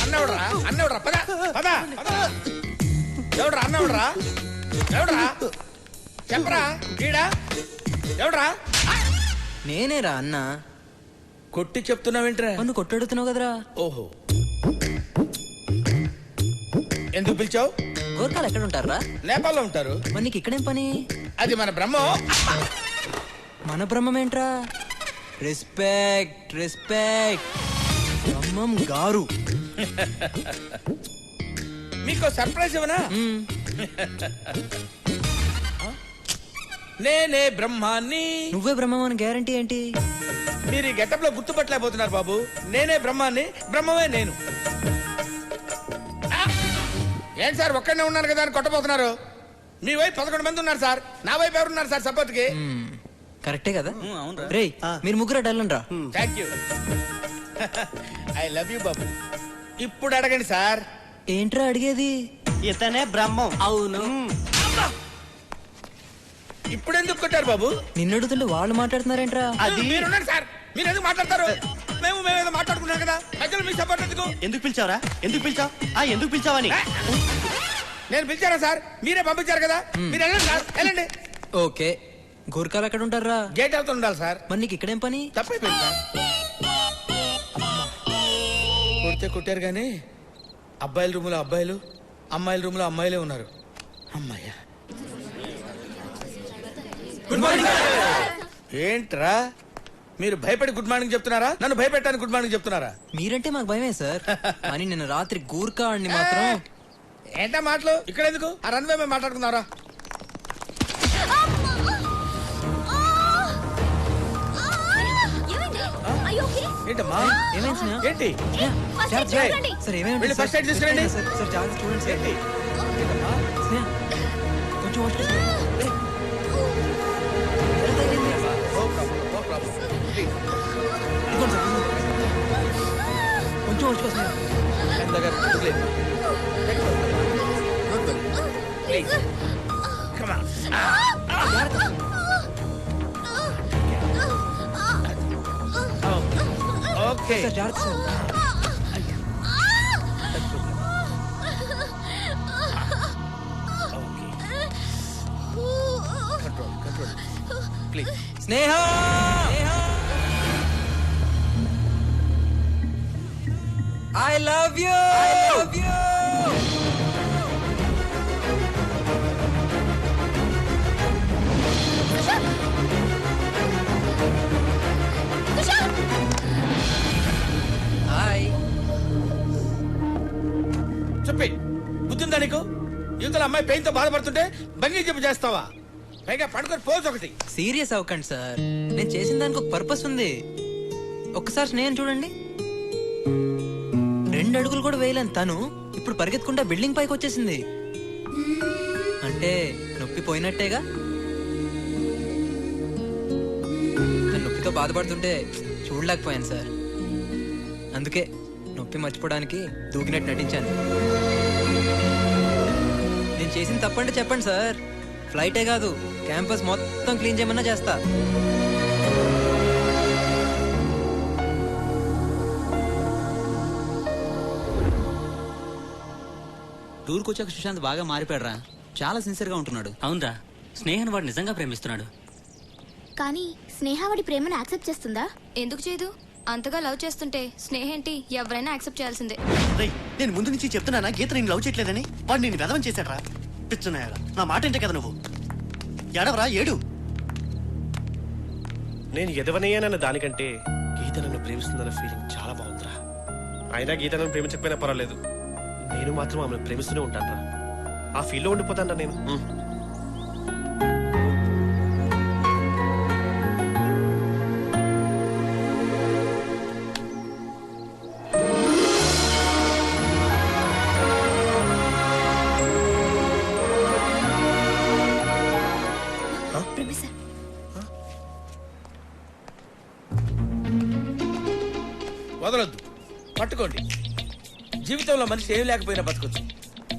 అన్నవడరా? పద పద. ఎవడ్రా అన్నవడరా? ఎవడ్రా చెప్పరా? ఈడా ఎవడ్రా? నేనేరా అన్న. కొట్టి చెప్తున్నావేంట్రా? నువ్వు కొట్టడుతున్నావు కదరా. ఓహో, ఎందుకు పిలిచావు? గోర్ఖాలు ఎక్కడ ఉంటారా? నేపాల్లో ఉంటారు. మరి నీకు ఇక్కడేం పని? అది మన బ్రహ్మం. మన బ్రహ్మం ఏంట్రా? Respect respect. బ్రహ్మం గారు. మీకు సర్ప్రైజ్ ఇవ్వనా? నేనే బ్రహ్మాన్ని. నువ్వే బ్రహ్మం అని గ్యారంటీ ఏంటి? మీరు ఈ గెటప్ లో గుర్తుపట్టలేకపోతున్నారు బాబు. నేనే బ్రహ్మాన్ని, బ్రహ్మమే నేను. ఏంటి సార్ ఒక్కడనే ఉన్నారు కదా అని కొట్టబోతున్నారు? మీ వైపు 11 మంది ఉన్నారు సార్. నా వైపు ఎవరున్నారు సార్ సపోర్ట్ కి? కరెక్టే కదా. రే మీరు ముగ్గురు డల్లండి రా. Thank you. I love you బాబు. ఇప్పుడు అడగండి సార్. ఏంట్రా అడిగేది? ఇతనే బ్రహ్మం. అవును. ఇప్పుడు ఎందుకు కొట్టారు బాబు? నిన్ను అడుగుతుంటే వాళ్ళు మాట్లాడుతున్నారేంట్రా? అది మీరున్నారు సార్. మీరు ఎందుకు మాట్లాడతారు? మేమేదో మాట్లాడుకున్నాం కదా. మధ్యలో మీ సపోర్ట్ ఎందుకు? ఎందుకు పిలిచావరా? ఎందుకు పిలిచావు? ఎందుకు పిలిచావని నేను పిలిచారా సార్? మీరే పంపించారు కదా. మీరు వెళ్ళండి సార్, వెళ్ళండి. ఓకే. గోర్ఖాలు ఎక్కడ ఉంటారా? గేట్ అవుతూ ఉండాలి సార్. మరి నీకు ఇక్కడేం పని? తప్పైపోయింది సార్. కొడితే కొట్టారు కానీ అబ్బాయిల రూములో అబ్బాయిలు, అమ్మాయిల రూములో అమ్మాయిలే ఉన్నారు. అమ్మాయ్యా. Good morning. ఏంట్రా మీరు భయపడి గుడ్ మార్నింగ్ చెప్తున్నారా? నన్ను భయపెట్టాలని గుడ్ మార్నింగ్ చెప్తున్నారా? మీరంటే మాకు భయమే సార్. కానీ నిన్న రాత్రి గూర్ఖా ఆడిని మాత్రం. ఏంటా మాటలు? ఇక్కడ ఎందుకు? ఆ రన్వే మేము మాట్లాడుకున్నారా? ఏంటమ్మా ఏంటి? సార్ ఏమైంది? ఫస్ట్ ఎయిడ్ తీసుకురండి. సార్ చాలా స్టూడెంట్స్ ఏంటి? కొంచెం కొంచెం వచ్చి please come on. Okay sir జాగ్రత్త sir. Control please. Sneha I love you. I love you. Hi. చెప్పి బుద్ధిందా నీకు? యువతల అమ్మాయి పెయిన్ తో బాధపడుతుంటే బంగి చెప్పు చేస్తావా? పైగా పడుకొని పోజ్ ఒకటి. సీరియస్ అవ్వకండి సార్. నేను చేసిన దానికి ఒక పర్పస్ ఉంది. ఒక్కసారి స్నేహం చూడండి, 2 అడుగులు కూడా వేయలేని తను ఇప్పుడు పరిగెత్తుకుంటా బిల్డింగ్ పైకి వచ్చేసింది. అంటే నొప్పి పోయినట్టేగా. తను నొప్పితో బాధపడుతుంటే చూడలేకపోయాను సార్. అందుకే నొప్పి మర్చిపోవడానికి దూకినట్టు నటించాను. నేను చేసిన తప్పంటే చెప్పండి సార్. ఫ్లైటే కాదు, క్యాంపస్ మొత్తం క్లీన్ చేయమన్నా చేస్తా. టూర్కి వచ్చాక సుశాంత్ బాగా మారిపోయాడురా. చాలా సిన్సియర్గా ఉంటున్నాడు. అవునరా, స్నేహన్ వాడు నిజంగా ప్రేమిస్తున్నాడు. కానీ స్నేహ వాడి ప్రేమను యాక్సెప్ట్ చేస్తుందా? ఎందుకు చేయదు? అంతగా లవ్ చేస్తుంటే స్నేహేంటి ఎవరైనా యాక్సెప్ట్ చేయాల్సిందే. నేను ముందు నుంచి చెప్తున్నానా గీత నేను లవ్ చేయట్లేదని. వాడు నేను వెదవం చేశాడ్రా. పిచ్చున్నాయాల నా మాట ఏంటే కదా నువ్వు. ఎడవరా ఏడు. నేను ఎదవనయ్యానన్న దానికంటే గీత నన్ను ప్రేమిస్తుందన్న ఫీలింగ్ చాలా బాగుందిరా. అయినా గీత నన్ను ప్రేమించకపోయినా పర్వాలేదు, నేను మాత్రం ఆమెను ప్రేమిస్తూనే ఉంటాను రా. ఆ ఫీల్లో ఉండిపోతాను నేను. వదలొద్దు, పట్టుకోండి. జీవితంలో మనిషి ఏం లేకపోయినా బతకొచ్చు,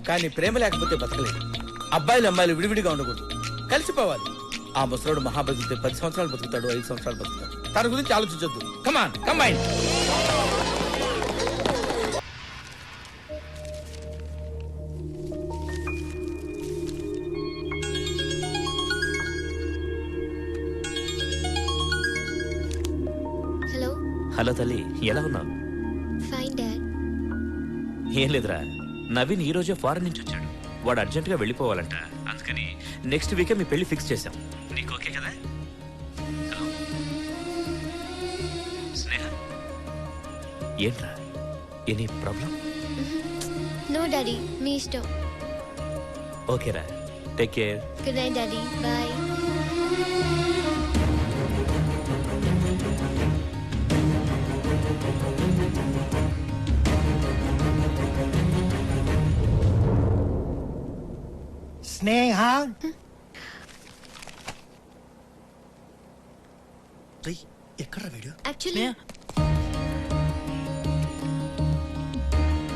కానీ ప్రేమ లేకపోతే బతకలేదు. అబ్బాయిలు అమ్మాయిలు విడివిడిగా ఉండకూడదు, కలిసిపోవాలి. ఆ ముసలోడు మహాబలితే 10 సంవత్సరాలు బతుకుతాడు, 5 సంవత్సరాలు బతుకుతాడు. తన గురించి ఆలోచించొద్దు. కమాన్ కంబైన్. హలో. హలో తల్లి, ఎలా ఉన్నావు? Fine dad. ఏం లేదురా, నవీన్ ఈ రోజే ఫారెన్ నుంచి వచ్చాడు. వాడు అర్జెంటుగా వెళ్ళిపోవాలంట. అందుకని నెక్స్ట్ వీకే మీ పెళ్లి ఫిక్స్ చేశాం. నీకు ఓకే కదా? హలో స్నేహ, ఏంట్రా, ఎనీ ప్రాబ్లం? నో డాడీ, మీ ఇష్టం. ఓకేరా, take care. Good night daddy, bye. Sneha, ఎక్కడ వీడియో? యాక్చువల్లీ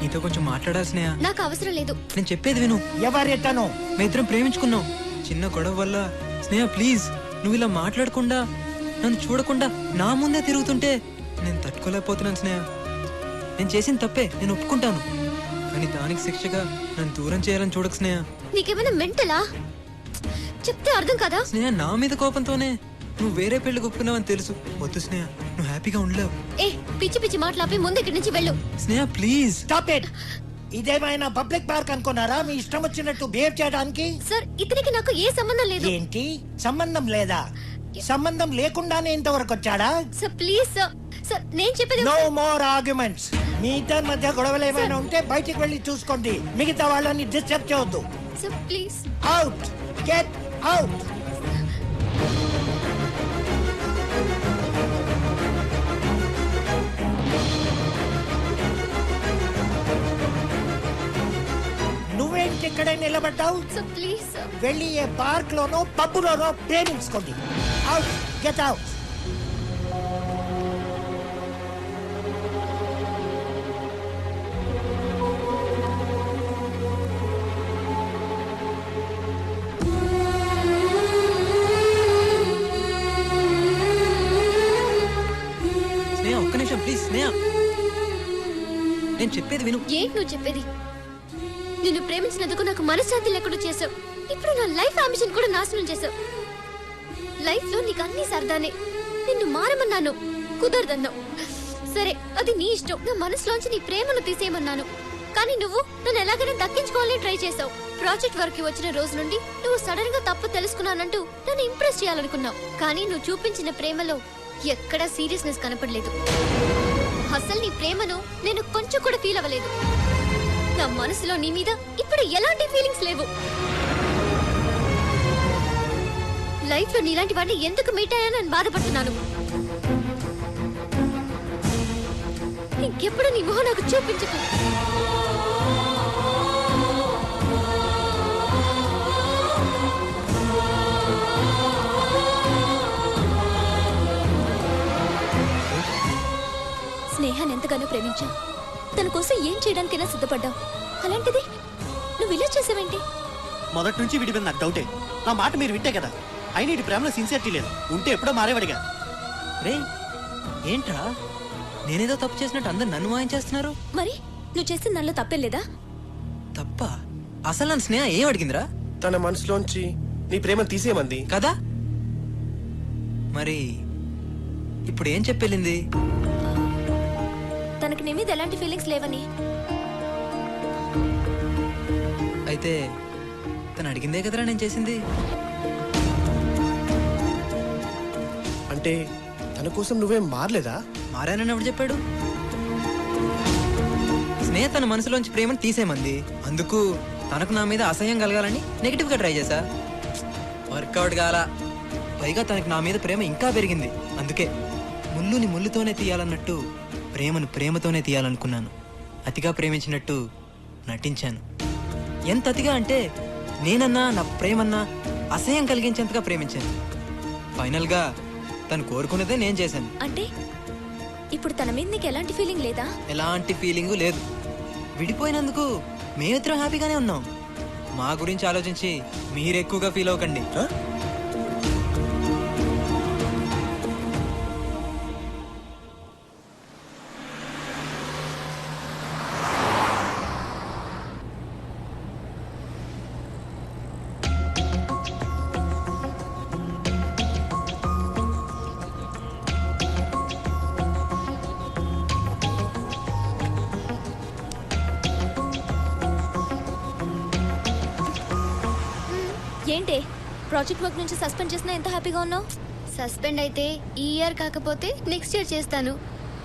నీతో కొంచెం మాట్లాడాలి స్నేహ. నాకు అవసరం లేదు. నేను చెప్పేది విను. ఎవరెట్టను? మీ ఇద్దరం ప్రేమించుకున్నాం. చిన్న గొడవ వల్ల స్నేహ ప్లీజ్ నువ్వు ఇలా మాట్లాడకుండా నన్ను చూడకుండా నా ముందే తిరుగుతుంటే నేను తట్టుకోలేకపోతున్నాను స్నేహ. నేను చేసిన తప్పే, నేను ఒప్పుకుంటాను. కానీ దానికి శిక్షగా నన్ను దూరం చేయాలని చూడకు స్నేహ. నీకేమైనా మెంటలా? చెప్తే అర్థం కదా? స్నేహ, నా మీద కోపంతోనే నువ్వు వేరే పెళ్లి ఒప్పుకున్నావని తెలుసు. వద్దు స్నేహ, నువ్వు హ్యాపీగా ఉండలేవు. ఏ పిచ్చి పిచ్చి మాట్లాపి ముందు ఇక్కడి నుంచి వెళ్ళు. స్నేహ ప్లీజ్ స్టాప్ ఇట్. ఇదేమైనా పబ్లిక్ పార్క్ అనుకున్నారా మీ ఇష్టం వచ్చినట్టు బిహేవ్ చేయడానికి? సార్, ఇతనికి నాకు ఏ సంబంధం లేదు. ఏంటి సంబంధం లేదా? సంబంధం లేకుండానే ఇంతవరకు వచ్చాడా? Sir please sir. సార్ నేను చెప్పేది. No more arguments. మీ ఇద్దరి మధ్య గొడవలు ఏమైనా ఉంటే బయటికి వెళ్ళి చూసుకోండి. మిగతా వాళ్ళని డిస్టర్బ్ చేయొద్దు. Sir please. Out, get out. నువ్వేంటి ఇక్కడే నిలబడ్డావు? Sir please sir. వెళ్ళి ఏ పార్క్ లోనో పబ్బులోనో ప్రేమించుకోండి. Out, get out. స్నేహ ఒక్క నిమిషం ప్లీజ్. స్నేహ నేను చెప్పేది విను. ఏంటి నువ్వు చెప్పేది? నిన్ను ప్రేమించినందుకు నాకు మనశ్శాంతి లేకుండా చేసావు. ఇప్పుడు నా లైఫ్ అంబిషన్ కూడా నాశనం చేసావు. లైఫ్ లో నీకు అన్ని సరదానే. నిన్ను మారమన్నాను, కుదరదన్నావు. సరే, అది నీ ఇష్టం. నా మనసులోంచి నీ ప్రేమను తీసేయమన్నాను. కానీ నువ్వు నన్ను ఎలాగైనా దక్కించుకోవాలని ట్రై చేసావు. ప్రాజెక్ట్ వర్క్ వచ్చిన రోజు నుండి నువ్వు సడన్ గా తప్పు తెలుసుకున్నానంటూ నన్ను ఇంప్రెస్ చేయాలనుకున్నావు. కానీ నువ్వు చూపించిన ప్రేమలో ఎక్కడా సీరియస్నెస్ కనపడలేదు. అసలు నీ ప్రేమను నేను కొంచెం కూడా ఫీల్ అవ్వలేదు. నా మనసులో నీ మీద ఇప్పుడు ఎలాంటి ఫీలింగ్స్ లేవు. లైఫ్ లో నీలాంటి వాడిని ఎందుకు మీట్ అయ్యానని బాధపడుతున్నాను. ఇంకెప్పుడు నీ మొహం నాకు చూపించకు. స్నేహాన్ని ఎంతగానో ప్రేమించావు, తన కోసం ఏం చేయడానికైనా సిద్ధపడ్డావు. అలాంటిది నువ్వు ఇలా చేసావేంటి? మొదటి నుంచి వీడి మీద నాకు డౌటే. నా మాట మీరు వింటే కదా. అయినా ఇటు ప్రేమలో సిన్సియరిటీ లేదు. ఉంటే ఎప్పుడో మారేవాడిగా. రే ఏంట్రా, నేనేదో తప్పు చేసినట్టు అందరు నన్ను వాయించేస్తున్నారు. మరి నువ్వు చేసిన దానిలో తప్పేం లేదా? తప్ప? అసలు నన్ను స్నేహ ఏం అడిగిందిరా? తన మనసులోంచి నీ ప్రేమ తీసేయమంది కదా. మరి ఇప్పుడు ఏం చెప్పెళ్ళింది? తనకి నీ మీద ఎలాంటి ఫీలింగ్స్ లేవని. అయితే తను అడిగిందే కదరా నేను చేసింది. అంటే తన కోసం నువ్వేం మారలేదా? మారానని ఎవడు చెప్పాడు? స్నేహ తన మనసులోంచి ప్రేమను తీసేమంది. అందుకు తనకు నా మీద అసహ్యం కలగాలని నెగిటివ్ గా ట్రై చేశా. వర్కౌట్ కాలా. పైగా తనకు నా మీద ప్రేమ ఇంకా పెరిగింది. అందుకే ముళ్ళుని ముళ్ళుతోనే తీయాలన్నట్టు ప్రేమను ప్రేమతోనే తీయాలనుకున్నాను. అతిగా ప్రేమించినట్టు నటించాను. ఎంత అతిగా అంటే నేనన్నా నా ప్రేమన్నా అసహ్యం కలిగించేంతగా ప్రేమించాను. ఫైనల్ గా తను కోరుకున్నదే నేను చేశాను. అంటే ఇప్పుడు తన మీద నీకు ఎలాంటి ఫీలింగ్ లేదా? ఎలాంటి ఫీలింగు లేదు. విడిపోయినందుకు మేమిద్దరం హ్యాపీగానే ఉన్నాం. మా గురించి ఆలోచించి మీరు ఎక్కువగా ఫీల్ అవ్వకండి. ఏంటి ప్రాజెక్ట్ వర్క్ నుంచి సస్పెండ్ చేసినా ఎంత హ్యాపీగా ఉన్నావు? సస్పెండ్ అయితే ఈ ఇయర్ కాకపోతే నెక్స్ట్ ఇయర్ చేస్తాను.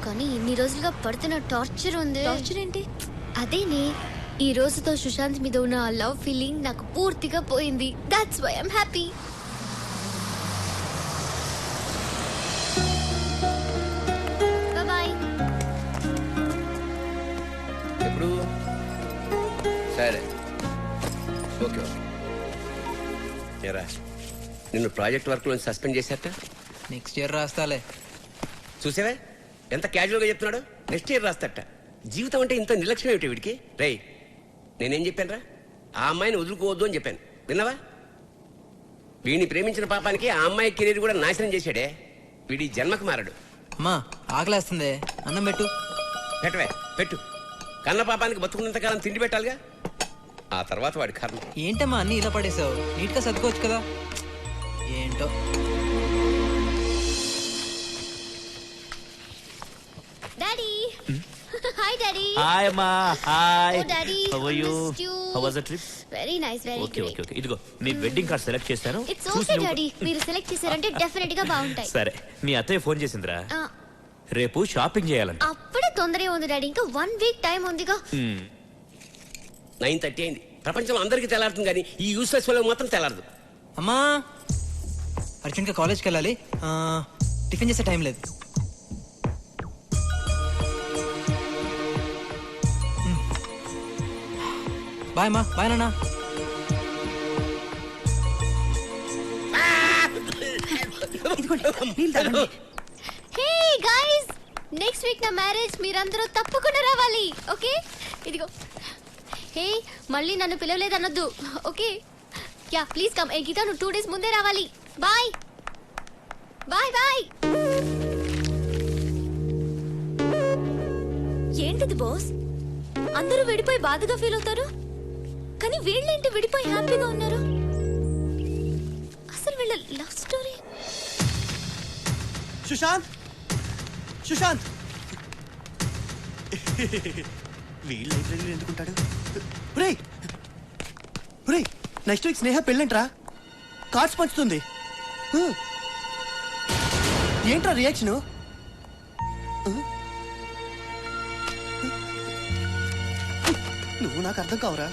కానీ ఇన్ని రోజులుగా పడుతున్న టార్చర్ ఉంది. టార్చర్ ఏంటి? అదేనే ఈ రోజుతో సుశాంత్ మీద ఉన్న ఆ లవ్ ఫీలింగ్ నాకు పూర్తిగా పోయింది. That's why I'm happy. Bye. ఎప్పుడు? సరే ఓకే ఓకే. ఏరా నిన్ను ప్రాజెక్ట్ వర్క్ లో సస్పెండ్ చేశారట? నెక్స్ట్ ఇయర్ రాస్తాలే. చూసావే ఎంత క్యాజువల్ గా చెప్తున్నాడు. నెక్స్ట్ ఇయర్ రాస్తాట. జీవితం అంటే ఇంత నిర్లక్ష్యం ఏమిటి వీడికి? రేయ్ నేనేం చెప్పాను రా? ఆ అమ్మాయిని వదులుకోవద్దు అని చెప్పాను. విన్నావా? వీడిని ప్రేమించిన పాపానికి ఆ అమ్మాయి కెరీర్ కూడా నాశనం చేశాడే. వీడి జన్మకు మారడు. అమ్మా ఆకలేస్తుంది, అన్నం పెట్టు. పెట్టవే పెట్టు. కన్న పాపానికి బతుకున్నంతకాలం తిండి పెట్టాలిగా. ఆ తర్వాత వాడి కర్మ. ఏంటమ్మా అన్ని ఇలా పడేసావు? నీట్ గా సర్దుకోవచ్చు కదా. ఏంటో డాడీ. Hi daddy. హాయ్ అమ్మా. Hi. Oh daddy, how are you? missed you. How was the trip? Very nice, very okay great. Okay okay. ఇదిగో నీ వెడ్డింగ్ కార్డ్ సెలెక్ట్ చేస్తాను. ఇట్స్ ఓకే డాడీ, మీరు సెలెక్ట్ చేశారంటే డెఫినెట్ గా బాగుంటాయి. సరే మీ అత్తయ్య ఫోన్ చేసిందిరా. ఆ, రేపు షాపింగ్ చేయాలంట. అప్పుడే తొందరగా ఉంది డాడీ, ఇంకా 1 వీక్ టైం ఉందిగా. 9:30 అయింది. ప్రపంచంలో అందరికీ తెల్లారుతుంది కానీ ఈ యూస్లెస్ లో మాత్రం తెల్లారదు. అమ్మా అర్జున్గా కాలేజ్కి వెళ్ళాలి. టిఫిన్ చేసే టైం లేదు. బాయ్ అమ్మా. బాయ్ నాన్న. హే గైస్, నెక్స్ట్ వీక్ నా మ్యారేజ్. మీరందరూ తప్పకుండా రావాలి. ఓకే ఇదిగో. హే మళ్ళీ నన్ను పిలవలేదన్నొద్దు. Okay ya please come. ఏ గీత నువ్వు 2 days ముందే రావాలి. Bye bye bye. ఏంటిది బాస్? అందరూ విడిపోయి బాధగా ఫీల్ అవుతారు, కానీ వీళ్ళేంటి విడిపోయి హ్యాపీగా ఉన్నారు? అసలు వీళ్ళ లవ్ స్టోరీ. సుశాంత్ సుశాంత్ వీళ్ళు లైబ్రరీలో ఎందుకుంటాడు? రేయ్ రేయ్ నెక్స్ట్ వీక్ స్నేహ పెళ్ళంట్రా. కార్డ్స్ పంచుతుంది. ఏంట్రా రియాక్షను? నువ్వు నాకు అర్థం కావురా.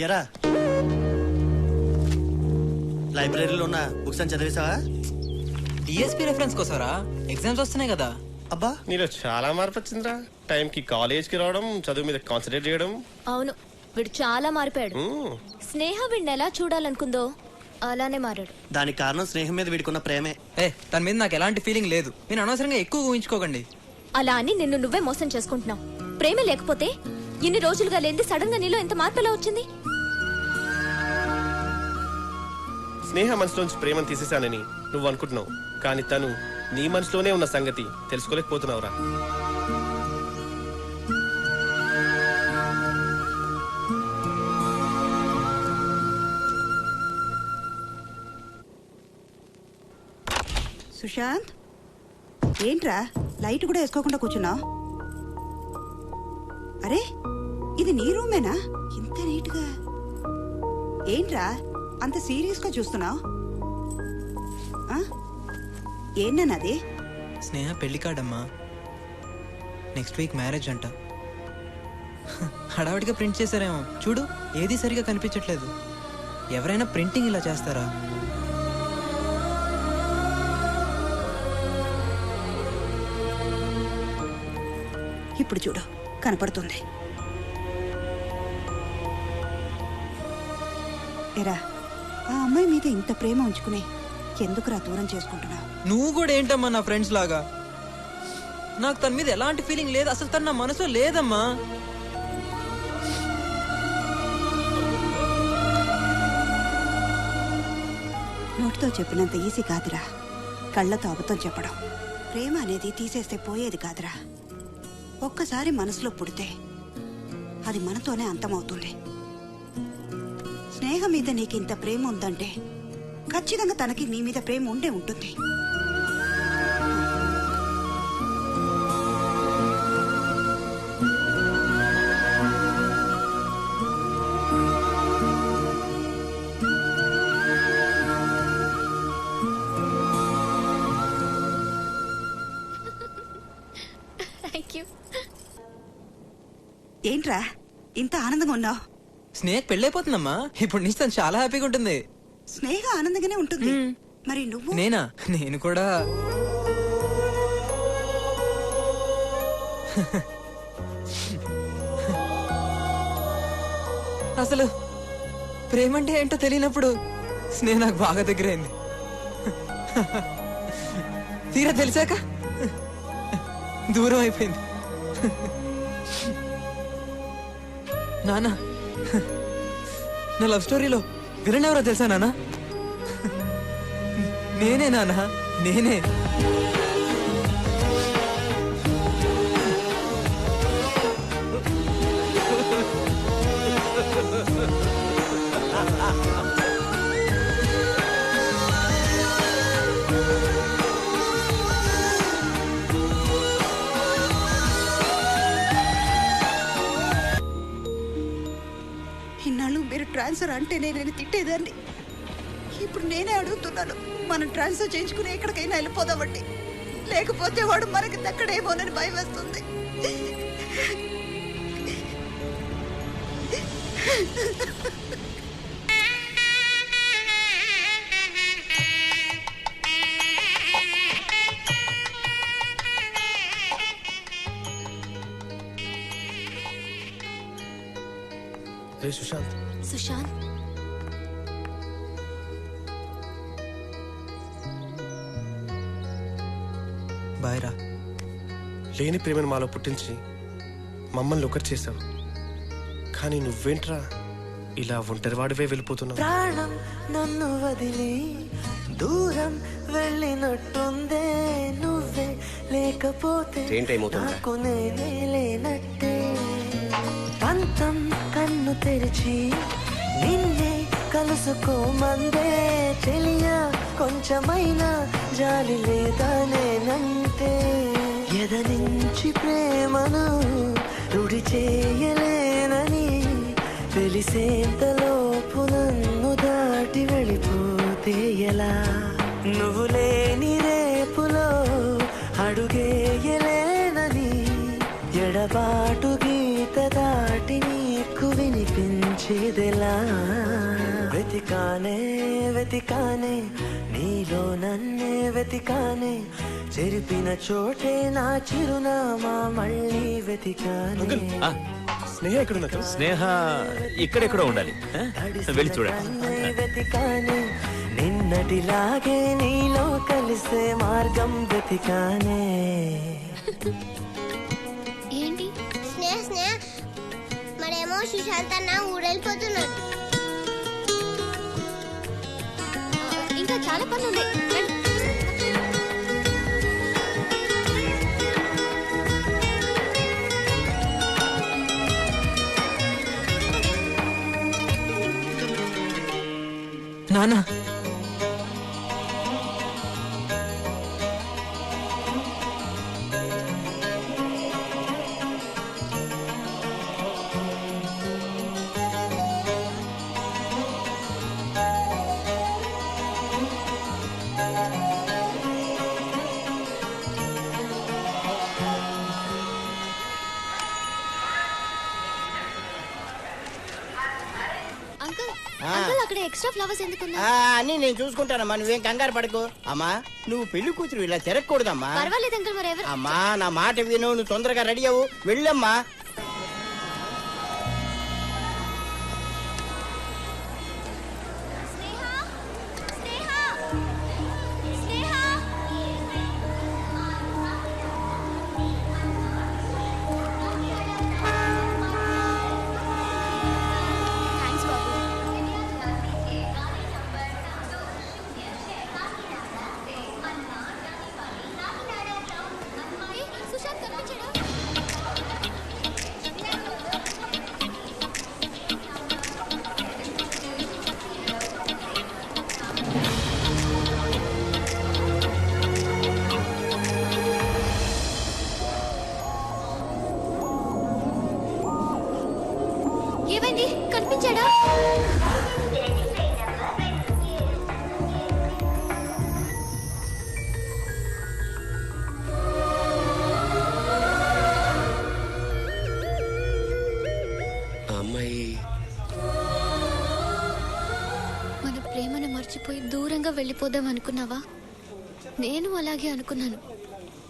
ఎరా లైబ్రరీలో ఉన్న బుక్స్ అని చదివేశావా? డిఎస్పీ రెఫరెన్స్ కోసరా ఎగ్జామ్స్ వస్తున్నాయి కదా. అబ్బా నీలో చాలా మార్పు వచ్చిందిరా. టైంకి కాలేజ్కి రావడం, చదువు మీద కాన్సన్ట్రేట్ చేయడం. అవును, వీడు చాలా మారిపోయాడు. స్నేహ వీడిని ఎలా చూడాలనుకుందో అలానే మారాడు. దానికి కారణం స్నేహం మీద వీడుకున్న ప్రేమే. తన మీద నాకు ఎలాంటి ఫీలింగ్ లేదు. నేను అనవసరంగా ఎక్కువ ఊహించుకోకండి. అలా అని నిన్ను నువ్వే మోసం చేసుకుంటున్నావు. ప్రేమ లేకపోతే ఇన్ని రోజులుగా లేని సడన్ గా నీలో ఎంత మార్పు ఎలా వచ్చింది? స్నేహ మనసులోంచి ప్రేమను తీసేశానని నువ్వు అనుకుంటున్నావు, కానీ తను నీ మనసులోనే ఉన్న సంగతి తెలుసుకోలేకపోతున్నావురా. సుశాంత్, ఏంట్రా లైట్ కూడా వేసుకోకుండా కూర్చున్నావు? అరే, ఇది నీ రూమేనా? ఇంత నీట్గా. ఏంట్రా అంత సీరియస్ గా చూస్తున్నావు? ఏంటన్నది? స్నేహ పెళ్లి కార్డమ్మా. నెక్స్ట్ వీక్ మ్యారేజ్ అంట. హడావిడిగా ప్రింట్ చేశారేమో చూడు, ఏది సరిగా కనిపించట్లేదు. ఎవరైనా ప్రింటింగ్ ఇలా చేస్తారా? ఇప్పుడు చూడు, కనపడుతుంది. ఎరా, ఆ అమ్మాయి మీద ఇంత ప్రేమ ఉంచుకుని ఎందుకురా దూరం చేసుకుంటున్నావు? నువ్వు కూడా ఏంటమ్మా నా ఫ్రెండ్స్ లాగా? నాకు తన మీద ఎలాంటి ఫీలింగ్ లేదు. అసలు తన నా మనసులో లేదమ్మా. నోటితో చెప్పినంత ఈజీ కాదురా కళ్ళతో అబద్ధం చెప్పడం. ప్రేమ అనేది తీసేస్తే పోయేది కాదురా. ఒక్కసారి మనసులో పుడితే అది మనతోనే అంతమవుతుంది. స్నేహం మీద నీకు ఇంత ప్రేమ ఉందంటే ఖచ్చితంగా తనకి నీ మీద ప్రేమ ఉండే ఉంటుంది. ఏంట్రా ఇంత ఆనందంగా ఉన్నావు? స్నేహ పెళ్ళైపోతుందమ్మా. ఇప్పుడు నుంచి తను చాలా హ్యాపీగా ఉంటుంది. స్నేహ ఆనందంగానే ఉంటుంది. మరి నువ్వు? నేనా? నేను కూడా. అసలు ప్రేమంటే ఏంటో తెలియనప్పుడు స్నేహ నాకు బాగా దగ్గరైంది. తీరా తెలిసాక దూరం అయిపోయింది. నానా, నా లవ్ స్టోరీలో విలన్ ఎవరో తెలుసా నానా? నేనే నానా, నేనే. ఇన్నాళ్ళు మీరు ట్రాన్స్ఫర్ అంటేనే నేను తిట్టేదాన్ని. ఇప్పుడు నేనే అడుగుతున్నాను, మనం ట్రాన్స్ఫర్ చేయించుకుని ఎక్కడికైనా వెళ్ళిపోదామండి. లేకపోతే వాడు మనకి దక్కడేమోనని భయం వేస్తుంది. రే సుశాంత్. సుశాంత్, బాయ్ రా. లేని ప్రేమను మాలో పుట్టించి మమ్మల్ని ఒకటి చేసావు, కానీ నువ్వేంట్రా ఇలా ఒంటరివాడివే వెళ్ళిపోతున్నావు? ప్రాణం నన్ను వదిలి దూరం వెళ్ళినట్టుందే, నువ్వే లేకపోతే నాకు నేనే లేనట్టే. పంతం కన్ను తెరిచి నిన్నే కలుసుకోమందే, చెలియా కొంచెమైనా జాలి లేదా నేనంటే. ఎదనించి ప్రేమను రుడి చేయలేనని తెలిసేంతలోపు నన్ను దాటి వెళ్ళిపోతే ఎలా? నువ్వు లేని రేపులో అడుగేయలేనని ఎడబాటు గీత దాటి నీకు వినిపించేదెలా? వెతికానే వెతికానే నీలో నన్నే వెతికానే, చెరిపిన చోటే నా చిరునామా మళ్ళీ వెతికానే. స్నేహ ఎక్కడున్నా? స్నేహ ఇక్కడెక్కడో ఉండాలి, వెళ్ళి చూడండి. వెతికానే నిన్నటిలాగే నీలో కలిసే మార్గం వెతికానే. ఏంటి స్నేహ స్నేహ మరేమో సుశాంత్ అన్న ఊరెళ్ళిపోతున్నాడు. ఇంకా చాలా పనులు ఉన్నాయి. నానా అంకుల్ అక్కడ ఎక్స్ట్రా ఫ్లవర్స్ ఎందుకున్నా? అన్ని నేను చూసుకుంటానమ్మా, నువ్వేం కంగారు పడకు. అమ్మా నువ్వు పెళ్లి కూతురు ఇలా తిరగకూడదమ్మా. పర్వాలేదు అంకుల్, మరి ఎవరు? అమ్మా నా మాట విను, నువ్వు తొందరగా రెడీ అవ్వు, వెళ్ళమ్మా. ఏమైంది? కనిపించాడా? అమ్మాయి మన ప్రేమను మర్చిపోయి దూరంగా వెళ్ళిపోదాం అనుకున్నావా? నేను అలాగే అనుకున్నాను,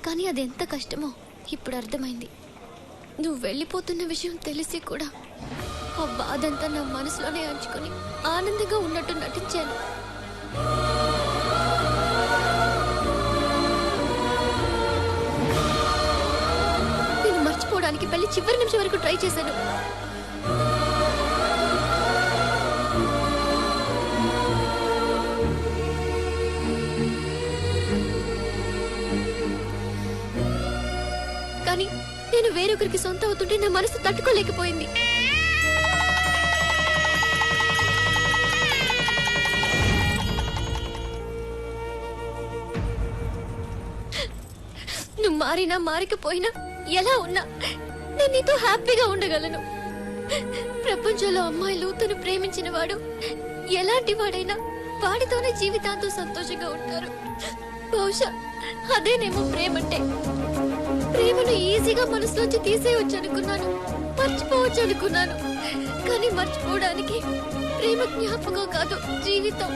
కానీ అది ఎంత కష్టమో ఇప్పుడు అర్థమైంది. నువ్వు వెళ్ళిపోతున్న విషయం తెలిసి కూడా ఆ బాధంతా నా మనసులోనే అంచుకొని ఆనందంగా ఉన్నట్టు నటించాను. నేను మర్చిపోవడానికి పెళ్లి చివరి నిమిషం వరకు ట్రై చేశాను. కానీ నేను వేరొకరికి సొంతం అవుతుంటే నా మనసు తట్టుకోలేకపోయింది. నువ్వు మారినా మారికపోయినా ఎలా ఉన్నా నేను నీతో హ్యాపీగా ఉండగలను. ప్రపంచంలో అమ్మాయిలు తను ప్రేమించిన వాడు ఎలాంటి వాడైనా వాడితోనే జీవితాంతం సంతోషంగా ఉంటారు. బహుశా అదేనేమో ప్రేమంటే. ప్రేమను ఈజీగా మనసులోంచి తీసేయవచ్చు అనుకున్నాను, మర్చిపోవచ్చు అనుకున్నాను. కానీ మర్చిపోవడానికి ప్రేమ జ్ఞాపకం కాదు, జీవితం.